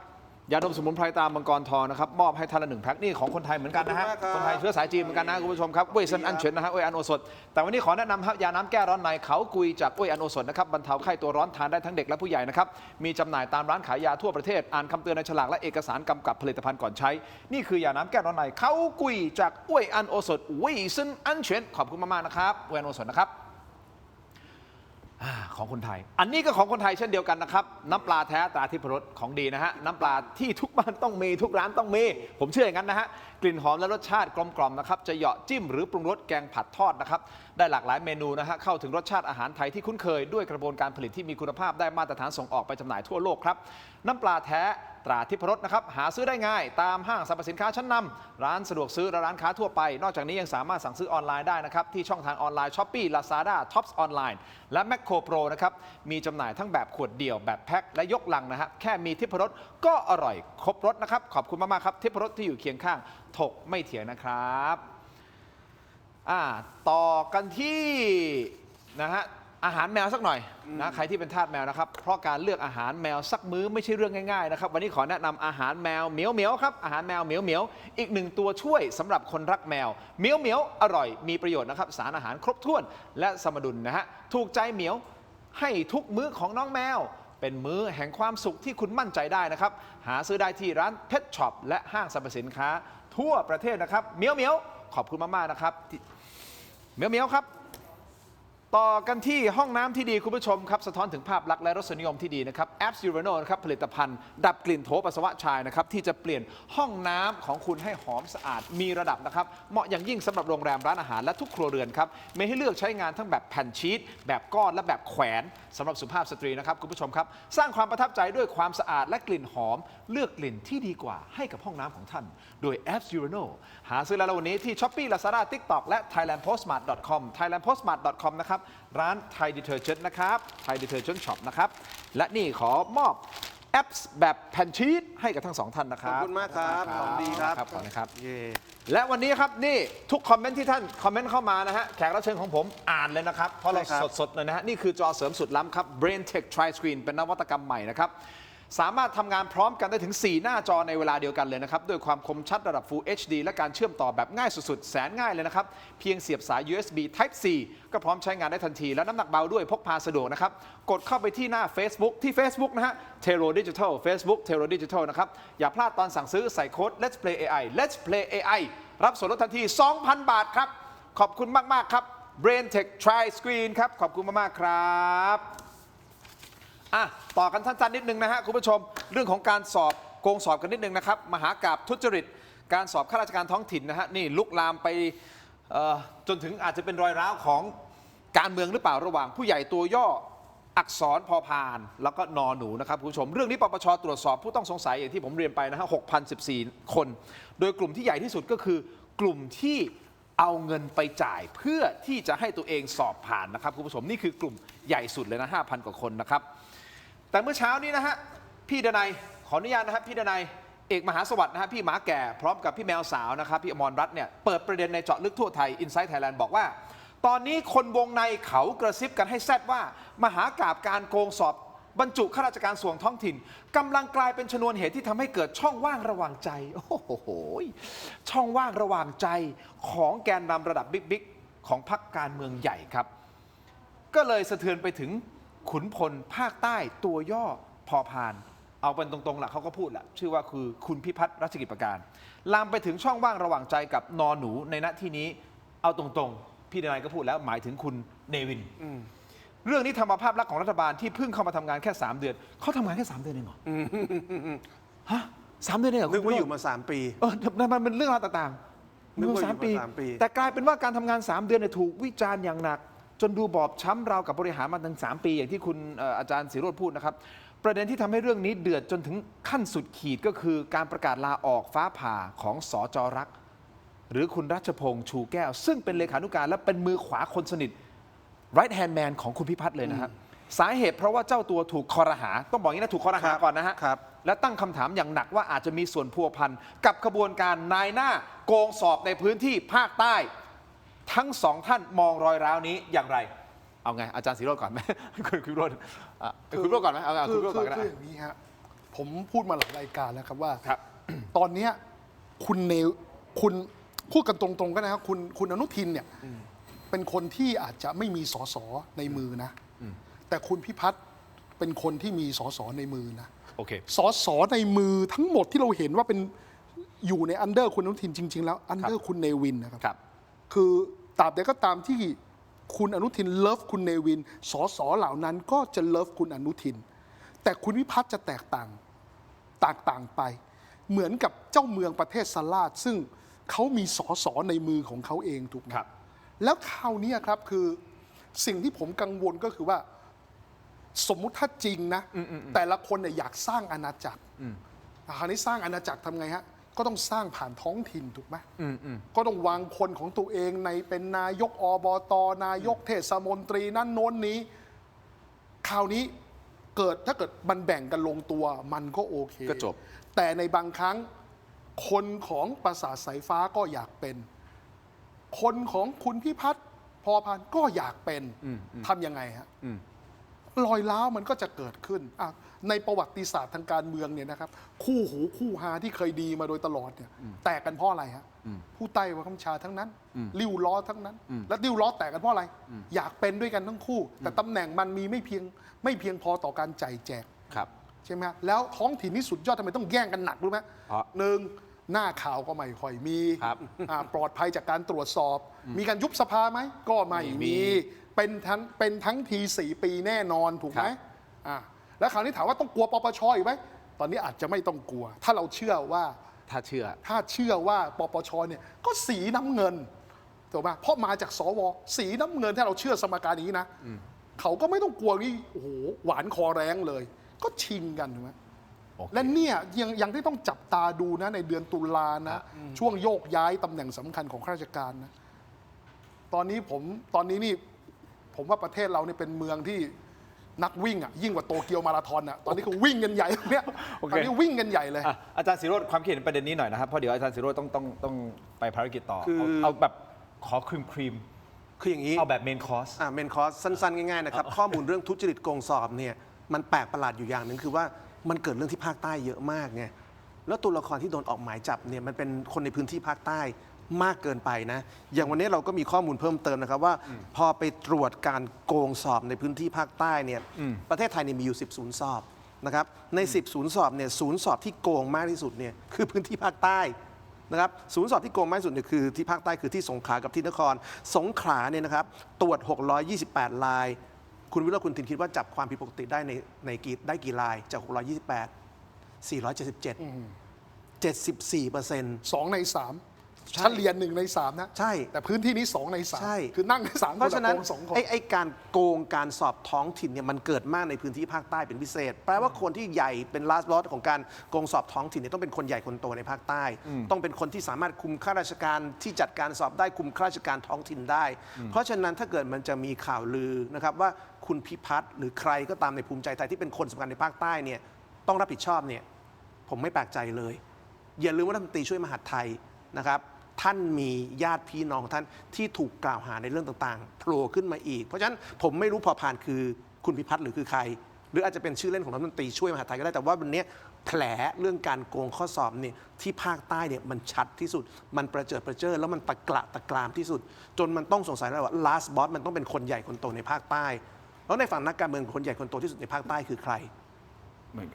ยาดมสมุนไพรตามมังกรทองนะครับมอบให้ท่านละ1 แพ็คนี่ของคนไทยเหมือนกันนะฮะ ขอบคุณมากครับ คนไทยเชื้อสายจีนเหมือนกันนะคุณผู้ชมครับอ้วยซันอันเฉินนะฮะอ้วยอันโอสถแต่วันนี้ขอแนะนำครับยาน้ำแก้ร้อนในเขากุยจากอ้วยอันโอสถนะครับบรรเทาไข้ตัวร้อนทานได้ทั้งเด็กและผู้ใหญ่นะครับมีจำหน่ายตามร้านขายยาทั่วประเทศอ่านคำเตือนในฉลากและเอกสารกำกับผลิตภัณฑ์ก่อนใช้นี่คือยาน้ำแก้ร้อนในเขากุยจากอ้วยอันโอสถอ้วยซันอันเฉินขอบคุณมากๆนะครับอ้วยอันโอสถนะครับของคนไทยอันนี้ก็ของคนไทยเช่นเดียวกันนะครับน้ำปลาแท้ตราทิพรสของดีนะฮะน้ำปลาที่ทุกบ้านต้องมีทุกร้านต้องมีผมเชื่ออย่างนั้นนะฮะกลิ่นหอมและรสชาติกลมกล่อมนะครับจะเหยาะจิ้มหรือปรุงรสแกงผัดทอดนะครับได้หลากหลายเมนูนะฮะเข้าถึงรสชาติอาหารไทยที่คุ้นเคยด้วยกระบวนการผลิตที่มีคุณภาพได้มาตรฐานส่งออกไปจำหน่ายทั่วโลกครับน้ำปลาแท้ตราทิพรสนะครับหาซื้อได้ง่ายตามห้างสรรพสินค้าชั้นนำร้านสะดวกซื้อและร้านค้าทั่วไปนอกจากนี้ยังสามารถสั่งซื้อออนไลน์ได้นะครับที่ช่องทางออนไลน์ Shopee Lazada Tops Online และ Macro Pro นะครับมีจำหน่ายทั้งแบบขวดเดี่ยวแบบแพ็คและยกลังนะฮะแค่มีทิพรสก็อร่อยครบรสนะครับขอบคุณมากๆครับทิพรสที่อยู่เคียงข้างถกไม่เถียงนะครับต่อกันที่นะฮะอาหารแมวสักหน่อยนะใครที่เป็นทาสแมวนะครับเพราะการเลือกอาหารแมวสักมื้อไม่ใช่เรื่องง่ายๆนะครับวันนี้ขอแนะนำอาหารแมวเหมียวเหมียวครับอาหารแมวเหมียวเหมียวอีก1 ตัวช่วยสำหรับคนรักแมวเหมียวเหมียวอร่อยมีประโยชน์นะครับสารอาหารครบถ้วนและสมดุลนะฮะถูกใจเหมียวให้ทุกมื้อของน้องแมวเป็นมื้อแห่งความสุขที่คุณมั่นใจได้นะครับหาซื้อได้ที่ร้านเพชช็อปและห้างสรรพสินค้าทั่วประเทศนะครับเหมียวเหมียวขอบคุณมากๆนะครับเหมียวเหมียวครับต่อกันที่ห้องน้ำที่ดีคุณผู้ชมครับสะท้อนถึงภาพลักษณ์และรสนิยมที่ดีนะครับแอป Urinal นะครับผลิตภัณฑ์ดับกลิ่นโถปัสสาวะชายนะครับที่จะเปลี่ยนห้องน้ำของคุณให้หอมสะอาดมีระดับนะครับเหมาะอย่างยิ่งสำหรับโรงแรมร้านอาหารและทุกครัวเรือนครับมีให้เลือกใช้งานทั้งแบบแผ่นชีตแบบก้อนและแบบแขวนสำหรับสุภาพสตรีนะครับคุณผู้ชมครับสร้างความประทับใจด้วยความสะอาดและกลิ่นหอมเลือกกลิ่นที่ดีกว่าให้กับห้องน้ำของท่านโดยแอป Urinal หาซื้อแล้ววันนี้ที่ Shopee Lazada TikTok และ thailandpostmart.com thailandpostmart.com นะครับร้านไทยดิเทอร์เจนต์นะครับไทยดิเทอร์เจนต์ช็อปนะครับและนี่ขอมอบแอปแบบแผ่นชีตให้กับทั้ง2 ท่านนะครับ ขอบคุณมากครับของดีครับ ขอบคุณนะครับ เย่ และวันนี้ครับนี่ทุกคอมเมนต์ที่ท่านคอมเมนต์เข้ามานะฮะแขกรับเชิญของผมอ่านเลยนะครับเพราะเราสดๆเลยนะฮะนี่คือจอเสริมสุดล้ำครับ Brain Tech Tri Screen เป็นนวัตกรรมใหม่นะครับสามารถทำงานพร้อมกันได้ถึง 4 หน้าจอในเวลาเดียวกันเลยนะครับด้วยความคมชัดระดับ Full HD และการเชื่อมต่อแบบง่ายสุดๆแสนง่ายเลยนะครับเพียงเสียบสาย USB Type C ก็พร้อมใช้งานได้ทันทีและน้ำหนักเบาด้วยพกพาสะดวกนะครับกดเข้าไปที่หน้า Facebook ที่ Facebook นะฮะ Tero Digital Facebook Tero Digital นะครับอย่าพลาดตอนสั่งซื้อใส่โค้ด Let's Play AI Let's Play AI รับส่วนลดทันที 2,000 บาทครับขอบคุณมากๆครับ Brain Tech Tri Screen ครับขอบคุณมากๆครับต่อกันสั้นๆนิดนึงนะฮะคุณผู้ชมเรื่องของการสอบโกงสอบกันนิดนึงนะครับมหากาพย์ทุจริตการสอบข้าราชการท้องถิ่นนะฮะนี่ลุกลามไปจนถึงอาจจะเป็นรอยร้าวของการเมืองหรือเปล่าระหว่างผู้ใหญ่ตัวย่ออักษรพอพานแล้วก็นอหนูนะครับคุณผู้ชมเรื่องนี้ปปชตรวจสอบผู้ต้องสงสัยอย่างที่ผมเรียนไปนะฮะ 6,014 คนโดยกลุ่มที่ใหญ่ที่สุดก็คือกลุ่มที่เอาเงินไปจ่ายเพื่อที่จะให้ตัวเองสอบผ่านนะครับคุณผู้ชมนี่คือกลุ่มใหญ่สุดเลยนะ 5,000 กว่าคนนะครับแต่เมื่อเช้านี้นะฮะพี่ดนัยขออนุญาตนะครับพี่ดนัยเอกมหาสวัสดิ์นะฮะพี่หมาแก่พร้อมกับพี่แมวสาวนะครับพี่อมรรัตน์เนี่ยเปิดประเด็นในเจาะลึกทั่วไทย Inside Thailand บอกว่าตอนนี้คนวงในเขากระซิบกันให้แซดว่ามหากาพย์การโกงสอบบรรจุข้าราชการส่วนท้องถิ่นกำลังกลายเป็นชนวนเหตุที่ทำให้เกิดช่องว่างระหว่างใจโอ้โหช่องว่างระหว่างใจของแกนนำระดับบิ๊กๆของพรรคการเมืองใหญ่ครับก็เลยสะเทือนไปถึงขุนพลภาคใต้ตัวย่อพอพาน เอาเป็นตรงๆแหละเขาก็พูดแหละชื่อว่าคือคุณพิพัฒน์รัชกิจประการลามไปถึงช่องว่างระหว่างใจกับนอนหนูในณที่นี้เอาตรงๆพี่นายก็พูดแล้วหมายถึงคุณเนวินเรื่องนี้ทำมาภาพลักษณ์ของรัฐบาลที่เพิ่งเข้ามาทำงานแค่ 3 เดือนเขาทำงานแค่ 3 เดือนเองเหรอฮะ3 เดือนเองเหรอ นึกว่าอยู่มา 3 ปี มันเป็นเรื่องราวต่างๆ นึกว่าอยู่ สามปี มา3 ปี แต่กลายเป็นว่าการทำงาน 3 เดือนเนี่ยถูกวิจารณ์อย่างหนัก จนดูบอบช้ำราวกับบริหารมาถึง3 ปีอย่างที่คุณอาจารย์ศิโรจน์พูดนะครับ ประเด็นที่ทำให้เรื่องนี้เดือดจนถึงขั้นสุดขีดก็คือการประกาศลาออกฟ้าผ่าของสจรักษ์หรือคุณรัชพงษ์ชูแก้ว ซึ่งเป็นเลขานุการและเป็นมือขวาคนสนิท right hand man ของคุณพิพัฒน์เลยนะครับสาเหตุเพราะว่าเจ้าตัวถูกคอรหาต้องบอกอย่างนี้นะถูกคอรหาก่อนนะฮะ ครับ และตั้งคำถามอย่างหนักว่าอาจจะมีส่วนพัวพันกับขบวนการนายหน้าโกงสอบในพื้นที่ภาคใต้ ทั้งสองท่านมองรอยร้าวนี้อย่างไร เอาไงอาจารย์ศิโรจน์ก่อนไหม คุณวิโรจน์คุณวิโรจน์ก่อนไหมเอาคุณวิโรจน์ก่อนก็ได้ คืออย่างนี้ฮะผมพูดมาหลายรายการแล้วครับว่า ครับ ตอนเนี้ยคุณพูดกันตรงๆก็นะครับคุณอนุทินเนี่ยเป็นคนที่อาจจะไม่มีสสในมือนะแต่คุณพิพัฒน์เป็นคนที่มีสสในมือนะ โอเค สสในมือทั้งหมดที่เราเห็นว่าเป็นอยู่ในอันเดอร์คุณอนุทินจริง ๆ แล้วอันเดอร์คุณเนวินนะครับ ครับ คือตราบใดก็ตามที่คุณอนุทินเลิฟคุณเนวินสสเหล่านั้นก็จะเลิฟคุณอนุทิน แต่คุณวิพัฒน์จะแตกต่างไป เหมือนกับเจ้าเมืองประเทศสลาดซึ่งเขามีสสในมือของเขาเองถูกไหม ครับ แล้วคราวนี้ครับคือสิ่งที่ผมกังวลก็คือว่าสมมุติถ้าจริงนะแต่ละคนเนี่ยอยากสร้างอาณาจักรคราวนี้สร้างอาณาจักรทำไงฮะก็ต้องสร้างผ่านท้องถิ่นถูกไหมก็ต้องวางคนของตัวเองในเป็นนายกอบตนายกเทศมนตรีนั่นโน้นนี้ คราวนี้ถ้าเกิดมันแบ่งกันลงตัวมันก็โอเค ก็จบ แต่ในบางครั้งคนของปราสาทสายฟ้าก็อยากเป็น คนของคุณพิพัฒน์พอพันธุ์ก็อยากเป็นทำยังไงฮะรอยร้าวมันก็จะเกิดขึ้นในประวัติศาสตร์ทางการเมืองเนี่ยนะครับ คู่หูคู่หาที่เคยดีมาโดยตลอดเนี่ยแตกกันเพราะอะไรฮะผู้ใต้บังคับบัญชาทั้งนั้นริ้วล้อทั้งนั้น และริ้วล้อแตกกันเพราะอะไร อยากเป็นด้วยกันทั้งคู่ แต่ตำแหน่งมันมีไม่เพียงพอต่อการจ่ายแจก ครับ ใช่ไหมฮะแล้วท้องถิ่นนี่สุดยอดทำไมต้องแย่งกันหนักรู้ไหม เพราะ หนึ่งหน้าข่าวก็ไม่ค่อยมี ครับ ปลอดภัยจากการตรวจสอบ มีการยุบสภาไหมก็ไม่ ไม่มี มีเป็นทั้งที 4 ปีแน่นอนถูกไหม ครับ แล้วคราวนี้ถามว่าต้องกลัวปปชอีกไหมตอนนี้อาจจะไม่ต้องกลัว ถ้าเราเชื่อว่า ถ้าเชื่อ ว่าปปชเนี่ยก็สีน้ำเงินถูกไหมเพราะมาจากสวสีน้ำเงินถ้าเราเชื่อสมการนี้นะเขาก็ไม่ต้องกลัวนี่โอ้โหหวานคอแรงเลย ก็ชิงกันถูกไหม โอเค และเนี่ยยังที่ต้องจับตาดูนะในเดือนตุลานะช่วงโยกย้ายตำแหน่งสำคัญของข้าราชการนะตอนนี้นี่ผมว่าประเทศเราเนี่ยเป็นเมืองที่นักวิ่งยิ่งกว่าโตเกียวมาราธอนตอนนี้เขาวิ่งกันใหญ่เนี่ย โอเค ตอนนี้วิ่งกันใหญ่เลย อาจารย์ศิโรจน์ความคิดเห็นประเด็นนี้หน่อยนะครับเพราะเดี๋ยวอาจารย์ศิโรจน์ต้องไปภารกิจต่อ คือ เอาแบบขอครีม คืออย่างนี้ เอาแบบเมนคอร์ส เมนคอร์สสั้นๆ ง่ายๆนะครับ ข้อมูลเรื่องทุจริตโกงสอบเนี่ยมันแปลกประหลาดอยู่อย่างหนึ่งคือว่ามันเกิดเรื่องที่ภาคใต้เยอะมากไงแล้วตัวละครที่โดนออกหมายจับเนี่ยมันเป็นคนในพื้นที่ภาคใต้มากเกินไปนะ อย่างวันนี้เราก็มีข้อมูลเพิ่มเติมนะครับว่าพอไปตรวจการโกงสอบในพื้นที่ภาคใต้เนี่ยประเทศไทยเนี่ยมีอยู่10ศูนย์สอบนะครับใน10ศูนย์สอบเนี่ยศูนย์สอบที่โกงมากที่สุดเนี่ยคือพื้นที่ภาคใต้นะครับศูนย์สอบที่โกงมากที่สุดเนี่ยคือที่ภาคใต้คือที่สงขลากับที่นครสงขลาเนี่ยนะครับตรวจ628รายคุณวิโรจน์คุณทินคิดว่าจับความผิดปกติได้ได้กี่รายจาก628 477 74% 2 ใน 3 ใช่ เฉลี่ย1 ใน 3นะ ใช่ แต่พื้นที่นี้ 2 ใน ใช่ 3 คือนั่งใน3 เพราะฉะนั้น สองคน ไอ้การโกงการสอบท้องถิ่นเนี่ยมันเกิดมากในพื้นที่ภาคใต้เป็นพิเศษ แปลว่าคนที่ใหญ่เป็นลาสลอตของการโกงสอบท้องถิ่นเนี่ยต้องเป็นคนใหญ่คนโตในภาคใต้ ต้องเป็นคนที่สามารถคุมข้าราชการที่จัดการสอบได้คุมข้าราชการท้องถิ่นได้ เพราะฉะนั้นถ้าเกิดมันจะมีข่าวลือนะครับว่าคุณพิพัฒน์หรือใครก็ตามในภูมิใจไทยที่เป็นคนสำคัญในภาคใต้เนี่ยต้องรับผิดชอบเนี่ยผมไม่แปลกใจเลย อย่าลืมว่ารัฐมนตรีช่วยมหาดไทยนะครับท่านมีญาติพี่น้องท่านที่ถูกกล่าวหาในเรื่องต่างๆโผล่ขึ้นมาอีก เพราะฉะนั้นผมไม่รู้พอผ่านคือคุณพิพัฒน์หรือคือใคร หรืออาจจะเป็นชื่อเล่นของรัฐมนตรีช่วยมหาดไทยก็ได้แต่ว่าวันนี้แผลเรื่องการโกงข้อสอบเนี่ยที่ภาคใต้เนี่ยมันชัดที่สุดมันประเจิดแล้วมันตะกรามที่สุด จนมันต้องสงสัยแล้วว่า last boss มันต้องเป็นคนใหญ่คนโตในภาคใต้แล้วในฝั่งนักการเมืองคนใหญ่คนโตที่สุดในภาคใต้คือใคร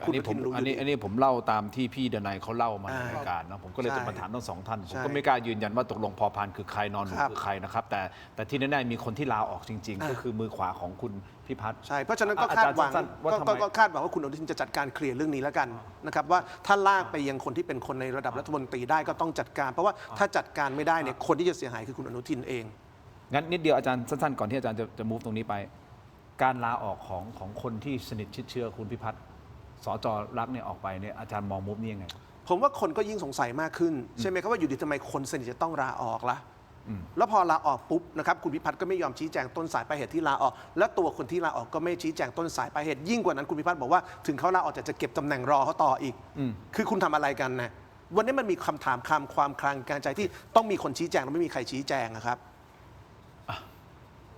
อันนี้ผม คุณอนุทินรู้อยู่ อันนี้ผมเล่าตามที่พี่ดนัยเขาเล่ามาใน อ่าร ายการนะผมก็เลย ใช่ จะมาถามทั้งสองท่านผม ใช่ ก็ไม่กล้ายืนยันว่าตกลงพอพานคือใครนอนหนู ครับ คือใครนะครับแต่ที่แน่ๆมีคนที่ลาออกจริง ๆ ก็คือมือขวาของคุณพิพัฒน์ ใช่ เพราะฉะนั้นก็ อา คา จา ด รย์ หวัง สั้นๆว่าทำไม ก็คาดหวังว่าคุณอนุทินจะจัดการเคลียร์เรื่องนี้แล้วกันนะครับว่าถ้าลากไปยังคนที่เป็นคนในระดับรัฐมนตรีได้ก็ต้องจัดการ เพราะว่าถ้าจัดการไม่ได้เนี่ยคนที่จะเสียหายคือคุณอนุทินเอง งั้นนิดเดียวอาจารย์สั้นๆก่อนที่อาจารย์จะ move ตรงนี้ไป การลาออกของคนที่สนิทชิดเชื้อคุณพิพัฒน์สจรักเนี่ยออกไปเนี่ยอาจารย์มอง move นี้ยังไง ผมว่าคนก็ยิ่งสงสัยมากขึ้น ใช่ไหมครับว่าอยู่ดีทำไมคนสนิทจะต้องลาออกล่ะแล้วพอลาออกปุ๊บนะครับคุณพิพัฒน์ก็ไม่ยอมชี้แจงต้นสายปลายเหตุที่ลาออก และตัวคนที่ลาออกก็ไม่ชี้แจงต้นสายปลายเหตุยิ่งกว่านั้นคุณพิพัฒน์บอกว่าถึงเขาลาออกจะเก็บตำแหน่งรอเขาต่ออีกคือคุณทำอะไรกันนะวันนี้มันมีคำถามความคลางแคลงใจที่ต้องมีคนชี้แจงแล้วไม่มีใครชี้แจงนะครับ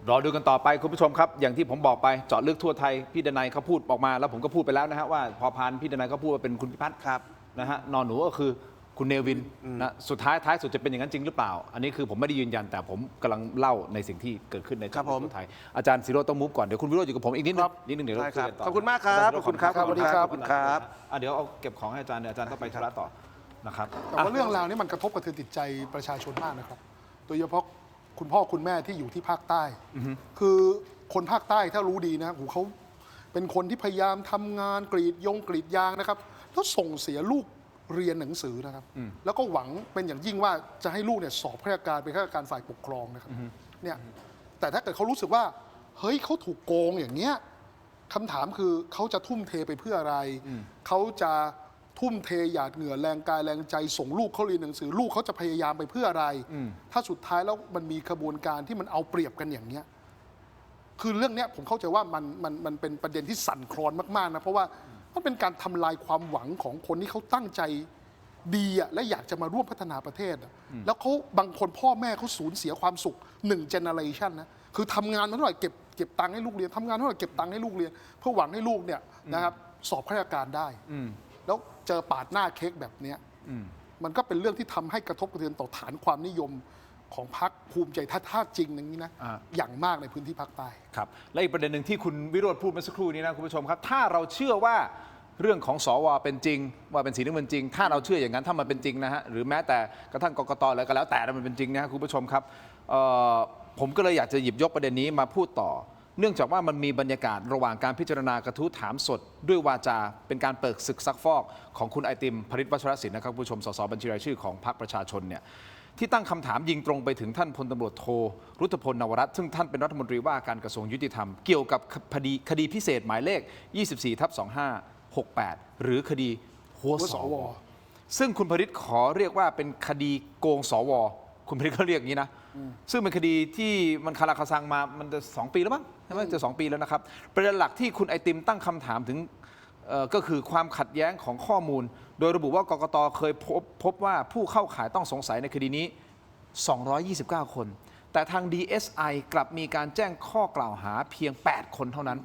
รอดูกันต่อไปคุณผู้ชมครับ อย่างที่ผมบอกไปเจาะลึกทั่วไทยพี่ดนัยเขาพูดออกมาแล้วผมก็พูดไปแล้วนะฮะว่าพอพานพี่ดนัยเขาพูดว่าเป็นคุณพิพัฒน์ ครับ นะฮะนอนหนูก็คือคุณเนวินนะสุดท้ายสุดจะเป็นอย่างนั้นจริงหรือเปล่า อันนี้คือผมไม่ได้ยืนยันแต่ผมกำลังเล่าในสิ่งที่เกิดขึ้นใน ครับผม ทั่วไทยอาจารย์ศิโรจน์ต้องมูฟก่อนเดี๋ยวคุณวิโรจน์อยู่กับผมอีกนิดนึงเดี๋ยวเรา ได้ครับ ยกันต่ ขอบคุณมากครับ จย์ศิโจ ขอบคุณครับ ขอบคุณครับ ขอบคุณครับ เดี๋ยวเอาเก็บของให้อาจารย์เดี๋ยวอาจารย์ต้องไปธุระต่อนะครับ แต่ว่าเรื่องราวนี้มันกระทบกระเทือนจิตใจประชาชนมากนะครับ โดยเฉพาะคุณพ่อคุณแม่ที่อยู่ที่ภาคใต้ คือคนภาคใต้ถ้ารู้ดีนะโหเขาเป็นคนที่พยายามทำงานกรีดยางนะครับ แล้วส่งเสียลูกเรียนหนังสือนะครับ แล้วก็หวังเป็นอย่างยิ่งว่าจะให้ลูกเนี่ยสอบข้าราชการเป็นข้าราชการฝ่ายปกครองนะครับเนี่ยแต่ถ้าเกิดเขารู้สึกว่าเฮ้ยเขาถูกโกงอย่างเงี้ยคำถามคือเขาจะทุ่มเทไปเพื่ออะไร เขาจะทุ่มเทหยาดเหงื่อแรงกายแรงใจส่งลูกเขาเรียนหนังสือลูกเขาจะพยายามไปเพื่ออะไร ถ้าสุดท้ายแล้วมันมีกระบวนการที่มันเอาเปรียบกันอย่างเนี้ยคือเรื่องเนี้ยผมเข้าใจว่ามันเป็นประเด็นที่สั่นคลอนมากๆนะเพราะว่ามันเป็นการทำลายความหวังของคนที่เขาตั้งใจดีอะและอยากจะมาร่วมพัฒนาประเทศอะแล้วเขาบางคนพ่อแม่เขาสูญเสียความสุข1 generation นะคือทำงานมาเท่าไหร่เก็บตังค์ให้ลูกเรียนทำงานเท่าไหร่เก็บตังค์ให้ลูกเรียน เพื่อหวังให้ลูกเนี่ยนะครับสอบข้าราชการได้แล้วเจอปาดหน้าเค้กแบบเนี้ยมันก็เป็นเรื่องที่ทำให้กระทบกระเทือนต่อฐานความนิยมของพรรคภูมิใจถ้าจริงอย่างนี้นะอย่างมากในพื้นที่ภาคใต้ ครับและอีกประเด็นหนึ่งที่คุณวิโรจน์พูดเมื่อสักครู่นี้นะคุณผู้ชมครับ ถ้าเราเชื่อว่าเรื่องของสวเป็นจริง ว่าเป็นสีน้ำเงินจริง ถ้าเราเชื่ออย่างนั้นถ้ามันเป็นจริงนะฮะหรือแม้แต่กระทั่งกกตอะไรก็แล้วแต่มันเป็นจริงนะคุณผู้ชมครับผมก็เลยอยากจะหยิบยกประเด็นนี้มาพูดต่อ เนื่องจากว่ามันมีบรรยากาศระหว่างการพิจารณากระทู้ถามสดด้วยวาจาเป็นการเปิดศึกซักฟอกของคุณไอติมพฤทธิ์วัชรศิลป์นะครับคุณผู้ชมสสบัญชีรายชื่อของพรรคประชาชนเนี่ยที่ตั้งคำถามยิงตรงไปถึงท่านพลตำรวจโทรุตพลนวรัตน์ซึ่งท่านเป็นรัฐมนตรีว่าการกระทรวงยุติธรรมเกี่ยวกับคดีพิเศษหมายเลข 24/2568 หรือคดีหัวสว ซึ่งคุณพฤทธิ์ขอเรียกว่าเป็นคดีโกงสว คุณพฤทธิ์เขาเรียกอย่างนี้นะ ซึ่งเป็นคดีที่มันคาราคาซังมามันจะ2 ปีแล้วมั้งใช่ไหมจะ2 ปีแล้วนะครับประเด็นหลักที่คุณไอติมตั้งคำถามถึงก็คือความขัดแย้งของข้อมูล โดยระบุว่ากกตเคยพบว่าผู้เข้าข่ายต้องสงสัยในคดีนี้ 229 คน แต่ทาง DSI กลับมีการแจ้งข้อกล่าวหาเพียง 8 คนเท่านั้น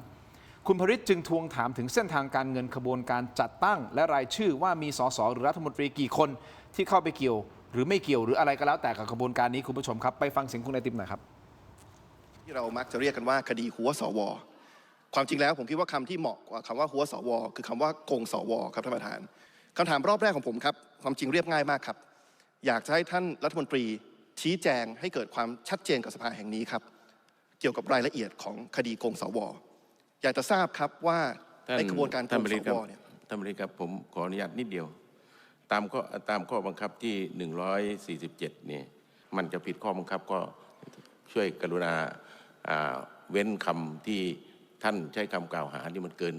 คุณพฤทธิ์จึงทวงถามถึงเส้นทางการเงินขบวนการจัดตั้ง และรายชื่อว่ามีสสหรือรัฐมนตรีกี่คนที่เข้าไปเกี่ยว หรือไม่เกี่ยวหรืออะไรก็แล้วแต่กับขบวนการนี้คุณผู้ชมครับไปฟังเสียงคุณไอติมหน่อยครับ ที่เรามักจะเรียกกันว่าคดีหัวสว ความจริงแล้วผมคิดว่าคำที่เหมาะกว่าคำว่าหัวสว คือคำว่าโกงสวครับท่านประธานคำถามรอบแรกของผมครับความจริงเรียบง่ายมากครับอยากจะให้ท่านรัฐมนตรีชี้แจงให้เกิดความชัดเจนกับสภาแห่งนี้ครับเกี่ยวกับรายละเอียดของคดีโกงสว อยากจะทราบครับว่าในกระบวนการโกงสวเนี่ย ท่านประธานครับผมขออนุญาตนิดเดียว ตามข้อบังคับที่ 147เนี่ยมันจะผิดข้อบังคับก็ช่วยกรุณาเว้นคำที่ท่านใช้คำกล่าวหาที่มันเกิน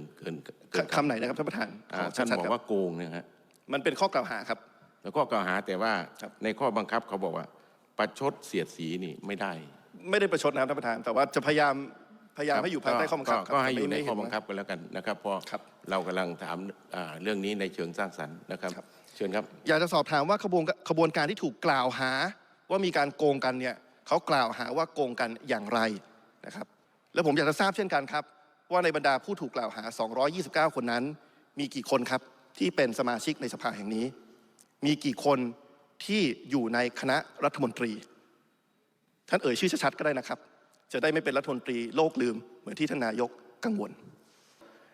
คำไหนนะครับท่านประธาน ท่านบอกว่าโกงเนี่ยฮะ มันเป็นข้อกล่าวหาครับ แล้วก็กล่าวหาแต่ว่า ครับ ในข้อบังคับเขาบอกว่าประชดเสียดสีนี่ไม่ได้ ไม่ได้ประชดนะครับท่านประธาน แต่ว่าจะพยายามให้อยู่ภายใต้ข้อบังคับ ก็ให้อยู่ใน ไม่ ข้อ เห็ บังคับกันแล้วกันนะครับเพราะ ครับ เรากำลังถามเรื่องนี้ในเชิงสร้างสรรค์นะครับ ครับ เชิญครับ อยากจะสอบถามว่าขบวนการที่ถูกกล่าวหาว่ามีการโกงกันเนี่ยเขากล่าวหาว่าโกงกันอย่างไรนะครับแล้วผมอยากจะทราบเช่นกันครับว่าในบรรดาผู้ถูกกล่าวหา 229 คนนั้น มีกี่คนครับที่เป็นสมาชิกในสภาแห่งนี้ มีกี่คนที่อยู่ในคณะรัฐมนตรีท่านเอ่ยชื่อชัดๆก็ได้นะครับจะได้ไม่เป็นรัฐมนตรีโลกลืมเหมือนที่ท่านนายกกังวล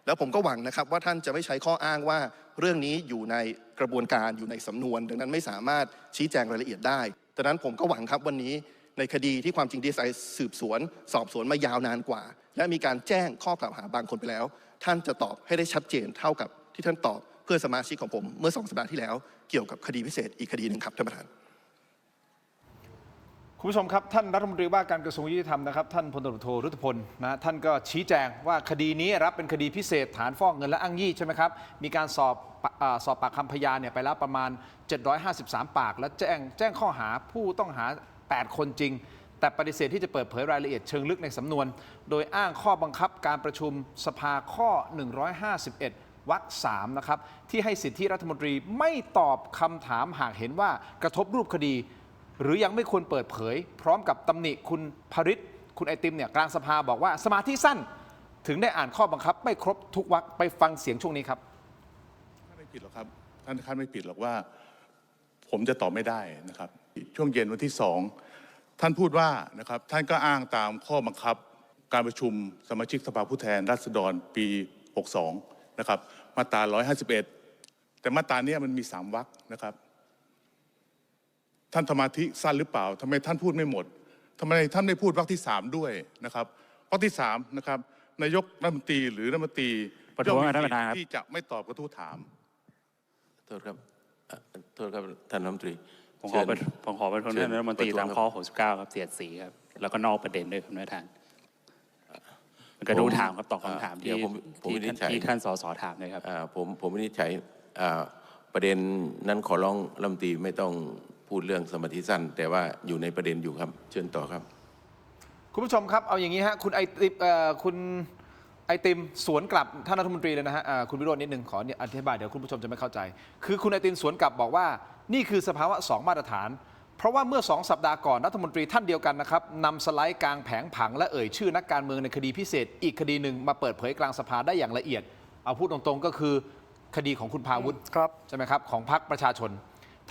แล้วผมก็หวังนะครับว่าท่านจะไม่ใช้ข้ออ้างว่าเรื่องนี้อยู่ในกระบวนการอยู่ในสำนวนดังนั้นไม่สามารถชี้แจงรายละเอียดได้ดังนั้นผมก็หวังครับวันนี้ในคดีที่ความจริงดีไซน์สืบสวนสอบสวนมายาวนานกว่า และมีการแจ้งข้อกล่าวหาบางคนไปแล้ว ท่านจะตอบให้ได้ชัดเจนเท่ากับที่ท่านตอบเพื่อสมาชิกของผมเมื่อ2 สัปดาห์ที่แล้วเกี่ยวกับคดีพิเศษอีกคดีหนึ่งครับท่านประธาน คุณผู้ชมครับท่านรัฐมนตรีว่าการกระทรวงยุติธรรมนะครับท่านพลตำรวจโทรุตพลนะท่านก็ชี้แจงว่าคดีนี้รับเป็นคดีพิเศษฐานฟอกเงินและอ้างยี่ใช่ไหมครับมีการสอบปากคำพยานเนี่ยไปแล้วประมาณ753 ปากและแจ้งข้อหาผู้ต้องหา8 คนจริงแต่ปฏิเสธที่จะเปิดเผยรายละเอียดเชิงลึกในสำนวนโดยอ้างข้อบังคับการประชุมสภาข้อ151 วรรค 3นะครับที่ให้สิทธิรัฐมนตรีไม่ตอบคำถามหากเห็นว่ากระทบรูปคดีหรือยังไม่ควรเปิดเผยพร้อมกับตำหนิคุณภริษคุณไอติมเนี่ยกลางสภาบอกว่าสมาธิสั้นถึงได้อ่านข้อบังคับไม่ครบทุกวรรคไปฟังเสียงช่วงนี้ครับท่านไม่ผิดหรอกครับท่านไม่ผิดหรอกว่าผมจะตอบไม่ได้นะครับช่วงเย็นวันที่2ท่านพูดว่านะครับท่านก็อ้างตามข้อบังคับการประชุมสมาชิกสภาผู้แทนราษฎรปี62นะครับมาตรา151แต่มาตรานี้มันมี3 วรรคนะครับท่านสมาธิสั้นหรือเปล่าทำไมท่านพูดไม่หมดทำไมท่านไม่พูดวรรคที่3ด้วยนะครับวรรคที่3นะครับนายกรัฐมนตรีหรือรัฐมนตรีย่อมมีสิทธิ์ที่จะไม่ตอบกระทู้ถามโทษครับท่านรัฐมนตรีผมขอประท้วงท่านรัฐมนตรีตามข้อ69ครับเสียดสีครับแล้วก็นอกประเด็นด้วยครับท่านกระทู้ถามครับตอบคำถามที่ท่านสสถามเลยครับผมวินิจฉัยประเด็นนั้นขอร้องรัฐมนตรีไม่ต้องพูดเรื่องสมาธิสั้นแต่ว่าอยู่ในประเด็นอยู่ครับเชิญต่อครับคุณผู้ชมครับเอาอย่างนี้ฮะคุณไอติมสวนกลับท่านรัฐมนตรีเลยนะฮะคุณวิโรจน์นิดนึงขออธิบายเดี๋ยวคุณผู้ชมจะไม่เข้าใจคือคุณไอติมสวนกลับบอกว่านี่คือสภาวะ2 มาตรฐานเพราะว่าเมื่อ2 สัปดาห์ก่อนรัฐมนตรีท่านเดียวกันนะครับนำสไลด์กลางแผงผังและเอ่ยชื่อนักการเมืองในคดีพิเศษอีกคดีหนึ่งมาเปิดเผยกลางสภาได้อย่างละเอียดเอาพูดตรงๆก็คือคดีของคุณพาวุฒิใช่ไหมครับของพรรคประชาชน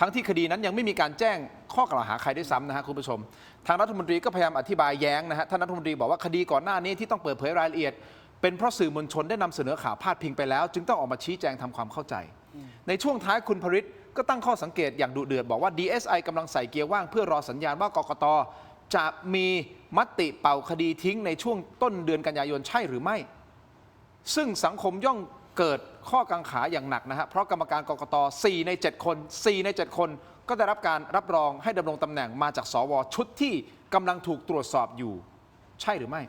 ทั้งที่คดีนั้นยังไม่มีการแจ้งข้อกล่าวหาใครด้วยซ้ำนะฮะคุณผู้ชมทางรัฐมนตรีก็พยายามอธิบายแย้งนะฮะท่านรัฐมนตรีบอกว่าคดีก่อนหน้านี้ที่ต้องเปิดเผยรายละเอียดเป็นเพราะสื่อมวลชนได้นำเสนอข่าวพาดพิงไปแล้วจึงต้องออกมาชี้แจงทำความเข้าใจในช่วงท้ายคุณภริษก็ตั้งข้อสังเกตอย่างดุเดือดบอกว่า DSI กำลังใส่เกียร์ว่างเพื่อรอสัญญาณว่ากกต.จะมีมติเป่าคดีทิ้งในช่วงต้นเดือนกันยายนใช่หรือไม่ซึ่งสังคมย่อมเกิดข้อกังขาอย่างหนักนะฮะเพราะกรรมการกกต. 4 ใน 7 คน4 ใน 7 คนก็ได้รับการรับรองให้ดำรงตำแหน่งมาจากสวชุดที่กำลังถูกตรวจสอบอยู่ใช่หรือไม่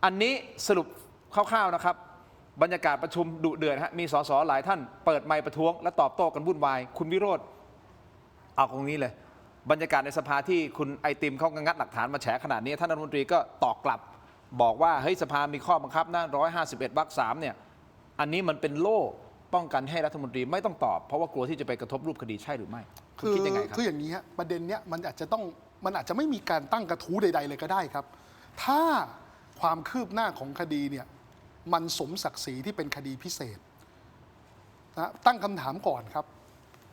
อันนี้สรุปคร่าวๆนะครับบรรยากาศประชุมดุเดือดฮะมีสสหลายท่านเปิดไมค์ประท้วงและตอบโต้กันวุ่นวายคุณวิโรจน์เอาตรงนี้เลยบรรยากาศในสภาที่คุณไอติมเขางัดหลักฐานมาแฉขนาดนี้ท่านรัฐมนตรีก็ตอบกลับบอกว่าเฮ้ยสภามีข้อบังคับนะ151 วรรค 3เนี่ยอันนี้มันเป็นโล่ป้องกันให้รัฐมนตรีไม่ต้องตอบเพราะว่ากลัวที่จะไปกระทบรูปคดีใช่หรือไม่คุณคิดยังไงครับคืออย่างนี้ฮะประเด็นเนี้ยมันอาจจะไม่มีการตั้งกระทู้ใดๆเลยก็ได้ครับถ้าความคืบหน้าของคดีเนี่ยมันสมศักดิ์ศรีที่เป็นคดีพิเศษนะตั้งคำถามก่อนครับ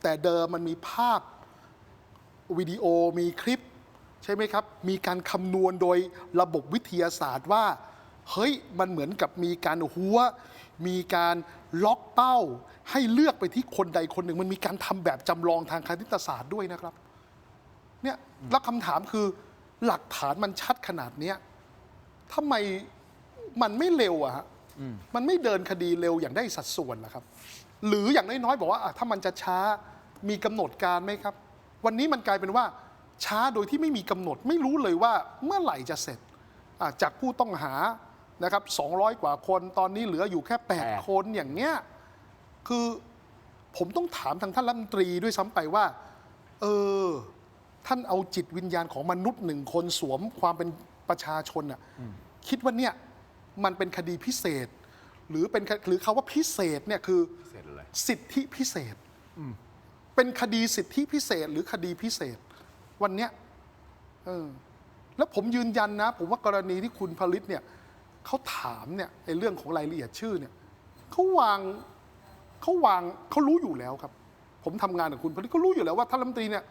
แต่เดิมมันมีภาพวิดีโอมีคลิปใช่ไหมครับมีการคำนวณโดยระบบวิทยาศาสตร์ว่าเฮ้ยมันเหมือนกับมีการหัวมีการล็อกเป้าให้เลือกไปที่คนใดคนหนึ่งมันมีการทำแบบจำลองทางคณิตศาสตร์ด้วยนะครับเนี่ยแล้วคำถามคือหลักฐานมันชัดขนาดนี้ทำไมมันไม่เร็วอะฮะมันไม่เดินคดีเร็วอย่างได้สัดส่วนล่ะครับหรืออย่างน้อยๆบอกว่าถ้ามันจะช้ามีกำหนดการไหมครับวันนี้มันกลายเป็นว่าช้าโดยที่ไม่มีกำหนดไม่รู้เลยว่าเมื่อไหร่จะเสร็จจากผู้ต้องหานะครับ200 กว่าคนตอนนี้เหลืออยู่แค่8 คนอย่างเนี้ยคือผมต้องถามทางท่านรัฐมนตรีด้วยซ้ำไปว่าท่านเอาจิตวิญญาณของมนุษย์1 คนสวมความเป็นประชาชนคิดว่าเนี่ยมันเป็นคดีพิเศษหรือคำว่าพิเศษเนี่ยคือสิทธิพิเศษเป็นคดีสิทธิพิเศษหรือคดีพิเศษวันเนี้ยแล้วผมยืนยันนะผมว่ากรณีที่คุณผลิตเนี่ยเขาถามเนี่ยในเรื่องของรายละเอียดชื่อเนี่ยเขารู้อยู่แล้วครับผมทำงานกับคุณผลิตเขารู้อยู่แล้วว่าท่านรัฐมนตรีเนี่ย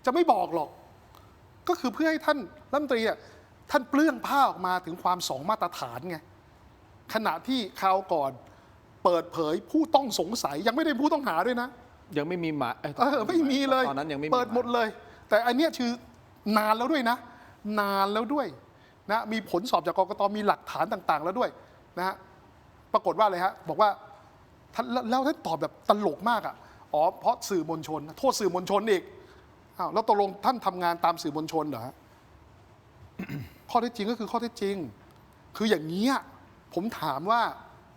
จะไม่บอกหรอกก็คือเพื่อให้ท่านรัฐมนตรีท่านเปลื้องผ้าออกมาถึงความ2 มาตรฐานไงขณะที่คราวก่อน เปิดเผยผู้ต้องสงสัยยังไม่ได้ผู้ต้องหาด้วยนะ ยังไม่มีหมาย ไม่มีเลย ตอนนั้นยังไม่มี เปิดหมดเลย แต่อันเนี้ยคือนานแล้วด้วยนะ นานแล้วด้วยนะมีผลสอบจากกกตมีหลักฐานต่าง ๆ แล้วด้วยนะฮะปรากฏว่าอะไรฮะบอกว่าท่านแล้วท่านตอบแบบตลกมากอ่ะอ๋อเพราะสื่อมวลชนโทษสื่อมวลชนอีกอ้าวแล้วตกลงท่านทำงานตามสื่อมวลชนเหรอฮะ ข้อเท็จจริงก็คือข้อเท็จจริง คืออย่างนี้ผมถามว่า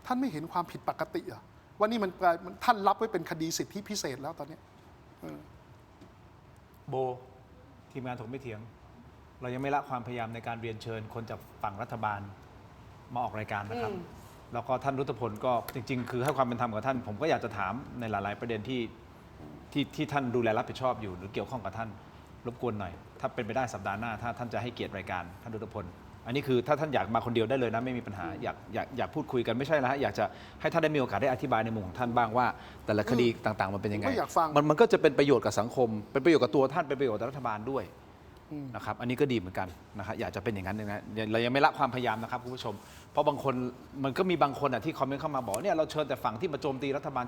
ท่านไม่เห็นความผิดปกติเหรอว่านี่มันกลายท่านรับไว้เป็นคดีสิทธิพิเศษแล้วตอนนี้ โบทีมงานถกไม่เถียง เรายังไม่ละความพยายามในการเรียนเชิญคนจากฝั่งรัฐบาลมาออกรายการนะครับ แล้วก็ท่านรุตพลก็จริง ๆ คือให้ความเป็นธรรมกับท่าน ผมก็อยากจะถามในหลาย ๆ ประเด็นที่ท่านดูแลรับผิดชอบอยู่หรือเกี่ยวข้องกับท่านรบกวนหน่อย ถ้าเป็นไปได้สัปดาห์หน้าถ้าท่านจะให้เกียรติรายการท่านรุตพลอันนี้คือถ้าท่านอยากมาคนเดียวได้เลยนะไม่มีปัญหาอยากพูดคุยกันไม่ใช่นะฮะอยากจะให้ท่านได้มีโอกาสได้อธิบายในมุมของท่านบ้างว่า แต่ละคดีต่างๆมันเป็นยังไง ก็อยากฟัง มันก็จะเป็นประโยชน์กับสังคม เป็นประโยชน์กับตัวท่านเป็นประโยชน์กับรัฐบาลด้วยนะครับอันนี้ก็ดีเหมือนกันนะครับอยากจะเป็นอย่างนั้นนะเรายังไม่ละความพยายามนะครับคุณผู้ชมเพราะบางคนมันก็มีบางคนที่คอมเมนต์เข้ามาบอกเนี่ยเราเชิญแต่ฝั่งที่มาโจมตีรัฐบาล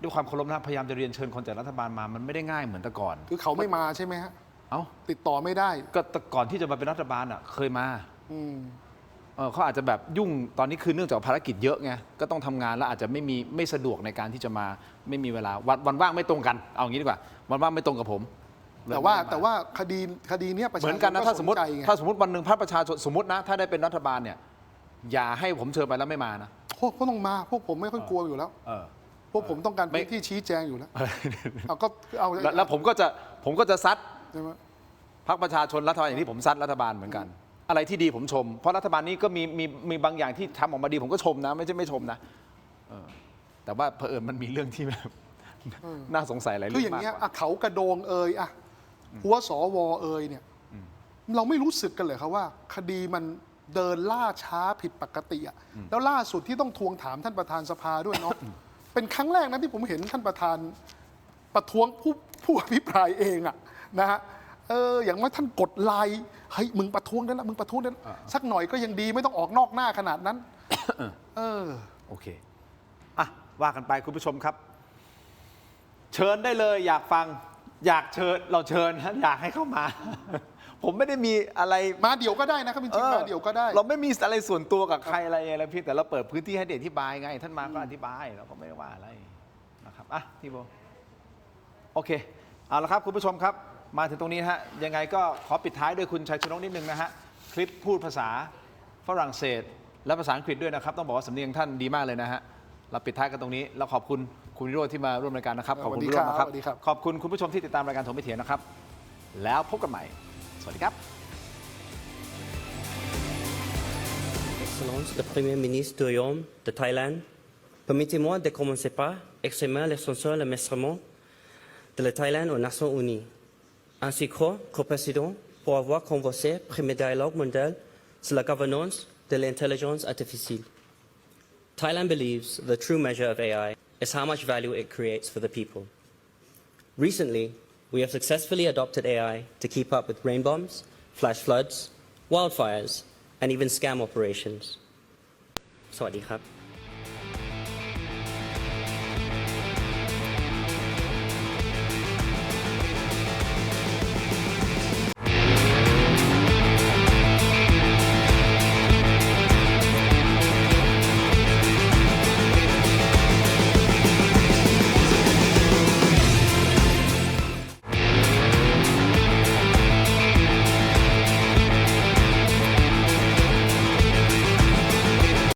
ด้วยความเคารพนะพยายามจะเรียนเชิญคนจากรัฐบาลมามันไม่ได้ง่ายเหมือนแต่ก่อน คือเขาไม่มาใช่ไหมฮะ เอ้า ติดต่อไม่ได้ ก็แต่ก่อนที่จะมาเป็นรัฐบาลเคยมา อืม เขาอาจจะแบบยุ่งตอนนี้คือเนื่องจากภารกิจเยอะไงก็ต้องทำงานแล้วอาจจะไม่สะดวกในการที่จะมาไม่มีเวลาวันว่างไม่ตรงกันเอางี้ดีกว่าวันว่างไม่ตรงกับผม แต่ว่าคดีเนี้ยประชาชน เหมือนกันนะถ้าสมมติ ก็นใจไง ถ้าสมมติวันหนึ่งพรรคประชาชนสมมตินะถ้าได้เป็นรัฐบาลเนี่ยอย่าให้ผมเชิญไปแล้วไม่มานะ พวกต้องมาพวกผมไม่ค่อยกลัวอยู่แล้ว เออ พวกผมต้องการ ไม่ พื้นที่ชี้แจงอยู่แล้วเอาก็เอา แล้วผมก็จะซัด ใช่ไหม พรรคประชาชนรัฐบาลอย่างที่ผมซัดรัฐบาลเหมือนกัน อะไรที่ดีผมชม เพราะรัฐบาลนี้ก็มีบางอย่างที่ทำออกมาดีผมก็ชมนะไม่ใช่ไม่ชมนะแต่ว่าเผอิญมันมีเรื่องที่แบบน่าสงสัยหลายเรื่ คือ อง อย่าง มาก เงี้ย กว่า อะเขากระโดงหัวสวเนี่ยเราไม่รู้สึกกันเลยครับว่า คดีมันเดินล่าช้าผิดปกติแล้วล่าสุดที่ต้องทวงถามท่านประธานสภาด้วยเนาะ เป็นครั้งแรกนะที่ผมเห็นท่านประธานประท้วงผู้อภิปรายเองนะฮะอย่างว่าท่านกดไลน์เฮ้ยมึงประท้วงได้แล้วมึงประท้วงได้แล้วสักหน่อยก็ยังดีไม่ต้องออกนอกหน้าขนาดนั้น โอเคว่ากันไปคุณผู้ชมครับ เชิญได้เลยอยากฟังอยากเชิญเราเชิญนะอยากให้เข้ามา ผมไม่ได้มีอะไร มาเดี๋ยวก็ได้นะครับจริงๆมาเดี๋ยวก็ได้ เราไม่มีอะไรส่วนตัวกับใครอะไรพี่แต่เราเปิดพื้นที่ให้เด็กอธิบายไง ท่านมาก็อธิบายเราก็ไม่ได้ว่าอะไรนะครับพี่โบโอเคเอาละครับคุณผู้ชมครับมาถึงตรงนี้ฮะยังไงก็ขอปิดท้ายด้วยคุณชัยชนกนิดนึงนะฮะคลิปพูดภาษาฝรั่งเศสและภาษาอังกฤษด้วยนะครับต้องบอกว่าสำเนียงท่านดีมากเลยนะฮะเราปิดท้ายกันตรงนี้เราขอบคุณคุณวิโรจน์ที่มาร่วมรายการนะครับขอบคุณคุณวิโรจน์นะครับ สวัสดีครับ ขอบคุณคุณผู้ชมที่ติดตามรายการถกไม่เถียงนะครับแล้วพบกันใหม่สวัสดีครับ Excellence, le Premier ministre du Royaume de Thaïlande, permettez-moi de commencer par exprimer les sincères remerciements de la Thaïlande aux Nations Unies, ainsi qu'au président pour avoir convoqué le premier dialogue mondial sur la gouvernance de l'intelligence artificielle. Thailand believes the true measure of AI is how much value it creates for the people. Recently, we have successfully adopted AI to keep up with rain bombs, flash floods, wildfires, and even scam operations. สวัสดีครับ